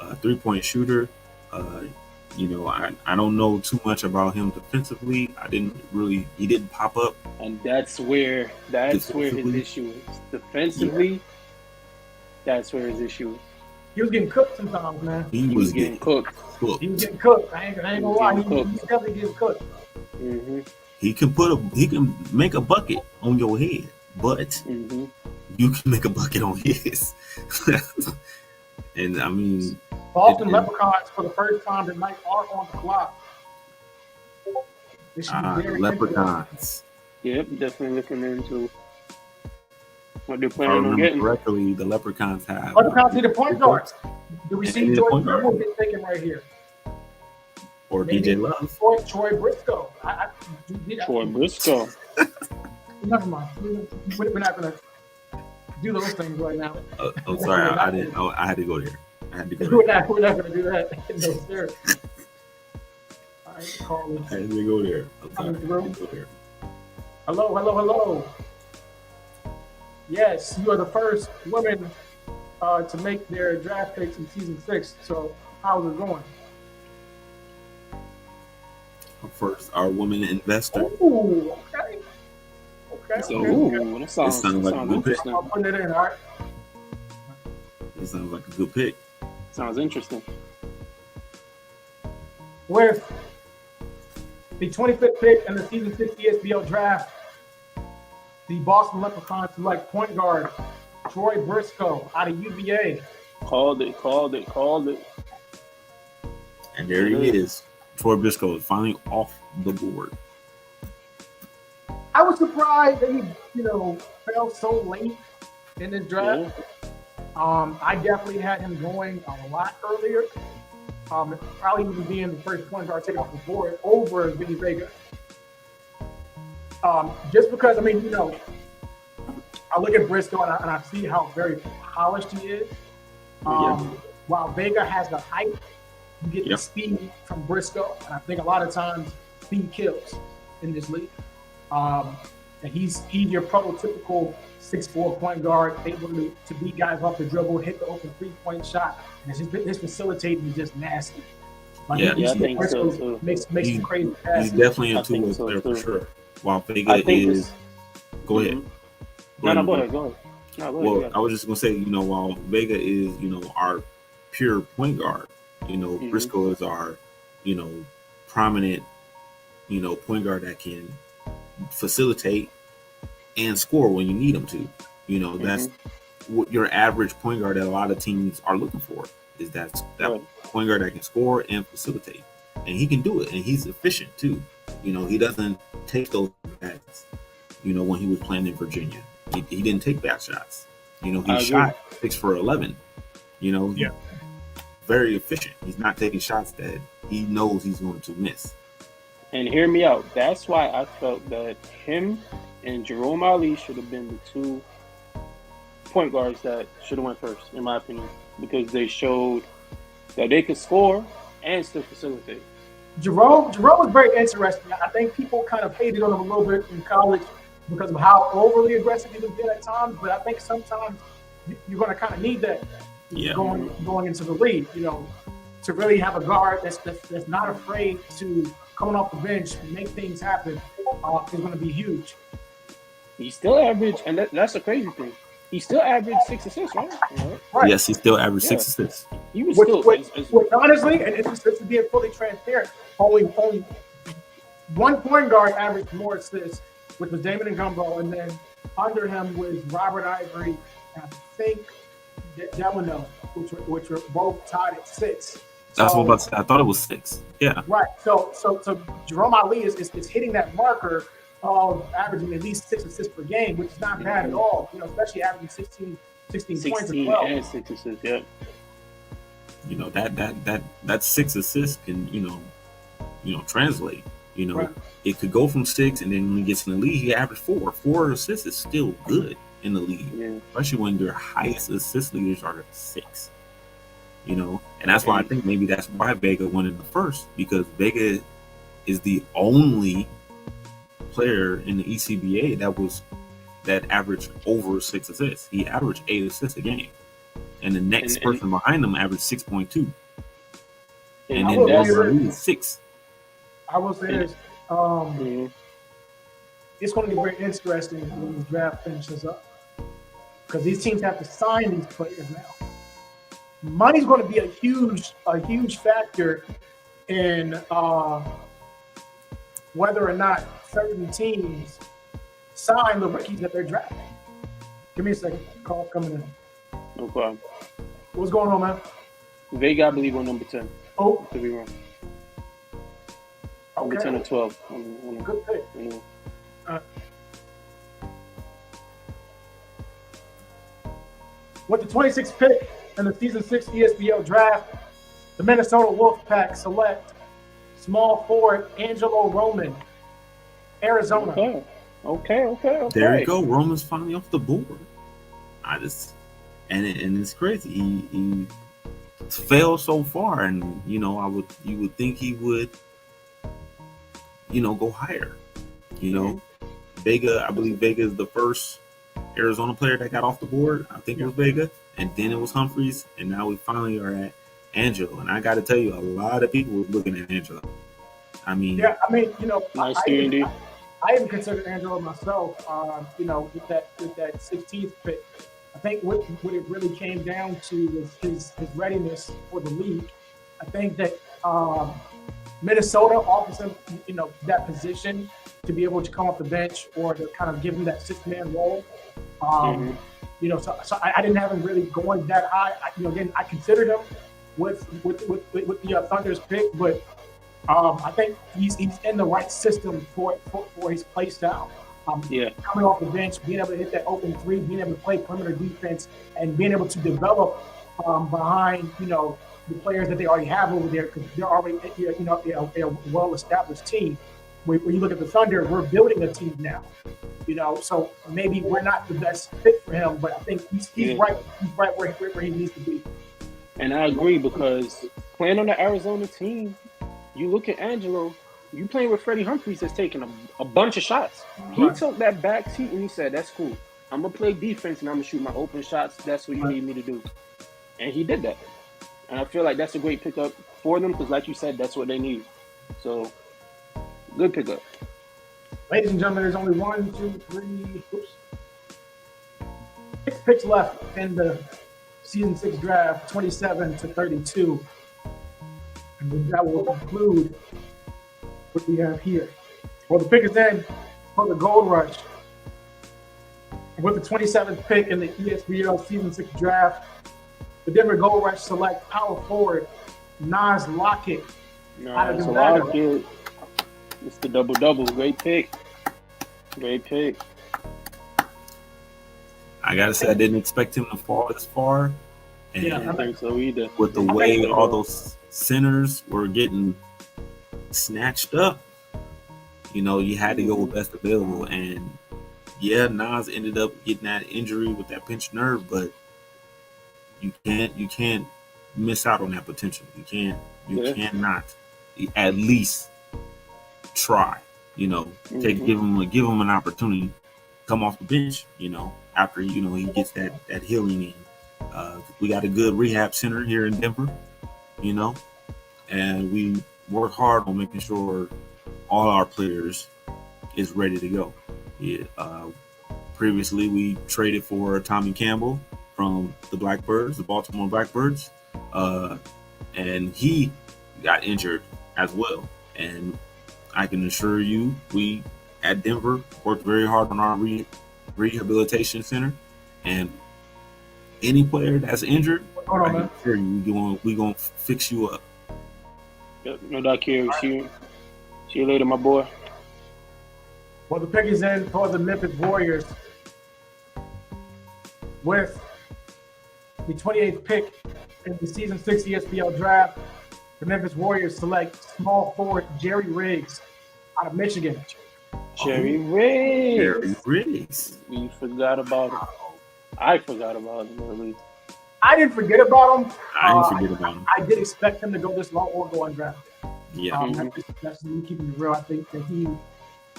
3-point shooter. I don't know too much about him defensively. He didn't pop up. And that's where his issue is. Defensively, that's where his issue is. He was getting cooked sometimes, man. He was getting cooked. He was getting cooked. I ain't gonna lie. He definitely getting cooked. Mm-hmm. He can make a bucket on your head, but you can make a bucket on his. And Boston Leprechauns for the first time tonight are on the clock. Leprechauns. Yep, definitely looking into what they're planning on getting. Correctly, the Leprechauns have. Leprechauns need a point guard. Do we see Jordan Dribble get taken right here? Or Maybe DJ Love. Or Troy Briscoe. Troy Briscoe. Never mind. We're not going to do those things right now. I'm sorry. I had to go there. We're not going to do that. No, sir. I had to go there. Hello. Yes, you are the first woman to make their draft picks in season 6. So how's it going? First, our woman investor. Ooh, okay. That sounds like a good pick. I'll put it in, all right? It sounds like a good pick. Sounds interesting. With the 25th pick in the season 6 ESBL draft, the Boston Leprechauns select point guard Troy Briscoe out of UVA. Called it. And there he is. Troy Briscoe is finally off the board. I was surprised that he, fell so late in this draft. Yeah. I definitely had him going a lot earlier. Probably even being the first point guard taken off the board over Vinny Vega. Just because, I look at Briscoe and I see how very polished he is. While Vega has the height, you get the speed from Briscoe, and I think a lot of times speed kills in this league. And he's your prototypical 6'4" point guard, able to beat guys off the dribble, hit the open 3-point shot, and his facilitating is just nasty. I think so too. Makes some crazy passes. He's definitely a two-way player for sure. While Vega is, go ahead. Go ahead. Well, I was just gonna say, while Vega is, our pure point guard. Briscoe is our, prominent, point guard that can facilitate and score when you need him to. You know, that's what your average point guard that a lot of teams are looking for, is that point guard that can score and facilitate. And he can do it, and he's efficient too. You know, he doesn't take those bats. You know, when he was playing in Virginia, he didn't take bad shots. You know, he shot 6 for 11. You know, very efficient. He's not taking shots that he knows he's going to miss. And hear me out. That's why I felt that him and Jerome Ali should have been the two point guards that should have went first, in my opinion, because they showed that they could score and still facilitate. Jerome was very interesting. I think people kind of hated on him a little bit in college because of how overly aggressive he was being at times. But I think sometimes you're going to kind of need that going into the league. You know, to really have a guard that's not afraid to coming off the bench, make things happen, is going to be huge. He still averaged, and that's a crazy thing. He still averaged 6 assists, right? Right. Yes, he still averaged 6 assists. He was honestly, and it's just to be fully transparent, only one point guard averaged more assists, which was Damon Ngumbo, and then under him was Robert Ivory, and I think Delano, which were both tied at 6. That's what I'm about to say. I thought it was 6. Yeah. Right. So Jerome Ali is hitting that marker of averaging at least 6 assists per game, which is not bad at all. You know, especially averaging 16 points as well. And 6 assists, yeah. You know, that 6 assists can, you know, translate. You know, it could go from 6, and then when he gets in the league, he averaged 4. 4 assists is still good in the league, especially when your highest assist leaders are 6. You know, and that's why I think maybe that's why Vega won in the first, because Vega is the only player in the ECBA that averaged over 6 assists. He averaged 8 assists a game, and the next person behind him averaged 6.2, and then that's 6. I will say this: it's going to be very interesting when the draft finishes up, because these teams have to sign these players now. Money's going to be a huge factor in whether or not certain teams sign the rookies that they're drafting. Give me a second. Call coming in. No problem. What's going on, man? Vega, I believe, on number 10. Oh. Could be wrong. Okay. Number 10 or 12. Good pick. With the 26th pick in the Season 6 ESBL draft, the Minnesota Wolfpack select small forward Angelo Roman, Arizona. Okay. There you go. Roman's finally off the board. And it's crazy. He failed so far, and you know, you would think he would, you know, go higher. You know, Vega. I believe Vega is the first Arizona player that got off the board. I think it was Vega, and then it was Humphreys, and now we finally are at Angelo. And I got to tell you, a lot of people were looking at Angelo. I mean, you know, nice I even considered Angelo myself. You know, with that 16th pick, I think what it really came down to was his readiness for the league. I think that Minnesota offers him, you know, that position to be able to come off the bench or to kind of give him that 6-man role. You know, so I didn't have him really going that high. Again, I considered him with the Thunder's pick, but I think he's in the right system for his play style. Coming off the bench, being able to hit that open 3, being able to play perimeter defense, and being able to develop behind, you know, the players that they already have over there, because they're already, you know, they're a well-established team. When you look at the Thunder, we're building a team now. You know, so maybe we're not the best fit for him, but I think he's right. He's right where he needs to be. And I agree, because playing on the Arizona team, you look at Angelo, you playing with Freddie Humphreys that's taking a bunch of shots. He took that back seat and he said, that's cool. I'm going to play defense and I'm going to shoot my open shots. That's what you need me to do. And he did that. And I feel like that's a great pickup for them, because like you said, that's what they need. So, good pickup. Ladies and gentlemen, there's only 6 picks left in the Season 6 draft, 27-32. And that will conclude what we have here. Well, the pick is in for the Gold Rush. With the 27th pick in the ESBL Season 6 draft, the Denver Gold Rush select power forward Nas Lockett. Nas Lockett. It's the double-double. Great pick. Great pick. I gotta say, I didn't expect him to fall this far. And I don't think so either. With the way all those centers were getting snatched up, you know, you had to go with best available. And yeah, Nas ended up getting that injury with that pinched nerve, but you can't miss out on that potential. You cannot at least try. You know, give him an opportunity. Come off the bench. You know, after he gets that healing in. We got a good rehab center here in Denver. You know, and we work hard on making sure all our players is ready to go. Yeah. Previously, we traded for Tommy Campbell from the Baltimore Blackbirds, and he got injured as well. And I can assure you, we at Denver worked very hard on our rehabilitation center. And any player that's injured, I can assure you, we gonna fix you up. Yep, no doubt, Kerry. See you later, my boy. Well, the pick is in for the Memphis Warriors. With the 28th pick in the Season 6 ESPL draft, the Memphis Warriors select small forward Jerry Riggs out of Michigan. Jerry Riggs. We forgot about him. I forgot about him, at least. I didn't forget about him. I did expect him to go this low or go undrafted. Yeah. That's me keeping it real. I think that he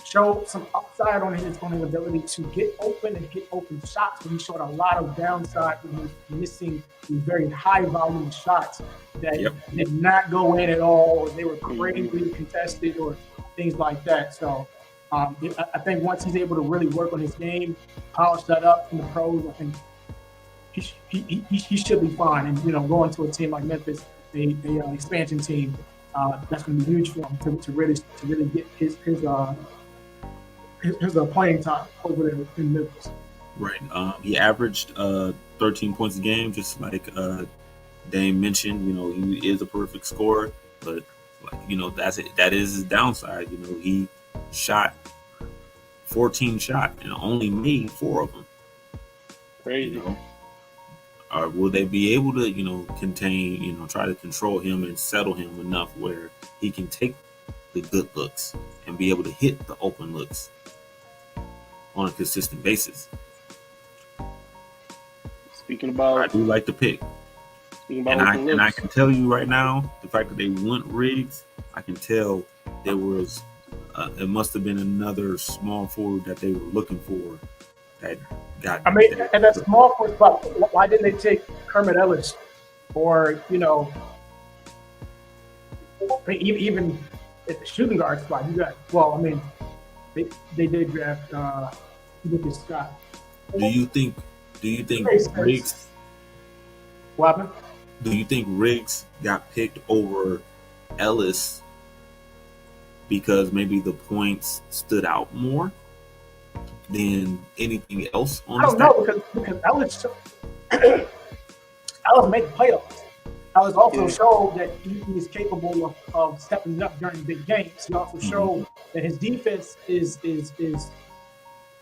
showed some upside on his ability to get open and get open shots, but he showed a lot of downside when he was missing these very high volume shots that did not go in at all, or they were crazily contested or things like that. So I think once he's able to really work on his game, polish that up in the pros, I think he should be fine. And going to a team like Memphis, a expansion team, that's going to be huge for him to really get his playing time over there in Memphis. Right. He averaged 13 points a game, just like Dame mentioned. He is a perfect scorer, but that is his downside. He shot 14 shots and only made 4 of them. Crazy. Will they be able to, contain, try to control him and settle him enough where he can take the good looks and be able to hit the open looks on a consistent basis? Speaking about, I do like the pick. And I can tell you right now, the fact that they went Riggs, I can tell there was it must have been another small forward that they were looking for that got. I mean, and that small forward spot. Why didn't they take Kermit Ellis, or even at the shooting guard spot? You got they did draft Lucas Scott. Do you think Riggs? What happened? Do you think Riggs got picked over Ellis because maybe the points stood out more than anything else on I don't know, because Ellis made the playoffs. Ellis also showed that he is capable of stepping up during big games. He also showed that his defense is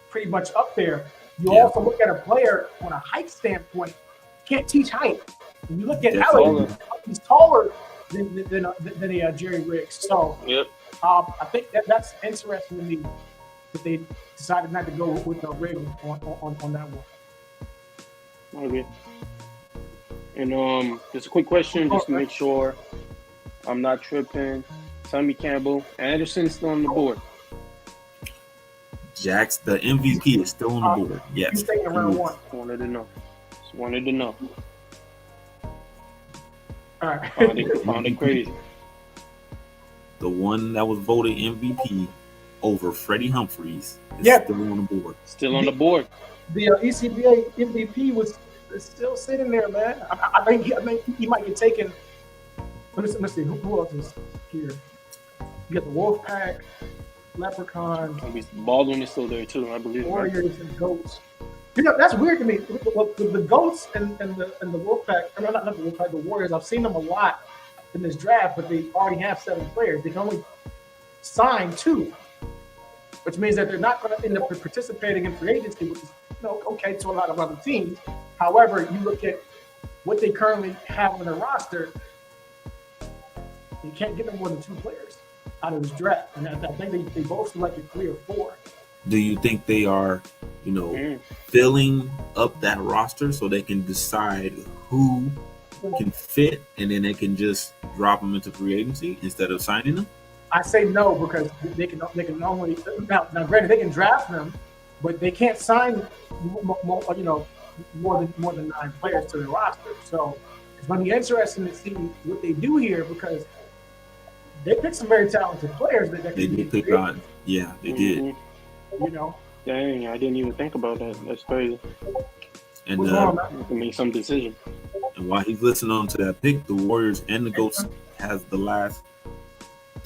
pretty much up there. You also look at a player on a height standpoint, can't teach height. When you look at Ellis, he's taller than a Jerry Riggs. So I think that's interesting to me that they decided not to go with the Riggs on that one. Okay. And just a quick question, just to make sure I'm not tripping. Tommy Campbell, Anderson still on the board. Jax, the MVP, is still on the board. Yes. He's taking round 1. Wanted to know. All right. Found it crazy. The one that was voted MVP over Freddie Humphreys is still on the board. Still on the board. The ECBA MVP was still sitting there, man. I think he might get taken. Let's see. Who else is here? You got the Wolfpack, Leprechauns. Baldwin is still there too, I believe. Warriors and Goats. That's weird to me. With the Goats and the Wolfpack, not the Wolfpack, the Warriors. I've seen them a lot in this draft, but they already have 7 players. They can only sign 2, which means that they're not going to end up participating in free agency, which is okay to a lot of other teams. However, you look at what they currently have on their roster, you can't get them more than 2 players out of this draft. And I think they both selected 3 or 4. Do you think they are, filling up that roster so they can decide who can fit, and then they can just drop them into free agency instead of signing them? I say no, because they can only now granted they can draft them, but they can't sign more than 9 players to their roster. So it's going to be interesting to see what they do here, because they picked some very talented players that they did pick on. Yeah, they did. Dang, I didn't even think about that. That's crazy. And to make some decision. And while he's listening to that pick, the Warriors and the Goats has the last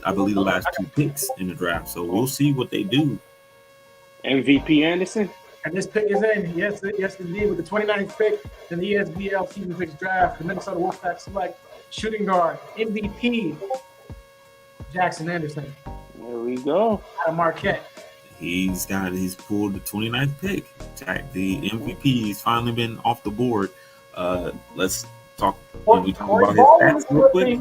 2 picks in the draft. So we'll see what they do. MVP Anderson. And this pick is in. Yes, indeed. With the 29th pick in the ESBL season 6 draft, the Minnesota Wolfpack select shooting guard MVP Jackson Anderson. There we go. Out of Marquette. He's pulled the 29th pick. The MVP. He's finally been off the board. Let's talk. Can we talk about his stats real quick?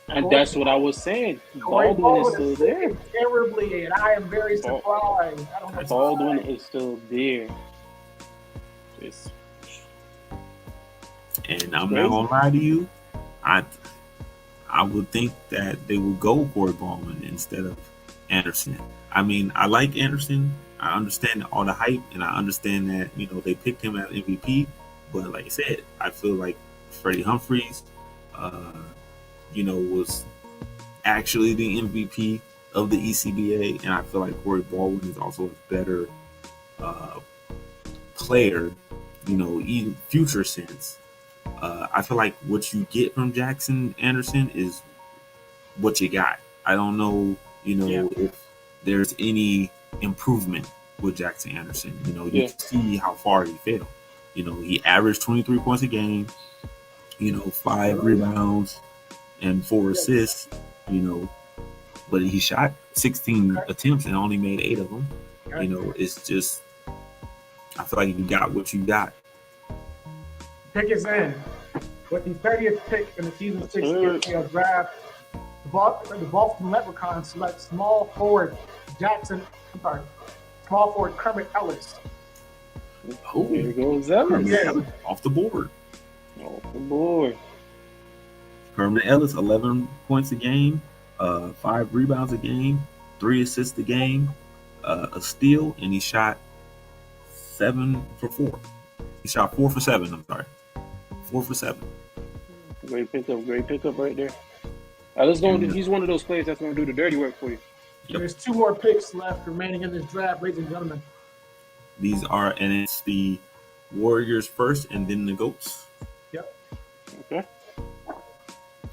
And that's what I was saying. Baldwin is still there. Terribly, and I am very surprised. Baldwin is still there. And I'm not gonna lie to you, I would think that they would go Corey Baldwin instead of Anderson. I mean, I like Anderson. I understand all the hype, and I understand that they picked him as MVP. But like I said, I feel like Freddie Humphreys, was actually the MVP of the ECBA, and I feel like Corey Baldwin is also a better player, in future sense. I feel like what you get from Jackson Anderson is what you got. I don't know, if there's any improvement with Jackson Anderson. You see how far he fell. He averaged 23 points a game, 5 rebounds and 4 assists, but he shot 16 attempts and only made 8 of them. It's just, I feel like you got what you got. Pick is in. With the 30th pick in the season 6 ESPL draft, the Boston Leprechauns select small forward Kermit Ellis. Oh, there goes Ellis. Yeah. Off the board. Kermit Ellis, 11 points a game, 5 rebounds a game, 3 assists a game, a steal, and he shot 7 for 4. He shot 4 for 7. I'm sorry, 4 for 7. Great pickup right there. He's one of those players that's going to do the dirty work for you. Yep. There's 2 more picks left remaining in this draft, ladies and gentlemen. These are, and it's the Warriors first, and then the Goats. Yep. Okay.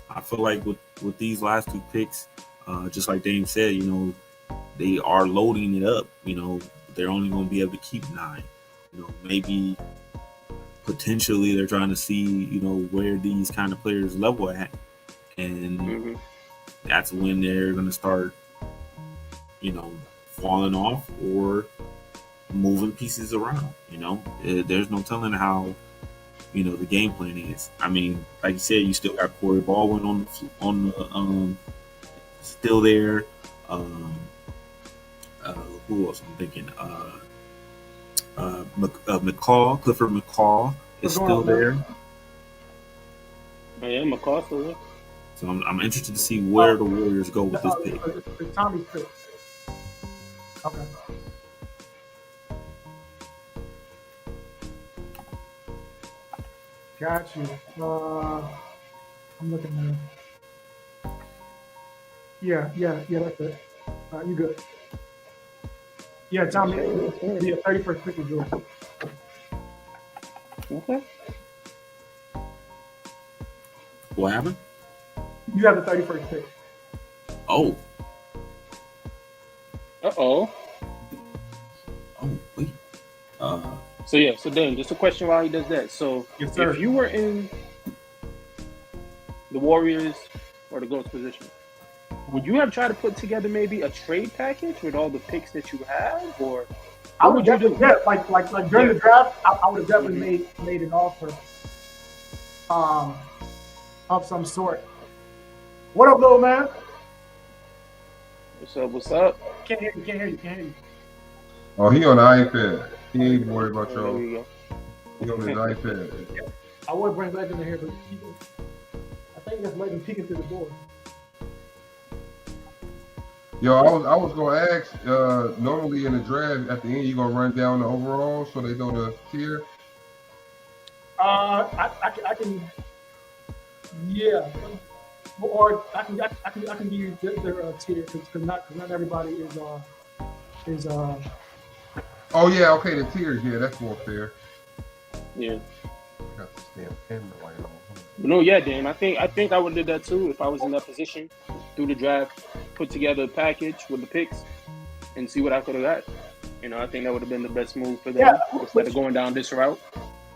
I feel like with these last 2 picks, just like Dame said, they are loading it up. They're only going to be able to keep 9. Maybe potentially they're trying to see, where these kind of players level at, and that's when they're going to start, falling off or moving pieces around. There's no telling how the game plan is. I mean, like you said, you still got Corey Baldwin on the still there. Who else I'm thinking? Clifford McCall is still there. Oh yeah, McCall's still there. So I'm interested to see where the Warriors go with this pick. The Tommy's pick. Okay. Got you. I'm looking at. Yeah, that's it. You good? Yeah, Tommy. Yeah, 31st pick is yours. Okay. What happened? You have the 31st pick. Oh. Uh-oh. Oh, wait. So then, just a question while he does that. So Yes, if you were in the Warriors or the GOAT's position, would you have tried to put together maybe a trade package with all the picks that you have, or I would definitely, yeah, like during the draft, I would have definitely made an offer of some sort. What up, little man? What's up? What's up? Can't hear you. Oh, he on the iPad. He ain't worried about There y'all. we go. He on his iPad. I would bring Legend in here, but I think that's Legend peeking through the door. Yo, I was gonna ask. Normally in the draft, at the end, you gonna run down the overall so they know the tier. I can, yeah, or I can give you their tier because not everybody is. Oh yeah, okay, the tiers. Yeah, that's more fair. Yeah. Got this damn camera light on. No, yeah, Dan. I think I would have did that too if I was in that position. Through the draft, put together a package with the picks, and see what I could have got. You know, I think that would have been the best move for them instead of going down this route.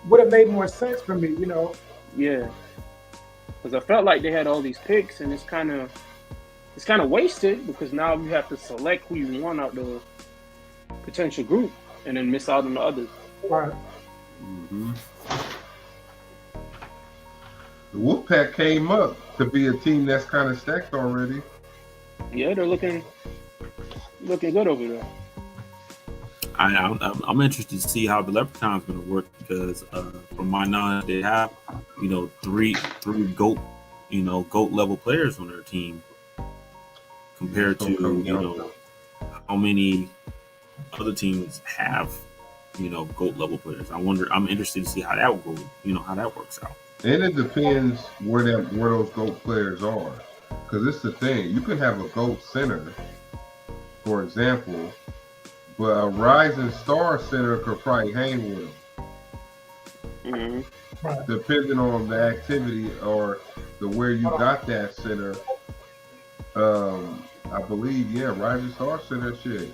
Would have made more sense for me, you know. Yeah, because I felt like they had all these picks, and it's kind of wasted because now you have to select who you want out the potential group, and then miss out on the others. Right. Mm-hmm. The Wolfpack came up to be a team that's kind of stacked already. Yeah, they're looking good over there. I'm interested to see how the Leprechaun's going to work because, from my knowledge, they have, three GOAT level players on their team compared to how many other teams have GOAT level players. I'm interested to see how that will go. How that works out. And it depends where those GOAT players are. Because it's the thing. You can have a GOAT center, for example, but a rising star center could probably hang with him. Mm-hmm. Depending on the activity or where you got that center. I believe, rising star center shit.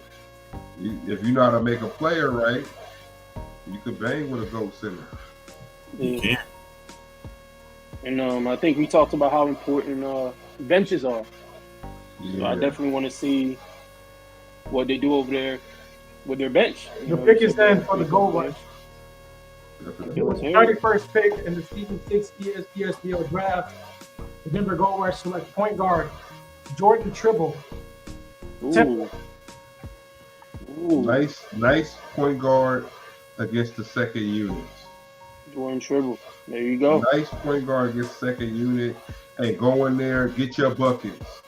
If you know how to make a player right, you could bang with a GOAT center. You can. And I think we talked about how important benches are. Yeah. So I definitely want to see what they do over there with their bench. The pick is then for the goal rush. The 31st pick in the Season 6 ESPL draft, the Denver Gold Rush select point guard Jordan Tribble. Ooh. Nice point guard against the second units. Jordan Tribble. There you go. Nice point guard against second unit. Hey, go in there, get your buckets.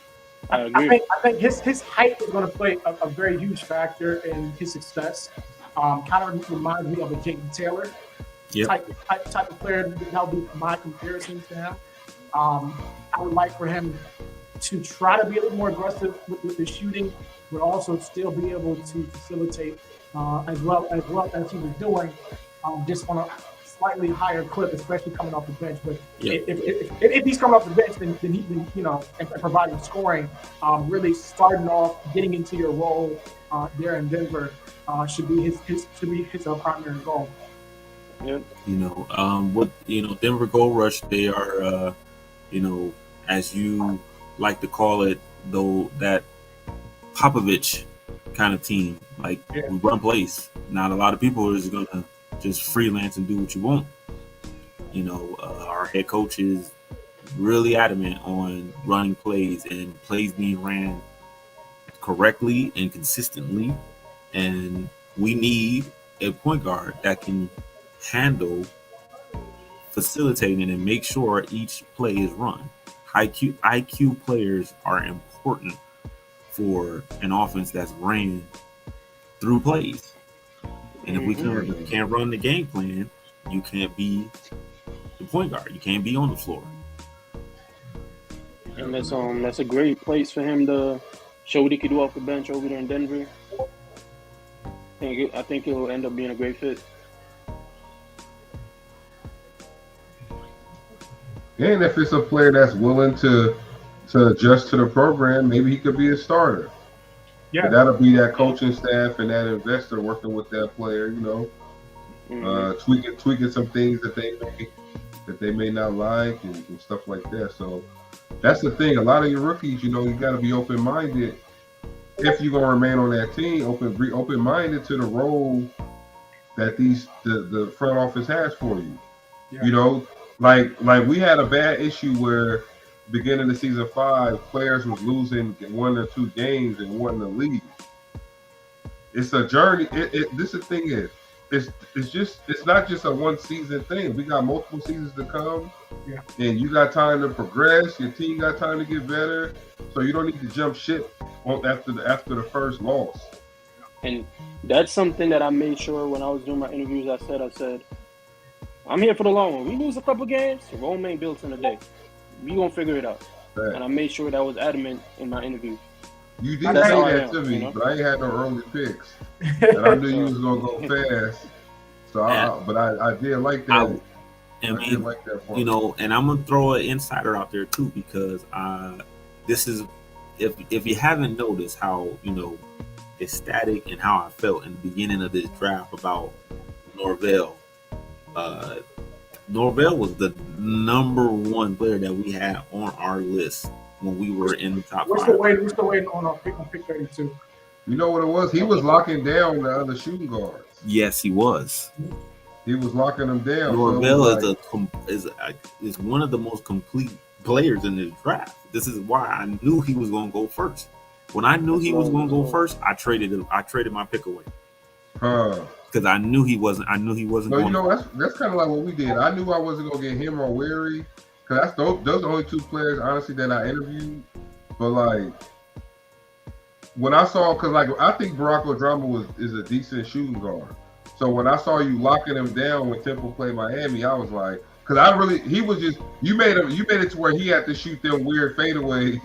I agree. I think his height is going to play a very huge factor in his success. Kind of reminds me of a Jaden Taylor type of player. That would be my comparison to him. I would like for him to try to be a little more aggressive with the shooting, but also still be able to facilitate as well as he was doing, just on a slightly higher clip, especially coming off the bench. But if he's coming off the bench, then he and providing scoring, really starting off, getting into your role there in Denver should be his primary goal. Yeah. Denver Gold Rush, they are, as you like to call it, though, that Popovich kind of team. Like, we run plays. Not a lot of people is going to just freelance and do what you want. Our head coach is really adamant on running plays and plays being ran correctly and consistently. And we need a point guard that can handle facilitating and make sure each play is run. IQ players are important for an offense that's ran through plays. And if we can't run the game plan, you can't be the point guard. You can't be on the floor. And that's a great place for him to show what he could do off the bench over there in Denver. I think it'll end up being a great fit. And if it's a player that's willing to adjust to the program, maybe he could be a starter. Yeah, but that'll be that coaching staff and that investor working with that player, tweaking some things that they may not like and stuff like that. So that's the thing. A lot of your rookies, you got to be open minded if you're gonna remain on that team. Open minded to the role that the front office has for you. Yeah. Like we had a bad issue where beginning of season 5, players was losing 1 or 2 games and wanting to leave. It's a journey. This the thing is, it's not just a 1 season thing. We got multiple seasons to come, and you got time to progress. Your team got time to get better, so you don't need to jump ship after the first loss. And that's something that I made sure when I was doing my interviews. I said, I'm here for the long one. We lose a couple games, Rome ain't built in a day. We gonna figure it out. Right. And I made sure that was adamant in my interview. You did say that to me, but I ain't had no early picks, and I knew you was gonna go fast. So, I did like that. I did like that part. And I'm gonna throw an insider out there too, because this is if you haven't noticed how ecstatic and how I felt in the beginning of this draft about Norvell. Norvell was the number 1 player that we had on our list when we were in the top 5. We're still waiting on pick 32. You know what it was? He was locking down the other shooting guards. Yes, he was. He was locking them down. Norvell is one of the most complete players in this draft. This is why I knew he was going to go first. When I knew he was going to go first, I traded my pick away. Because I knew he wasn't. No, that's kind of like what we did. I knew I wasn't gonna get him or Weary, because those are the only 2 players, honestly, that I interviewed. But like when I saw, because like I think Barack Odrama is a decent shooting guard. So when I saw you locking him down when Temple played Miami, I was like, because you made it to where he had to shoot them weird fadeaways.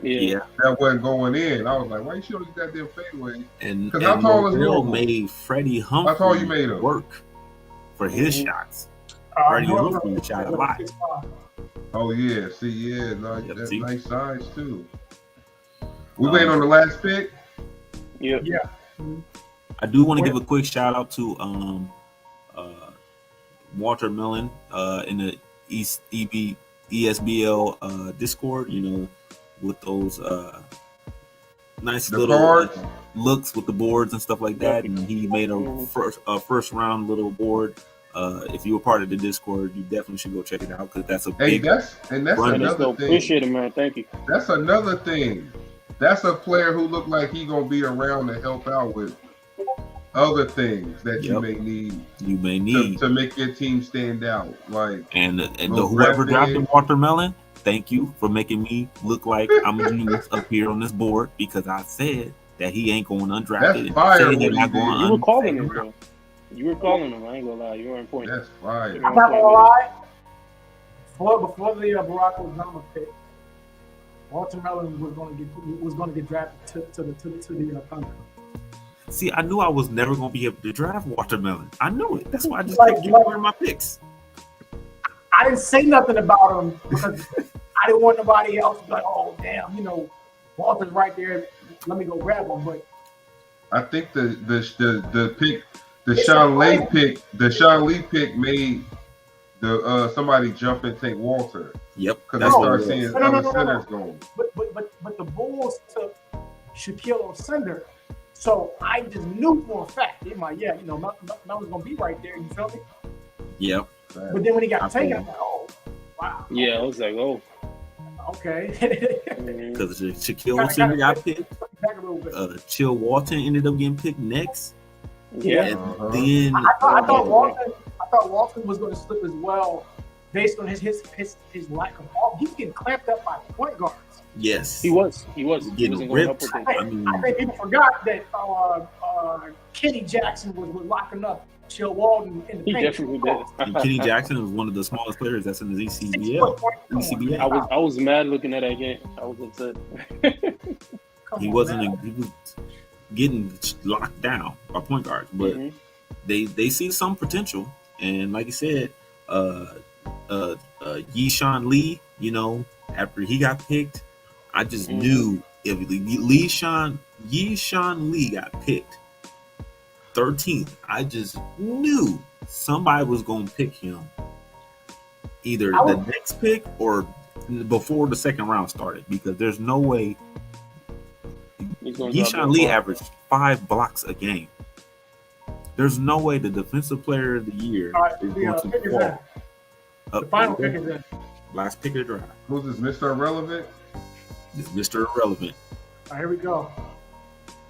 Yeah, that wasn't going in. I was like, why you shooting these goddamn fadeaways? And how tall is Norvell made Freddie Humphrey how tall you made him work for his shots. Freddie Humphrey shot a lot. Oh yeah, that's nice size too. We waiting on the last pick. Yeah. I do want to give a quick shout out to Walter Millen in the ESBL Discord. With those nice little looks with the boards and stuff like that, and he made a first round little board. If you were part of the Discord, you definitely should go check it out, because that's a big. That's another thing. Appreciate it, man. Thank you. That's another thing. That's a player who looked like he gonna be around to help out with other things that you may need to make your team stand out. Like and whoever drafted Walter Millen, thank you for making me look like I'm a genius up here on this board, because I said that he ain't going undrafted. That's fire. You were calling him, bro. You were calling him. I ain't gonna lie. You were on point. That's fire. I'm not gonna lie. Before the Barack Obama pick, Walter Millen was gonna get drafted to the Thunder. See, I knew I was never gonna be able to draft Walter Millen. I knew it. That's why I just kept giving my picks. I didn't say nothing about him because I didn't want nobody else to be like, oh damn, Walter's right there. Let me go grab him. But I think the pick, the Sean Lee pick made somebody jump and take Walter. Yep. Because they started seeing other centers going. But the Bulls took Shaquille O'Center. So I just knew for a fact, Mel's gonna be right there. You feel me? Yep. But then when he got taken, I'm like, oh, wow. Yeah, I was like, oh. Okay. Because Shaquille O'Center got picked. Chill Walton ended up getting picked next. Yeah. And then I thought Walton was going to slip as well, based on his lack of ball. He's getting clamped up by point guards. Yes, he was getting ripped. I think people forgot that Kenny Jackson was locking up Chill Walton in the paint. He definitely did. And Kenny Jackson was one of the smallest players that's in the ECBA. I was mad looking at that game. I was upset. He was getting locked down by point guards, but they see some potential. And like you said, Yishan Lee, after he got picked, I just knew if Yishan Lee got picked, 13th. I just knew somebody was going to pick him either the next pick or before the second round started, because there's no way Keyshawn Lee averaged 5 blocks a game. There's no way the defensive player of the year is going to fall. The final pick is in. Last pick of the draft. Who's this, Mr. Irrelevant? This Mr. Irrelevant. All right, here we go.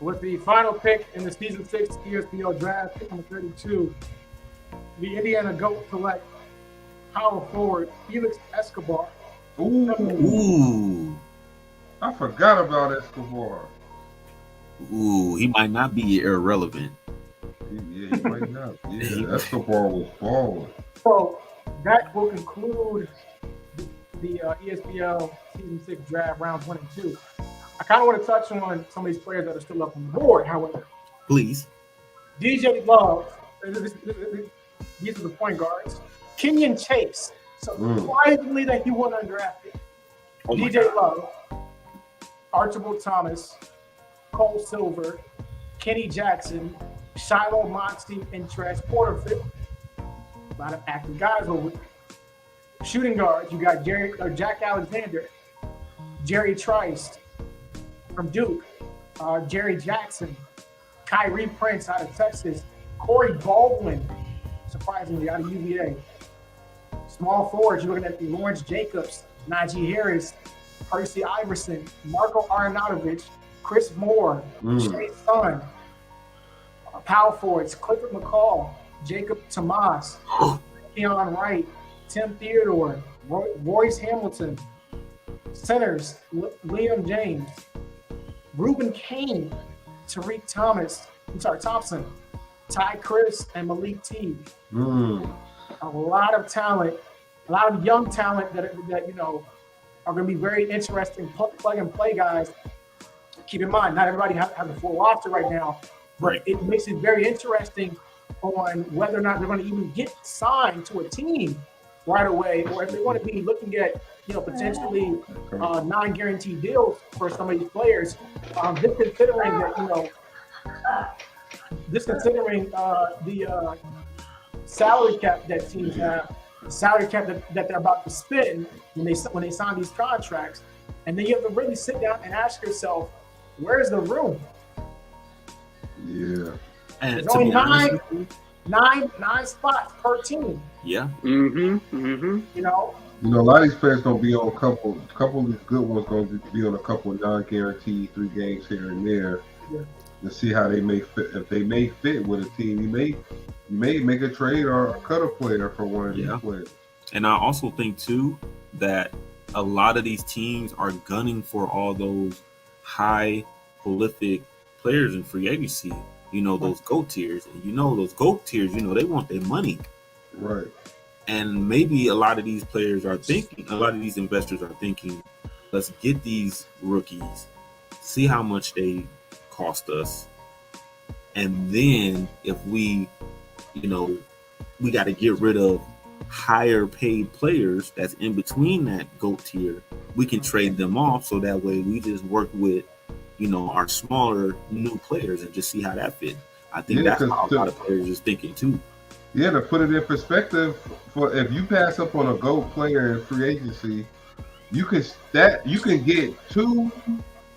With the final pick in the Season 6 ESPL draft, pick number 32, the Indiana Goat select power forward Felix Escobar. Ooh. I forgot about Escobar. Ooh, he might not be irrelevant. Yeah, he might not. Yeah, Escobar was balling. So that will conclude the ESPL Season 6 draft rounds 1 and 2. I kind of want to touch on some of these players that are still up on the board, however. Please. DJ Love, these are the point guards. Kenyon Chase, surprisingly that he won undrafted. DJ Love, Archibald Thomas, Cole Silver, Kenny Jackson, Shiloh Moxie, and Trash Porterfield. A lot of active guys over there. Shooting guards, you got Jack Alexander, Jerry Trice from Duke, Jerry Jackson, Kyrie Prince out of Texas, Corey Baldwin, surprisingly, out of UVA. Small forwards, you're looking at Lawrence Jacobs, Najee Harris, Percy Iverson, Marko Arnautovic, Chris Moore, Shea Sun. Power forwards, Clifford McCall, Jacob Tomas, Keon Wright, Tim Theodore, Royce Hamilton. Centers, Liam James, Reuben Kane, Tariq Thompson, Ty Chris, and Malik T. A lot of talent, a lot of young talent that are going to be very interesting plug and play guys. Keep in mind, not everybody has a full roster right now, but it makes it very interesting on whether or not they're going to even get signed to a team right away, or if they want to be looking at potentially non-guaranteed deals for some of these players. Just considering that the salary cap that teams have, the salary cap that they're about to spend when they sign these contracts, and then you have to really sit down and ask yourself, where's the room? Yeah. And there's only nine spots per team. Yeah. A lot of these players gonna be on a couple of these good ones gonna be on a couple of non-guaranteed 3 games here and there to see how they may fit. If they may fit with a team, you may make a trade or cut a player for one of these players. And I also think too that a lot of these teams are gunning for all those high prolific players in free agency. Those GOAT tiers, and those GOAT tiers, they want their money. Right. And maybe a lot of these players are thinking, a lot of these investors are thinking, let's get these rookies, see how much they cost us. And then if we got to get rid of higher paid players that's in between that GOAT tier, we can trade them off. So that way we just work with, our smaller new players and just see how that fit. I think that's how a lot of players is thinking too. Yeah, to put it in perspective, for if you pass up on a GOAT player in free agency, you can get 2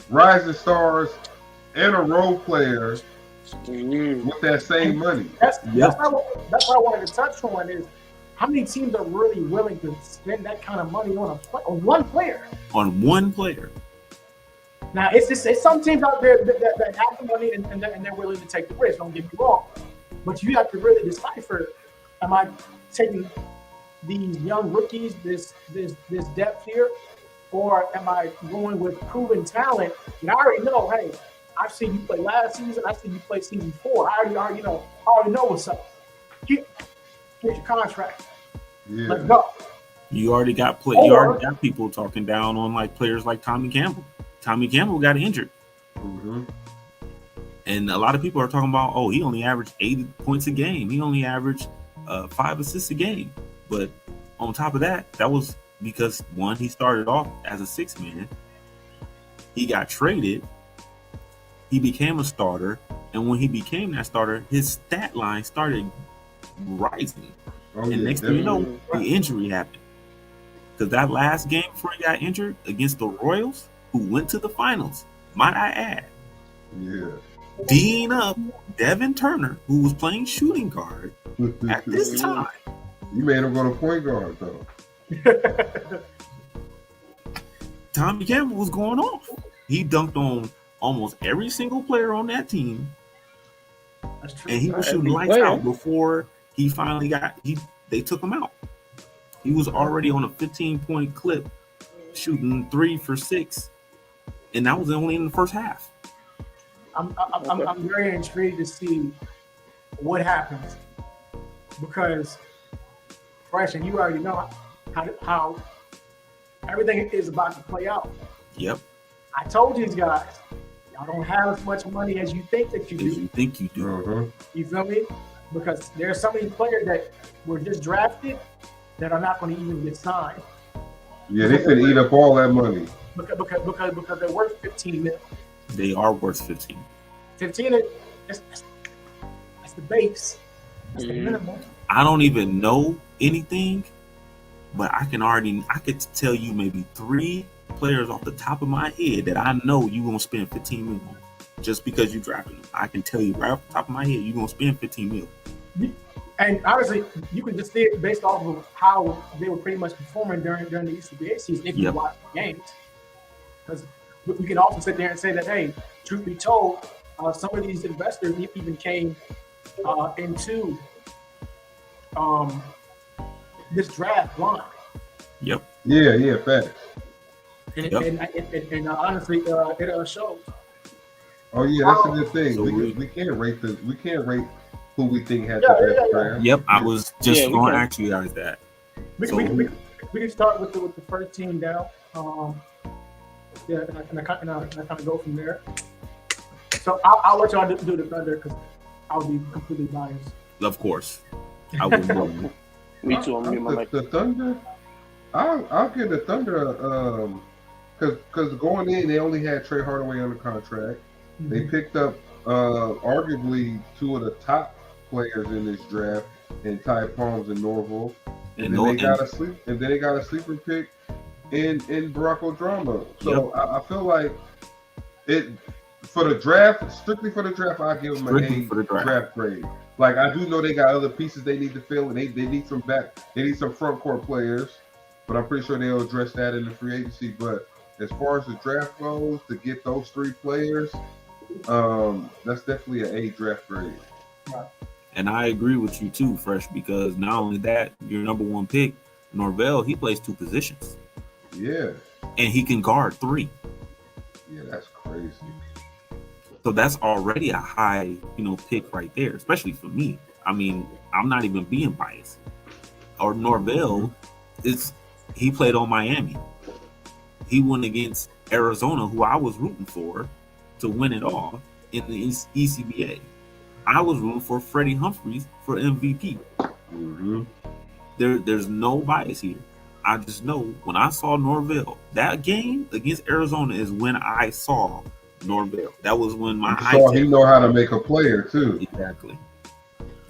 rising stars and a role player with that same money. That's what I wanted to touch on is how many teams are really willing to spend that kind of money on one player? On one player. Now, it's some teams out there that have the money and they're willing to take the risk. Don't get me wrong, but you have to really decipher: am I taking these young rookies, this depth here, or am I going with proven talent? And I already know, hey, I've seen you play last season. I've seen you play season 4. I already know what's up. Here's your contract. Yeah. Let's go. You already got You already got people talking down on players like Tommy Campbell. Tommy Campbell got injured. And a lot of people are talking about, he only averaged 80 points a game. He only averaged 5 assists a game. But on top of that, that was because, one, he started off as a 6-man. He got traded. He became a starter. And when he became that starter, his stat line started rising. And next thing you know, the injury happened. Because that last game before he got injured against the Royals, who went to the finals, might I add. Yeah. D'ing up Devin Turner, who was playing shooting guard at this time. You made him go to point guard, though. Tommy Campbell was going off. He dunked on almost every single player on that team. That's true. And he was shooting lights out before he finally they took him out. He was already on a 15-point clip, shooting 3 for 6, and that was only in the first half. I'm very intrigued to see what happens because Fresh, and you already know how everything is about to play out. Yep. I told these guys, y'all don't have as much money as you think that you do. You think you do. Uh-huh. You feel me? Because there are so many players that were just drafted that are not going to even get signed. Yeah, they could eat up all that money. Because they're worth 15 mil. They are worth 15. 15 that's the base. That's the minimum. I don't even know anything, but I could tell you maybe 3 players off the top of my head that I know you're going to spend 15 mil on just because you drafted them. I can tell you right off the top of my head, you're going to spend 15 mil. And honestly, you can just see it based off of how they were pretty much performing during the ECBA season if you watch the games. Because we can also sit there and say that, hey, truth be told, some of these investors even came into this draft blind. Yep. Yeah, facts. And honestly, it shows. Oh yeah, that's a good thing. So we can't rate who we think has the best draft. Yep, I was just going to ask you guys that. We can start with the first team down. And I kind of go from there. So I'll let y'all do the Thunder because I'll be completely biased. Of course, I would. Me too. The Thunder. I'll give the Thunder because going in they only had Trey Hardaway under contract. Mm-hmm. They picked up arguably 2 of the top players in this draft in Ty Palms and Norville, and then they got a sleeper pick in Barack Odrama. So I feel like it for the draft, strictly for the draft, I give them an A draft grade. Like I do know they got other pieces they need to fill, and they need some front court players, but I'm pretty sure they'll address that in the free agency. But as far as the draft goes, to get those 3 players, that's definitely an A draft grade. And I agree with you too, Fresh, because not only that, your number 1 pick, Norvell, he plays 2 positions. Yeah. And he can guard 3. Yeah, that's crazy. So that's already a high, pick right there, especially for me. I mean, I'm not even being biased. Or Norvell, he played on Miami. He went against Arizona, who I was rooting for to win it all in the ECBA. I was rooting for Freddie Humphreys for MVP. Mm-hmm. There's no bias here. I just know when I saw Norvell, that game against Arizona is when I saw Norvell. That was when my he know how to make a player too. Exactly.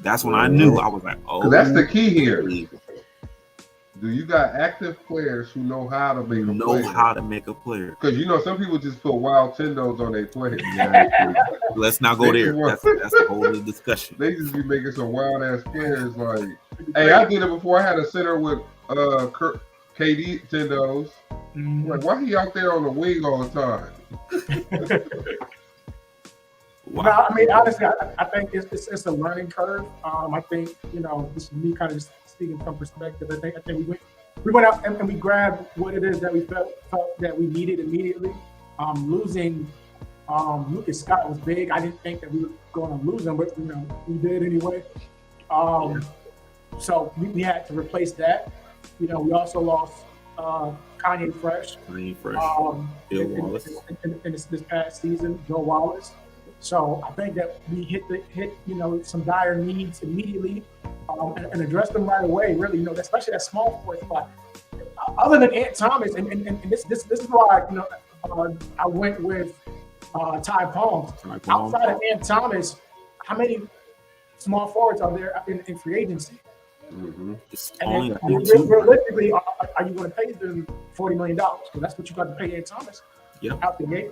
That's when I knew. I was like, oh, that's the key here. Do you got active players who know how to make a player? Because some people just put wild tendos on their players. Let's not go there. That's a whole other discussion. They just be making some wild ass players. Like, hey, I did it before. I had a center with KD tendos. Mm-hmm. Like, why he out there on the wing all the time? Wow. No, I mean, honestly, I think it's a learning curve. I think this is me kind of just speaking from perspective. I think we went out and we grabbed what it is that we felt that we needed immediately. Losing Lucas Scott was big. I didn't think that we were going to lose him, but we did anyway. So we had to replace that. We also lost Kanye Fresh. Bill Wallace. In this past season, Joe Wallace. So I think that we hit some dire needs immediately and address them right away. Really, especially that small forward spot. Other than Ant Thomas, and this is why I went with Ty Palms. Outside of Ant Thomas, how many small forwards are there in free agency? Mm-hmm. And then, realistically, are you going to pay them $40 million? Because that's what you got to pay Ant Thomas. Yep. Out the gate.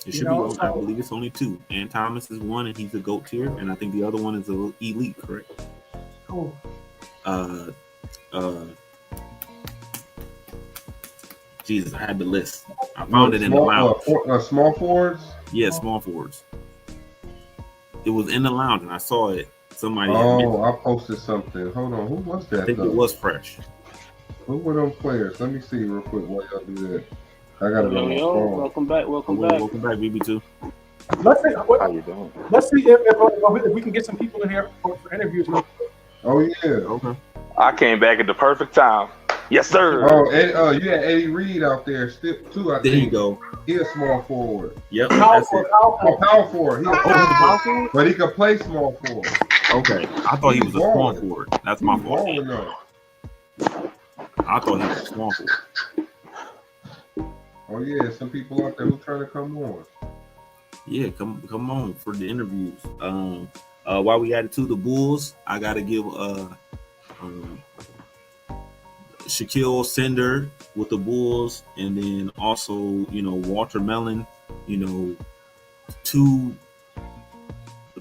It should be. I believe it's only 2. Ant Thomas is one, and he's a GOAT tier, and I think the other one is a elite. Correct. Cool. Jesus, I had the list. I found it in the lounge. Small forwards? Yeah, small forwards. It was in the lounge, and I saw it. Somebody. I posted something. Hold on, who was that? I think it was Fresh. Who were them players? Let me see real quick while y'all do that. I got it on my phone. Welcome back, BB2. Let's see. How you doing? Let's see if we can get some people in here for interviews. Oh yeah. Okay. I came back at the perfect time. Yes, sir. You had Eddie Reed out there too. I think. There you go. He's a small forward. Yep. That's it. Power forward. But he could play small forward. Okay. I thought he was a small forward. That's my fault. I thought he was a small forward. Oh yeah, some people out there who trying to come on. Yeah, come on for the interviews. While we added to the Bulls, I gotta give Shaquille Sender with the Bulls, and then also Walter Mellon, 2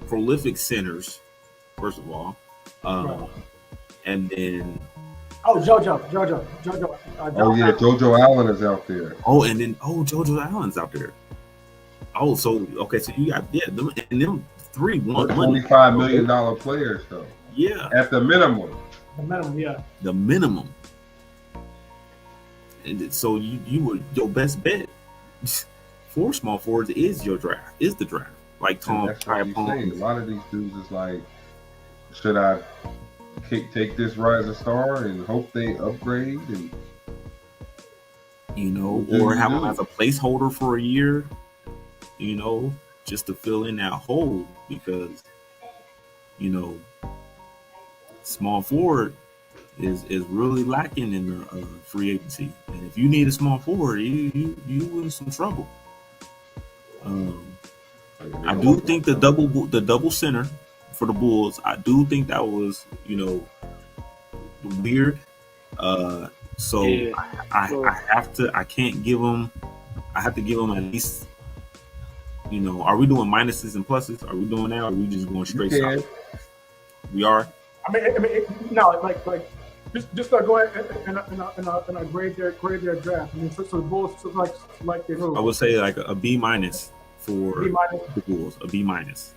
prolific centers. First of all, and then JoJo. JoJo Allen is out there. JoJo Allen's out there. So you got them 3 $25 million players though. Yeah, at the minimum. The minimum. And so you were your best bet for small forwards is the draft. Like Tom. That's what you say. A lot of these dudes is like, should I take this rising star and hope they upgrade and or have them as a placeholder for a year, just to fill in that hole because small forward is really lacking in the free agency, and if you need a small forward, you in some trouble. I do think the double center for the Bulls, I do think that was weird. I have to give them at least. Are we doing minuses and pluses? Are we doing that? Or are we just going straight solid? We are. I mean, no, like just go ahead and grade their draft. I mean, so the Bulls like they move. I would say like a B minus for the Bulls, a B minus.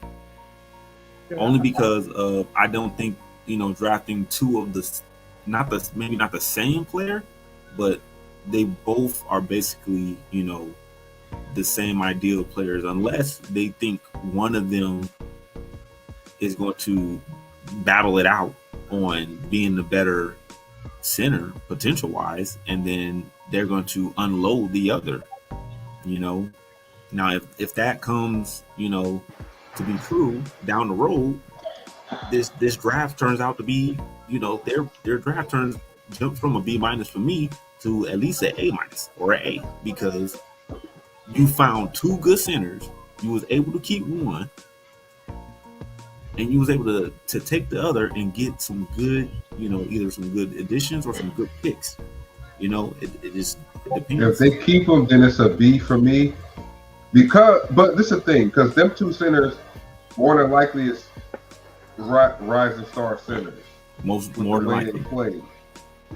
Yeah. Only because I don't think drafting 2 of the maybe not the same player, but they both are basically the same ideal players, unless they think one of them is going to battle it out on being the better center potential wise, and then they're going to unload the other. Now if that comes to be true down the road, this draft turns out to be their draft jumps from a B minus for me to at least an A minus or an A, because you found 2 good centers, you was able to keep one, and you was able to take the other and get some good, either some good additions or some good picks. It just depends. If they keep them, then it's a B for me. But this is the thing, because them 2 centers more than likely is rising star centers. More than likely. Play.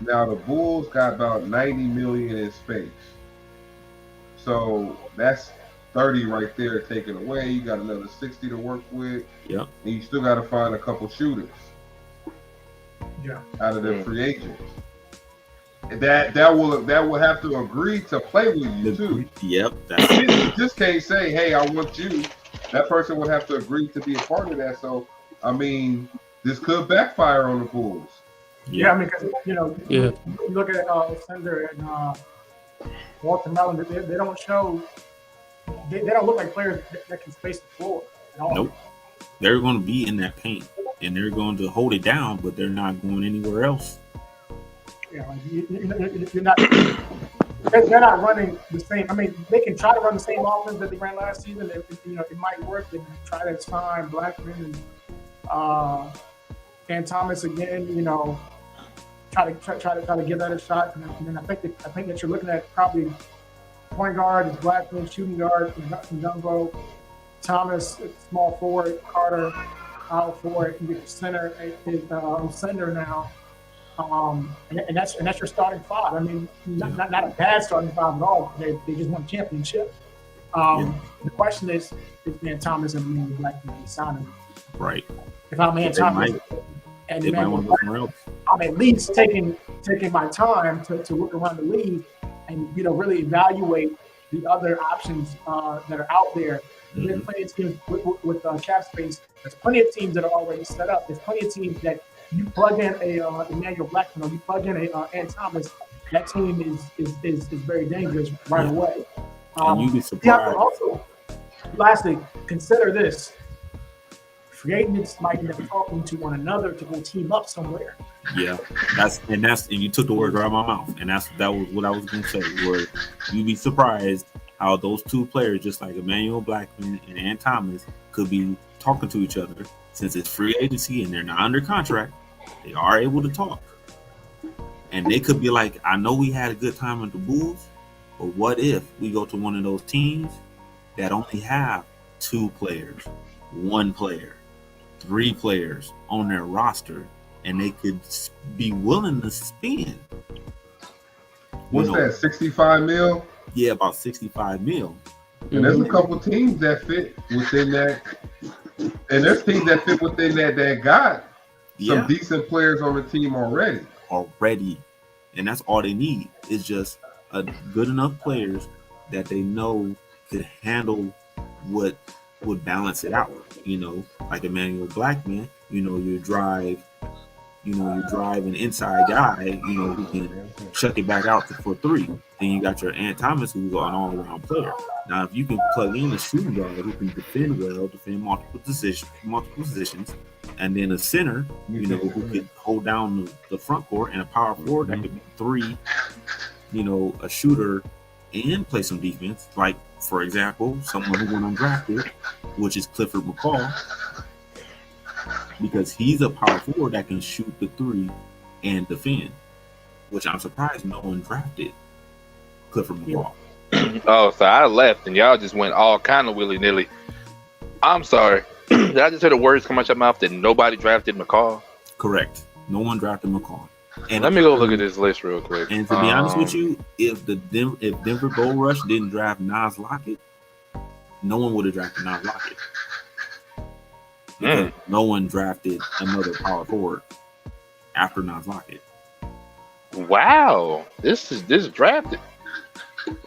Now the Bulls got about $90 million in space, so that's 30 right there taken away. You got another 60 to work with. Yep. And you still got to find a couple shooters. Yeah. Out of the free agents. That will have to agree to play with you too. Yep. You just can't say, "Hey, I want you." That person would have to agree to be a part of that. So, I mean, this could backfire on the Bulls. Yeah, I mean, because you look at Sender and Walter Mellon. They don't show. They don't look like players that can space the floor at all. Nope. They're going to be in that paint, and they're going to hold it down, but they're not going anywhere else. Yeah, like you're not. they're not running the same. I mean, they can try to run the same offense that they ran last season. It might work. They can try to sign Blackman and Thomas again. Try to give that a shot. And then I think that you're looking at probably point guard is Blackman, shooting guard is Dumbo, Thomas, small forward, Carter, power forward. You get your center is Sender now. And that's your starting five. I mean, not a bad starting five at all. They just won a championship. The question is man Thomas and Emmanuel Blackman signing? Right. If I'm man Thomas and Emmanuel Blackman, I'm at least taking my time to look around the league and really evaluate the other options that are out there. Mm-hmm. They're playing teams with cap space. There's plenty of teams that are already set up. There's plenty of teams that you plug in a Emmanuel Blackman or you plug in a Ant Thomas, that team is very dangerous right away. And you'd be surprised. Also, lastly, consider this. Free agents might end up talking to one another to go team up somewhere. Yeah, and you took the word right out of my mouth, and that was what I was going to say. Where you'd be surprised how those two players, just like Emmanuel Blackman and Ant Thomas, could be talking to each other since it's free agency and they're not under contract. They are able to talk, and they could be like, "I know we had a good time at the Bulls, but what if we go to one of those teams that only have 2 players, 1 player, 3 players on their roster?" And they could be willing to spend. What's that, 65 mil? Yeah, about 65 mil. And there's a couple teams that fit within that. And there's teams that fit within that got some decent players on the team already. And that's all they need is just a good enough players that they know could handle what would balance it out. Like Emmanuel Blackman, you drive an inside guy, who can chuck it back out for 3. Then you got your Ant Thomas, who's an all-around player. Now, if you can plug in a shooting guard who can defend multiple positions, and then a center, who could hold down the front court, and a power forward that could be 3, a shooter and play some defense. Like, for example, someone who went undrafted, which is Clifford McCall, because he's a power forward that can shoot the 3 and defend, which I'm surprised no one drafted Clifford McCall. Oh, so I left and y'all just went all kind of willy-nilly. I'm sorry. Did I just hear the words come out your mouth that nobody drafted McCall? Correct. No one drafted McCall. And let me go look at this list real quick. And to be honest with you, if Denver Gold Rush didn't draft Nas Lockett, no one would have drafted Nas Lockett. No one drafted another power forward after Nas Lockett. Wow, this is drafted.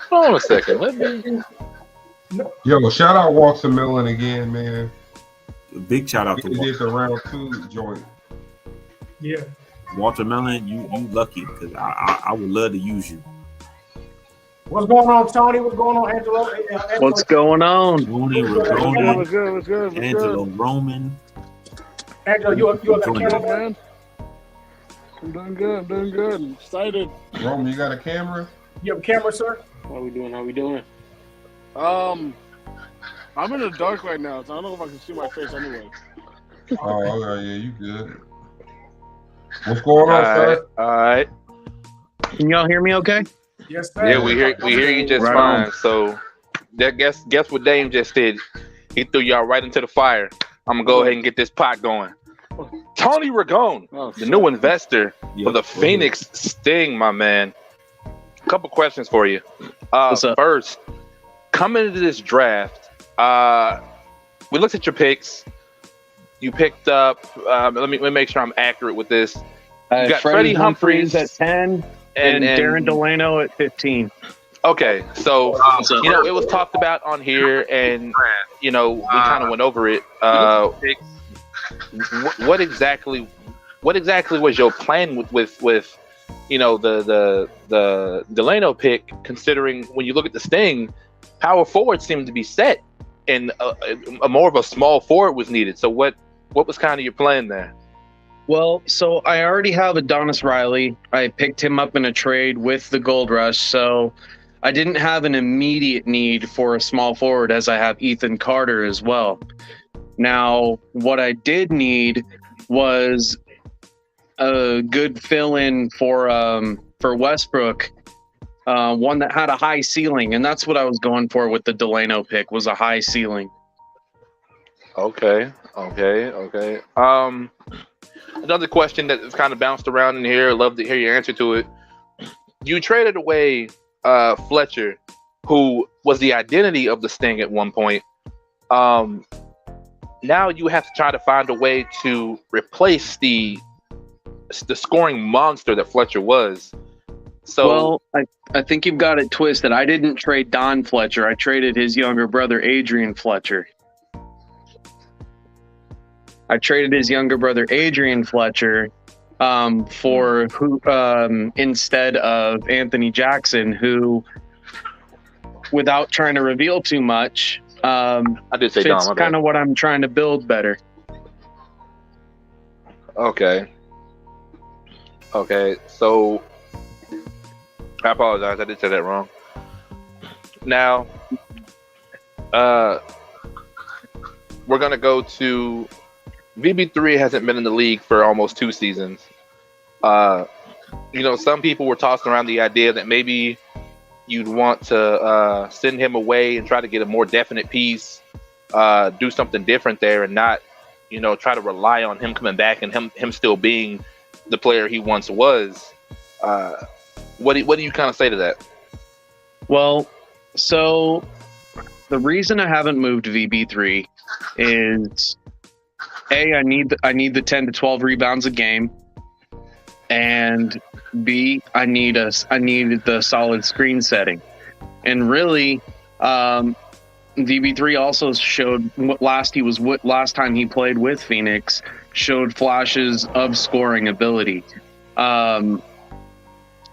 Hold on a second. Let me. Yo, shout out Walter Millen again, man. A big shout out to Walter. He did the round 2 joint. Yeah. Walter Millen, you lucky because I would love to use you. What's going on, Tony? What's going on, Angelo? What's going on? What's good? Angelo Roman. Angelo, you up camera, man? I'm doing good. I'm excited. Roman, you got a camera? You have a camera, sir? How we doing? I'm in the dark right now, so I don't know if I can see my face anyway. Oh, okay, yeah, you good. What's going on, sir? All right. Can y'all hear me okay? Yes, sir. Yeah, we hear you just fine. So that guess what Dame just did? He threw y'all right into the fire. I'm gonna go ahead and get this pot going. Tony Ragone, the new investor for the Phoenix Sting, my man. A couple questions for you. First, coming into this draft, we looked at your picks. You picked up. Let me make sure I'm accurate with this. You got Freddie Humphreys at 10 and Darren Delano at 15. Okay, so it was talked about on here, and we kind of went over it. What exactly was your plan with the Delano pick? Considering when you look at the Sting, power forward seemed to be set, and a more of a small forward was needed. So what was kind of your plan there? Well, so I already have Adonis Riley. I picked him up in a trade with the Gold Rush, so I didn't have an immediate need for a small forward as I have Ethan Carter as well. Now, what I did need was a good fill-in for Westbrook, one that had a high ceiling, and that's what I was going for with the Delano pick, was a high ceiling. Okay. Another question that kind of bounced around in here. Love to hear your answer to it. You traded away Fletcher, who was the identity of the Sting at one point. Now you have to try to find a way to replace the scoring monster that Fletcher was. So, well, I think you've got it twisted. I didn't trade Don Fletcher. I traded his younger brother, Adrian Fletcher. For who instead of Anthony Jackson, who, without trying to reveal too much, I did say fits kind of what I'm trying to build better. Okay. So I apologize. I did say that wrong. Now, we're gonna go to VB3. Hasn't been in the league for almost 2 seasons. Some people were tossing around the idea that maybe you'd want to send him away and try to get a more definite piece, do something different there, and not, try to rely on him coming back and him still being the player he once was. What do you kind of say to that? Well, so the reason I haven't moved VB3 is A, I need the 10 to 12 rebounds a game, and B, I need the solid screen setting. And really, VB3 also showed last time he played with Phoenix, showed flashes of scoring ability.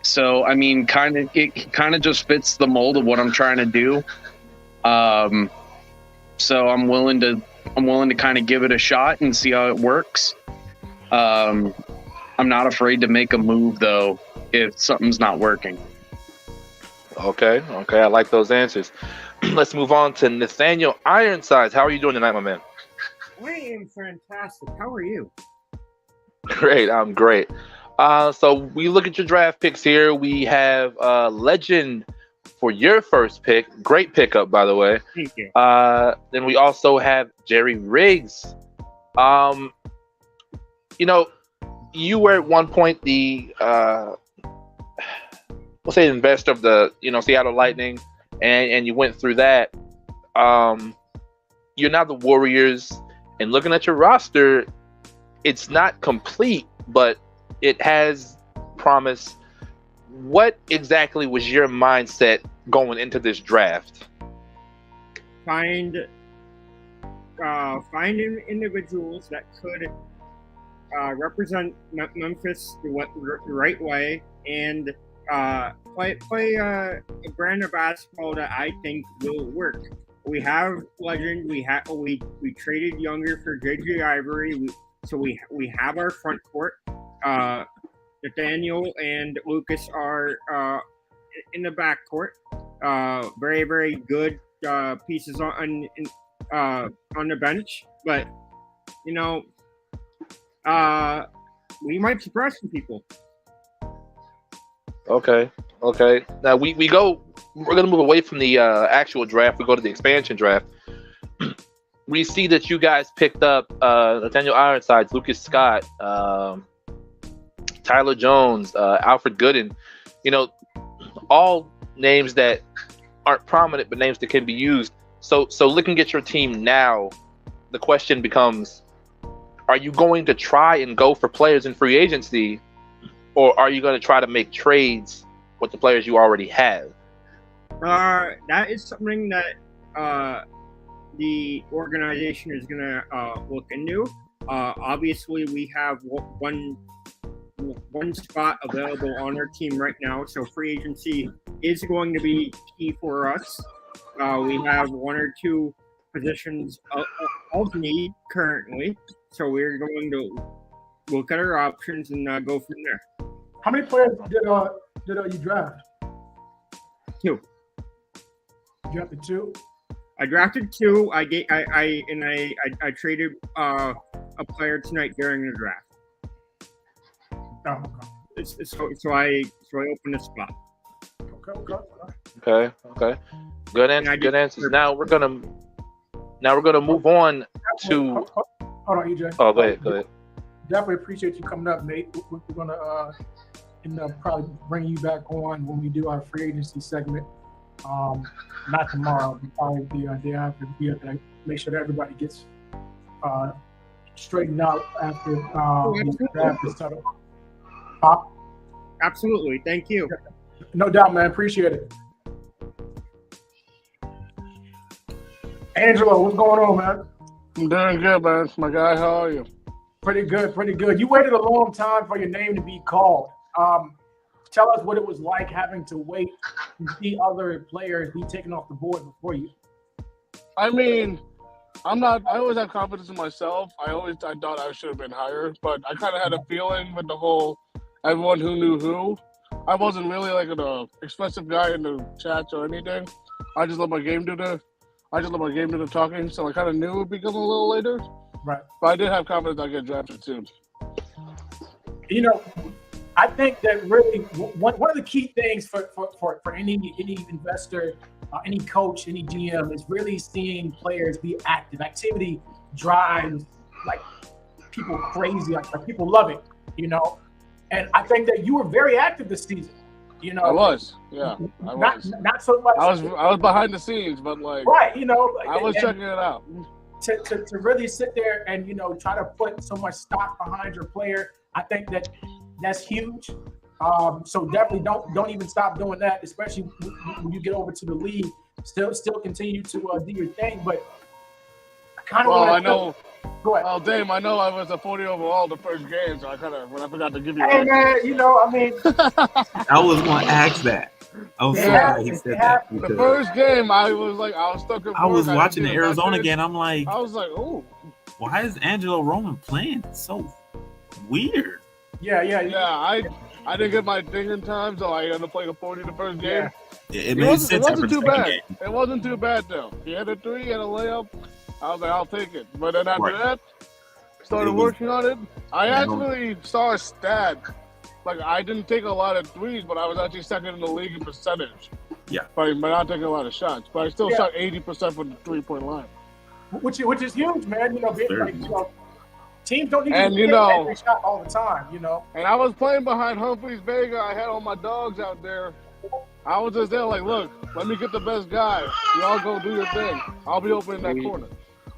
So I mean, it kind of just fits the mold of what I'm trying to do. So I'm willing to kind of give it a shot and see how it works. I'm not afraid to make a move though if something's not working. Okay, I like those answers. Let's move on to Nathaniel Ironsides. How are you doing tonight, my man? I am fantastic. How are you? Great, I'm great. So we look at your draft picks here. We have Legend for your first pick. Great pickup, by the way. Thank you. Then we also have Jerry Riggs. You were at one point the we'll say investor of the Seattle Lightning, and you went through that. You're now the Warriors, and looking at your roster, it's not complete, but it has promise. What exactly was your mindset going into this draft? Find individuals that could represent Memphis the right way, and play a brand of basketball that I think will work. We have Legend. We traded Younger for JJ Ivory. So we have our front court. Nathaniel and Lucas are in the back court. Very, very good pieces on the bench, but we might surprise some people. Okay. Now we're gonna move away from the actual draft. We go to the expansion draft. We see that you guys picked up Nathaniel Ironsides, Lucas Scott, Tyler Jones, Alfred Gooden. All names that aren't prominent, but names that can be used. So looking at your team now, the question becomes: are you going to try and go for players in free agency, or are you going to try to make trades with the players you already have? That is something that the organization is going to look into. Obviously, we have one spot available on our team right now, so free agency is going to be key for us. We have 1 or 2 positions of need currently, so we're going to look at our options and go from there. How many players did you draft? 2. You drafted 2. I drafted 2. I traded a player tonight during the draft. Oh, okay. So I opened a spot. Okay. Good answers. Now we're gonna move on to. Hold on, EJ. Oh, go ahead. Definitely appreciate you coming up, Nate. We're gonna end up probably bringing you back on when we do our free agency segment. Not tomorrow, but probably the day after. We have to make sure that everybody gets straightened out after the draft is settled. Absolutely. Thank you. No doubt, man. Appreciate it. Angelo, what's going on, man? I'm doing good, man. My guy, how are you? Pretty good. You waited a long time for your name to be called. Tell us what it was like having to wait and see other players be taken off the board before you. I mean, I always have confidence in myself. I thought I should have been higher, but I kind of had a feeling with the whole everyone who knew who. I wasn't really like an expressive guy in the chats or anything. I just let my game do the talking, so I kind of knew it would become a little later. Right. But I did have confidence I'd get drafted soon. You know, I think that really one of the key things for any investor, any coach, any GM is really seeing players be active. Activity drives like people crazy. Like people love it, you know. And I think that you were very active this season. You know, I was. Not so much. I was behind the scenes, but like right, you know, I was checking it out. To really sit there and try to put so much stock behind your player, I think that's huge. So definitely don't even stop doing that, especially when you get over to the league. Still continue to do your thing, but I kind of I know. Go ahead. Oh, Dame, I know I was a 40 overall the first game, so I forgot to give you. Hey, man, I mean. I was going to ask that. I was so glad he said that. The first game, I was stuck at work. I was watching the Arizona game. I'm like, I was like, oh. Why is Angelo Roman playing so weird? Yeah. I didn't get my thing in time, so I ended up playing a 40 the first game. Yeah. It wasn't too bad. It wasn't too bad, though. He had a 3, he had a layup. I was like, I'll take it. But then after that, started working on it. I actually saw a stat. Like, I didn't take a lot of threes, but I was actually second in the league in percentage. Yeah. But not taking a lot of shots. But I still shot 80% from the three-point line. Which is huge, man. Teams don't need to take every shot all the time, And I was playing behind Humphreys Vega. I had all my dogs out there. I was just there like, look, let me get the best guy. Y'all go do your thing. I'll be open in that corner.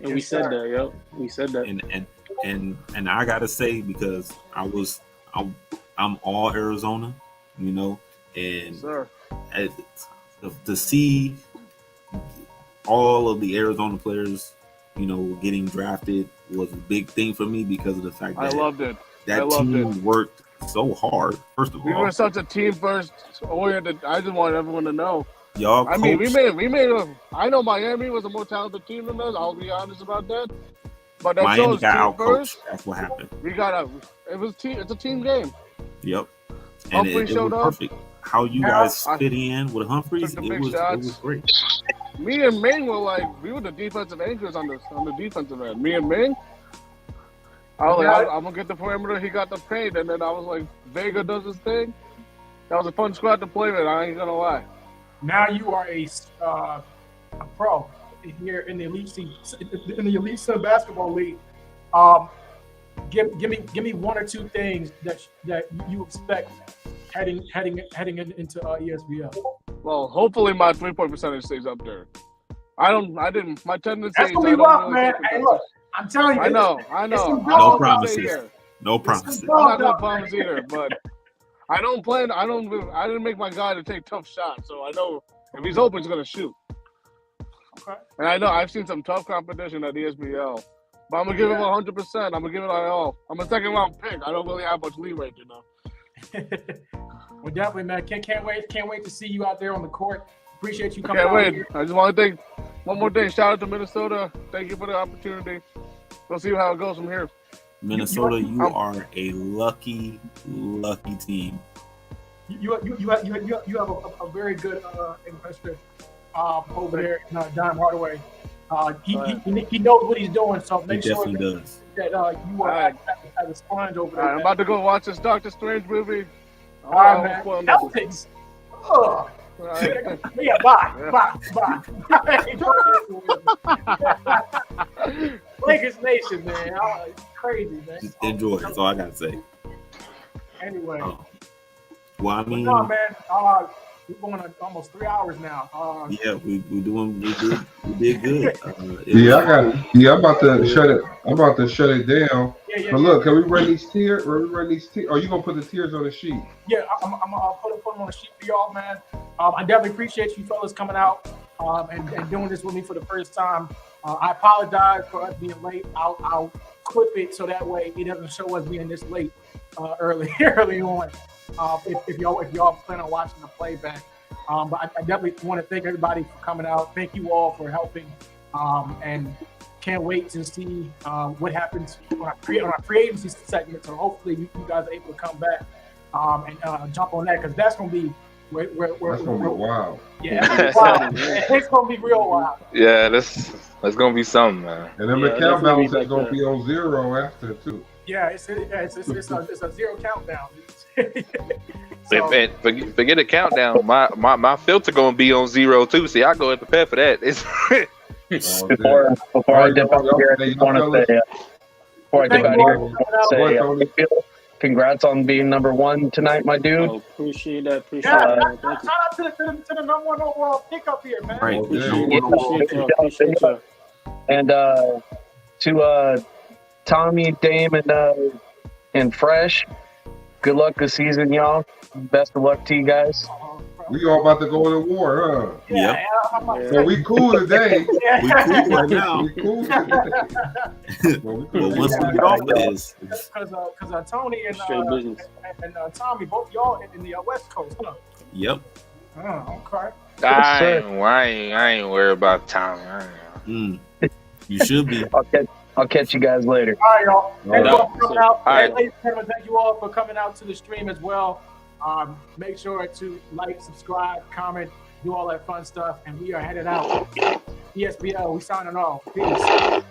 And we said that, yo. We said that. And I gotta say, because I'm all Arizona, and to see all of the Arizona players, getting drafted was a big thing for me because of the fact that I loved it. That team worked so hard. First of all, we were such a team first oriented. I just want everyone to know. Y'all, I mean, we made I know Miami was a more talented team than us. I'll be honest about that. But that Miami got out coached. That's what happened. It's a team game. Yep. And it was perfect. How you guys fit in with Humphreys, it was great. Me and Ming we were the defensive anchors on the defensive end. Me and Ming. I was like, I'm gonna get the perimeter. He got the paint, and then I was like, Vega does his thing. That was a fun squad to play with. I ain't gonna lie. Now you are a pro here in the Elite Basketball League. Give me one or two things that you expect heading into ESBL. Well, hopefully my 3-point percentage stays up there. My tendency. That's gonna be rough, man. Hey, look, I'm telling you. I know. No promises. No promises. I'm not gonna promise either, but I didn't make my guy to take tough shots, so I know if he's open, he's gonna shoot. Okay. And I know I've seen some tough competition at ESBL, but I'm gonna give him 100%. I'm gonna give it all. I'm a second round pick. I don't really have much leeway, Well, definitely, man. Can't wait to see you out there on the court. Appreciate you coming out. Can't wait. Here. I just want to thank one more thing. Shout out to Minnesota. Thank you for the opportunity. We'll see how it goes from here. Minnesota, you are a lucky team. You have a very good investor over there, Don Hardaway. He knows what he's doing, so make sure that you are as a sponge over there. I'm about to go watch this Doctor Strange movie. All right, man. Celtics. Oh. Yeah, bye. Lakers Nation, man. It's crazy, man. Just enjoy. That's all I gotta say. Anyway. Well, I mean, no, man. We're going on almost 3 hours now. Yeah, we did good. I'm about to shut it. I'm about to shut it down. But look, can we run these tiers? Are you gonna put the tiers on the sheet? Yeah, I'm gonna put them on the sheet for y'all, man. I definitely appreciate you fellas coming out and doing this with me for the first time. I apologize for us being late. I'll clip it so that way it doesn't show us being this late early on. If y'all plan on watching the playback, but I definitely want to thank everybody for coming out. Thank you all for helping, and can't wait to see what happens on our free agency segment. So hopefully you guys are able to come back and jump on that, because that's gonna be that's gonna be wild. Yeah, it's gonna be real wild. Yeah, that's gonna be something, man. And then the account balance is gonna be on zero after too. Yeah, it's a zero countdown. So, forget a countdown. My filter gonna be on zero too. See, I go and prepare for that. Before I dip out here, I just want to say, congrats on being number one tonight, my dude. Appreciate that. Shout out to the number one overall pick up here, man. Right. Appreciate you. And to Tommy, Dame, and Fresh, good luck this season, y'all. Best of luck to you guys. We all about to go to war, huh? Yep. So we cool today. We cool right now. We cool. Well, once we get off this, because Tony and Tommy, both y'all in the West Coast, huh? Yep. Oh, okay. I ain't worried about Tommy. You should be. I'll catch you guys later. All right, y'all. Thank you all for coming out. All right. Ladies and gentlemen, thank you all for coming out to the stream as well. Make sure to like, subscribe, comment, do all that fun stuff, and we are headed out. ESBL, we signing off. Peace.